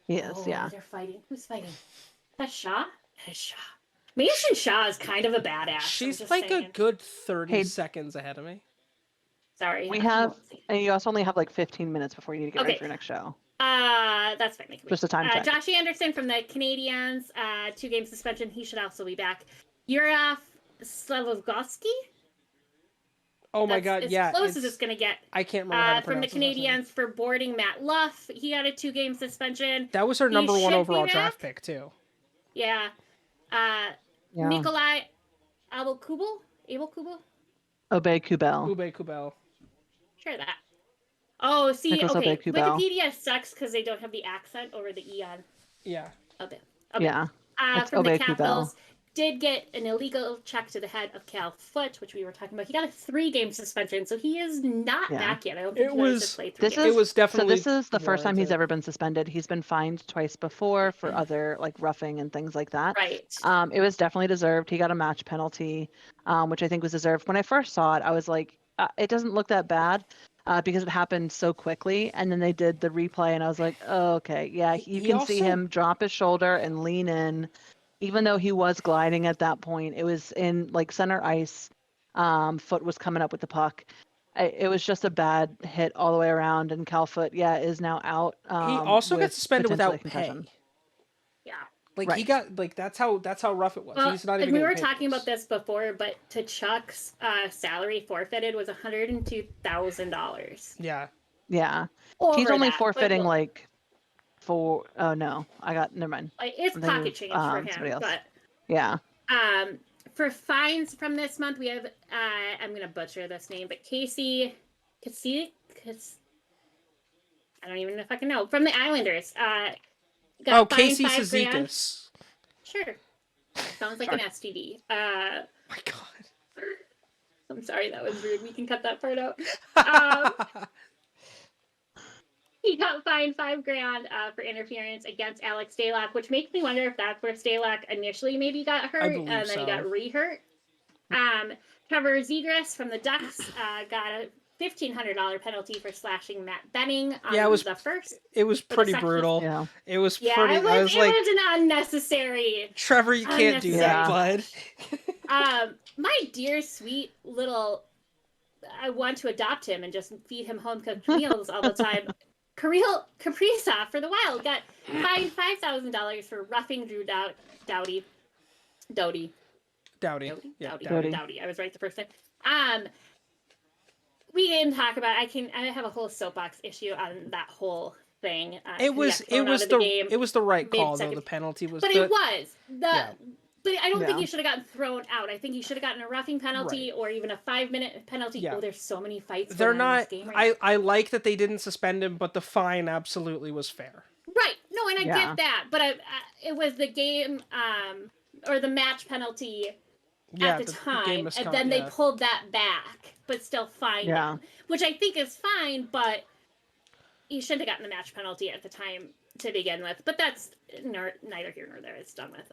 He is, yeah. They're fighting. Who's fighting? That's Shaw? That is Shaw. Mason Shaw is kind of a badass. She's like a good 30 seconds ahead of me. Sorry. We have, and you also only have like 15 minutes before you need to get ready for your next show. That's fine. Just a time check. Josh Anderson from the Canadiens, 2-game suspension. He should also be back. Yurov Slavovsky. Oh my God! As close as it's gonna get. I can't remember how to from the Canadiens for boarding Matt Luff. He got a 2-game suspension. That was her number 1 overall draft pick too. Yeah. Nikolai Abel-Kubel. Obey Kubel. Sure that. Oh, see, Nicholas okay. Obey-Kubel. Wikipedia sucks because they don't have the accent over the E on. Yeah. Okay. Yeah. From the Obey-Kubel. Capitals, did get an illegal check to the head of Cal Foote, which we were talking about. He got a 3-game suspension, so he is not back yet. I don't think he was played 3 games. It was definitely. So this is the first time he's ever been suspended. He's been fined twice before for other like roughing and things like that. Right. It was definitely deserved. He got a match penalty, which I think was deserved. When I first saw it, I was like, it doesn't look that bad. Because it happened so quickly, and then they did the replay, and I was like, oh, okay, yeah, you can see him drop his shoulder and lean in, even though he was gliding at that point. It was in like center ice. Foot was coming up with the puck. It was just a bad hit all the way around, and Cal Foote, is now out. He also got suspended without pay. Yeah. Like he got that's how rough it was. Well, he's not even. We were talking about this before, but Tkachuk's salary forfeited was $102,000. Yeah. Yeah. He's only forfeiting like for. Oh no, never mind. It's pocket change for him, but yeah. For fines from this month, we have I'm gonna butcher this name, but Casey, I don't even know if I can know, from the Islanders. Casey Cizikas. Sure. Sounds like an STD. My God. I'm sorry, that was rude. We can cut that part out. he got fined $5,000 for interference against Alex Stalock, which makes me wonder if that's where Stalock initially maybe got hurt, and then he got re-hurt. Trevor Zegras from the Ducks got a $1,500 penalty for slashing Matt Benning on the first. It was pretty brutal. Yeah. It was pretty. It was an unnecessary. Trevor, you can't do that, bud. My dear, sweet little. I want to adopt him and just feed him home-cooked meals all the time. Kirill Kaprizov for the Wild got fined $5,000 for roughing Drew Doughty. Doughty. I was right the first time. We didn't talk about. I have a whole soapbox issue on that whole thing. It was the right call though. The penalty was. But it was But I don't think he should have gotten thrown out. I think he should have gotten a roughing penalty or even a 5-minute penalty. Yeah. Oh, there's so many fights. They're not. In this game right I like that they didn't suspend him, but the fine absolutely was fair. Right. No, and I get that, but it was the game or the match penalty at the time, and then they pulled that back, but still fined him, which I think is fine, but he shouldn't have gotten the match penalty at the time to begin with. But that's neither here nor there. It's done with.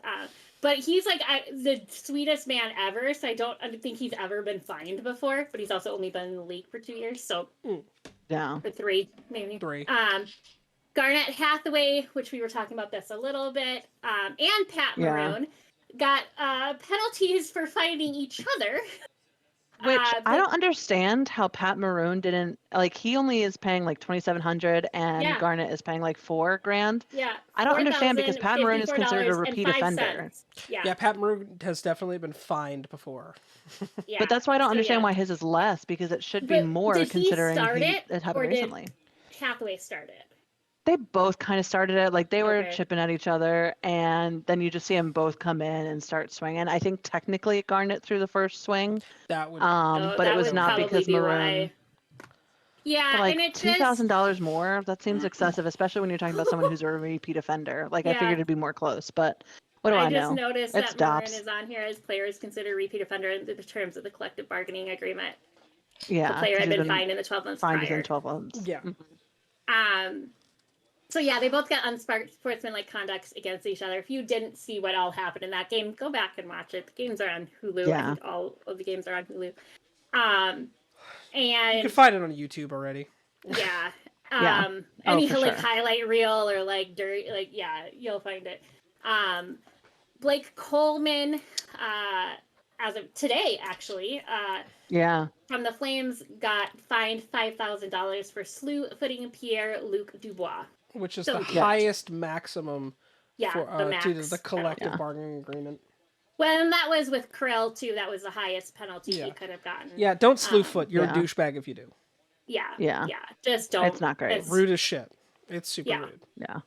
But he's like the sweetest man ever, so I don't think he's ever been fined before. But he's also only been in the league for 2 years, so for 3 maybe. 3. Garnet Hathaway, which we were talking about this a little bit, and Pat Maroon got penalties for fighting each other. Which I don't understand how Pat Maroon didn't, like, he only is paying like $2,700 and Garnet is paying like $4,000. Yeah. I don't understand because Pat Maroon is considered a repeat offender. Yeah, Pat Maroon has definitely been fined before. But that's why I don't understand why his is less, because it should be more considering it happened recently. Hathaway started it? They both kind of started it. Like, they were chipping at each other, and then you just see them both come in and start swinging. I think technically Garnet threw the first swing. That would, but it was not because Maroon. Yeah, but like and it's $2,000 more. That seems excessive, especially when you're talking about someone who's a repeat offender. Like, I figured it'd be more close, but what do I know? I just noticed that Maroon is on here as players considered repeat offender in the terms of the collective bargaining agreement. Yeah, the player had been fined in the 12 months fined prior. within 12 months. Yeah. So yeah, they both got unsportsmanlike conduct against each other. If you didn't see what all happened in that game, go back and watch it. The games are on Hulu. Yeah. I think all of the games are on Hulu. And you can find it on YouTube already. Yeah. Yeah. Any for like sure. highlight reel or like dirt, like you'll find it. Blake Coleman, as of today, actually, from the Flames, got fined $5,000 for slew-footing Pierre-Luc Dubois. Which is the highest maximum for to the collective bargaining agreement. Well, and that was with Krill, too. That was the highest penalty he could have gotten. Yeah, don't slew foot. You're a douchebag if you do. Yeah. Just don't. It's not great. Rude as shit. It's super rude. Yeah.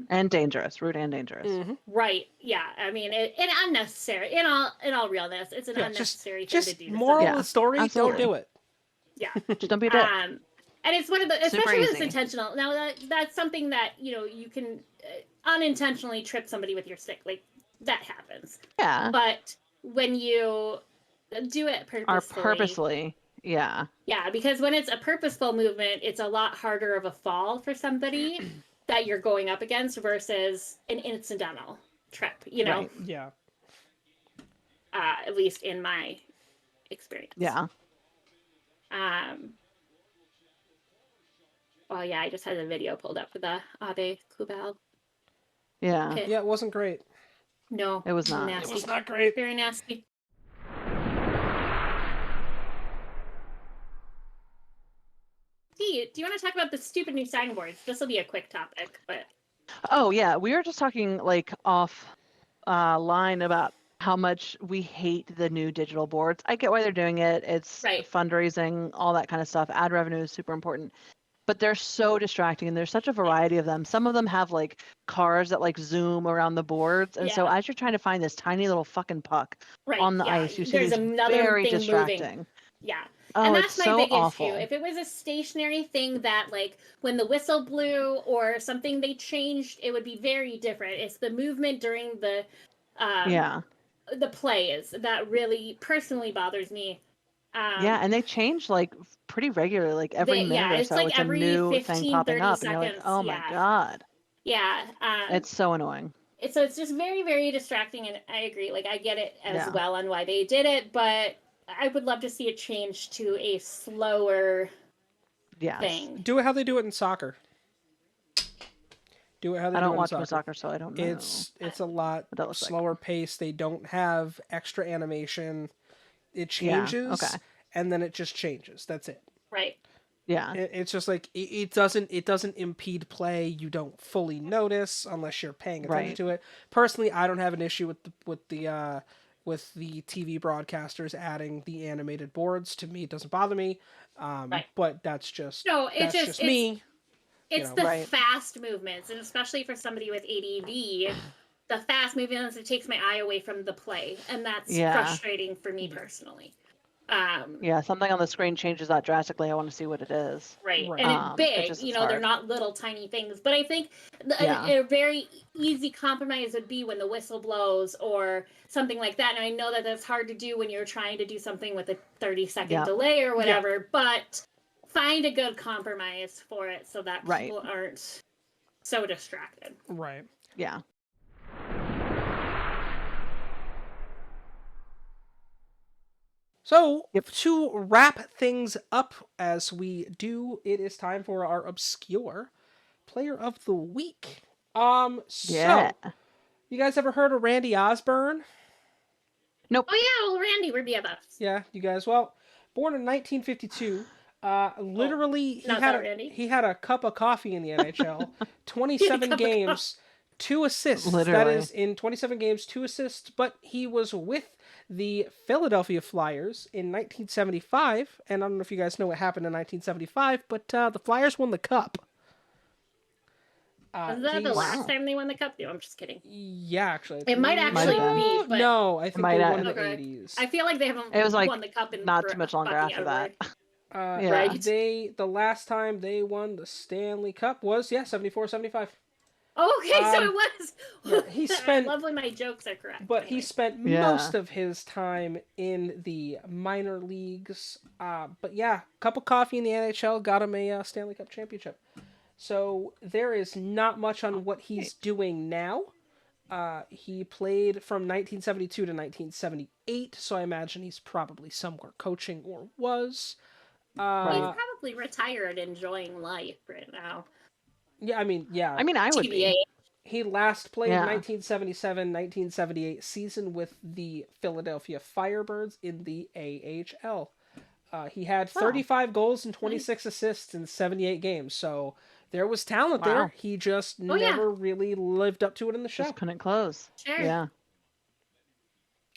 And dangerous. Rude and dangerous. Mm-hmm. Right. Yeah. I mean, it unnecessary. In all realness, it's an unnecessary thing to do. Moral of the story, absolutely. don't do it. Yeah. Just don't be a dick. And it's one of the, especially Super when it's easy. intentional. Now that's something that, you can unintentionally trip somebody with your stick. Like, that happens. Yeah. But when you do it purposefully. Yeah. Yeah, because when it's a purposeful movement, it's a lot harder of a fall for somebody that you're going up against versus an incidental trip, Right. Yeah. At least in my experience. Yeah. Well, yeah, I just had a video pulled up for the Ade Kubal. Yeah. hit. Yeah, it wasn't great. No. It was not. Nasty. It was not great. Very nasty. Do you want to talk about the stupid new signboards? This will be a quick topic, but... Oh, yeah. We were just talking, like, off line about how much we hate the new digital boards. I get why they're doing it. It's fundraising, all that kind of stuff. Ad revenue is super important. But they're so distracting, and there's such a variety of them. Some of them have, like, cars that, like, zoom around the boards. And so as you're trying to find this tiny little fucking puck on the ice, you see there's these another very thing distracting. Moving. Yeah. Oh, and that's it's my so big awful. issue. If it was a stationary thing that, like, when the whistle blew or something they changed, it would be very different. It's the movement during the plays that really personally bothers me. And they change like pretty regularly, like every minute or it's so. like It's a every new 15, thing popping 30 up, seconds. and you're like, oh my god. Yeah. It's so annoying. So it's just very, very distracting, and I agree. Like, I get it as well on why they did it, but I would love to see it change to a slower thing. Do it how they do it in soccer. Do it how they do it in soccer. I don't watch my soccer, so I don't know. It's a lot slower pace. They don't have extra animation. It changes, and then it just changes. That's it. Right. Yeah. It's just like it doesn't impede play. You don't fully notice unless you're paying attention to it. Personally, I don't have an issue with the TV broadcasters adding the animated boards. To me, it doesn't bother me. But that's just me. It's the fast movements, and especially for somebody with ADD, the fast movements, it takes my eye away from the play, and that's frustrating for me personally. Something on the screen changes that drastically. I want to see what it is. Right. And it's big, they're not little tiny things. But I think a very easy compromise would be when the whistle blows or something like that. And I know that that's hard to do when you're trying to do something with a 30-second delay or whatever, but find a good compromise for it so that people aren't so distracted. Right. Yeah. So, to wrap things up as we do, it is time for our obscure player of the week. So, you guys ever heard of Randy Osborne? Nope. Oh yeah, well, Randy, we're BFFs. Yeah, you guys. Well, born in 1952, literally he had a cup of coffee in the NHL, 27 games, 2 assists. Literally. That is in 27 games, 2 assists, but he was with the Philadelphia Flyers in 1975, and I don't know if you guys know what happened in 1975, but the Flyers won the cup. Was that the last time they won the cup? No, I'm just kidding. Yeah, actually. It might actually be, but... No, I think they won in the 80s. I feel like they haven't won the cup in not too much longer after that. Right. The last time they won the Stanley Cup was 74-75. Okay, so it was. Yeah, he spent. I love when my jokes are correct. But he spent most of his time in the minor leagues. But cup of coffee in the NHL got him a Stanley Cup championship. So there is not much on what he's doing now. He played from 1972 to 1978, so I imagine he's probably somewhere coaching or was. He's probably retired, enjoying life right now. Yeah, I mean, I would be. He last played 1977-1978 season with the Philadelphia Firebirds in the AHL. He had 35 goals and 26 assists in 78 games, so there was talent there. He just never really lived up to it in the show. Just couldn't close. Sure. Yeah.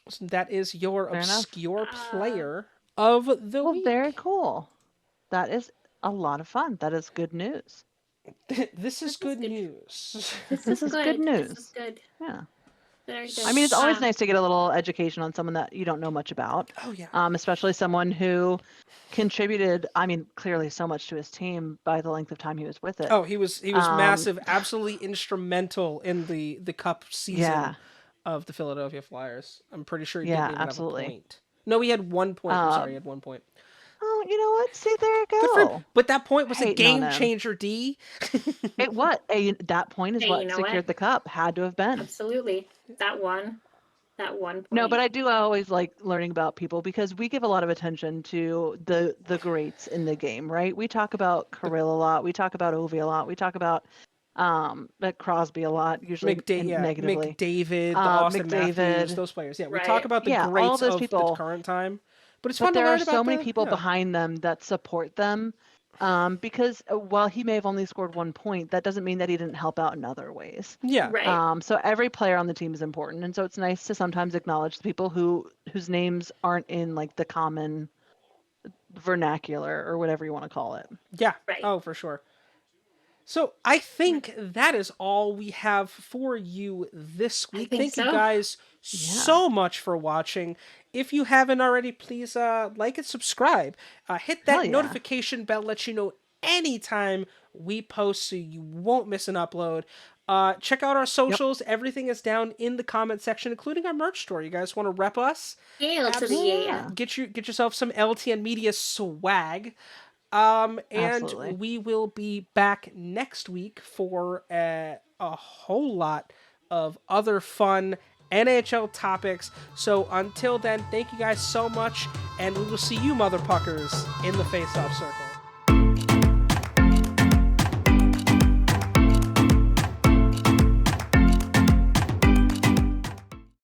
So that is your obscure player of the week. Very cool. That is a lot of fun. That is good news. This is good news. This is good news. This is good. Yeah. Very good. I mean, it's always nice to get a little education on someone that you don't know much about. Oh, yeah. Especially someone who contributed, clearly so much to his team by the length of time he was with it. Oh, he was massive, absolutely instrumental in the cup season of the Philadelphia Flyers. I'm pretty sure he didn't even have a point. No, he had 1 point. I'm sorry, he had 1 point. Oh, you know what? See, there you go. But that point was a game changer, D. That point is what secured the cup. Had to have been. Absolutely. That one point. No, but I do always like learning about people because we give a lot of attention to the greats in the game, right? We talk about Kirill a lot. We talk about Ovi a lot. We talk about Crosby a lot, usually negatively. McDavid, Austin Matthews, those players. Yeah, we talk about the greats all those of people. The current time. But it's fun to there learn are about so many people behind them that support them. Because while he may have only scored 1 point, that doesn't mean that he didn't help out in other ways. Yeah. Right. So every player on the team is important, and so it's nice to sometimes acknowledge the people whose names aren't in like the common vernacular or whatever you want to call it. Yeah. Right. Oh, for sure. So I think that is all we have for you this week. Thank you guys so much for watching. If you haven't already, please like and subscribe. Hit that notification bell, let you know anytime we post so you won't miss an upload. Check out our socials. Yep. Everything is down in the comment section, including our merch store. You guys want to rep us? Yeah, get yourself some LTN Media swag. And we will be back next week for a whole lot of other fun NHL topics. So until then, thank you guys so much, and we will see you motherfuckers in the face-off circle.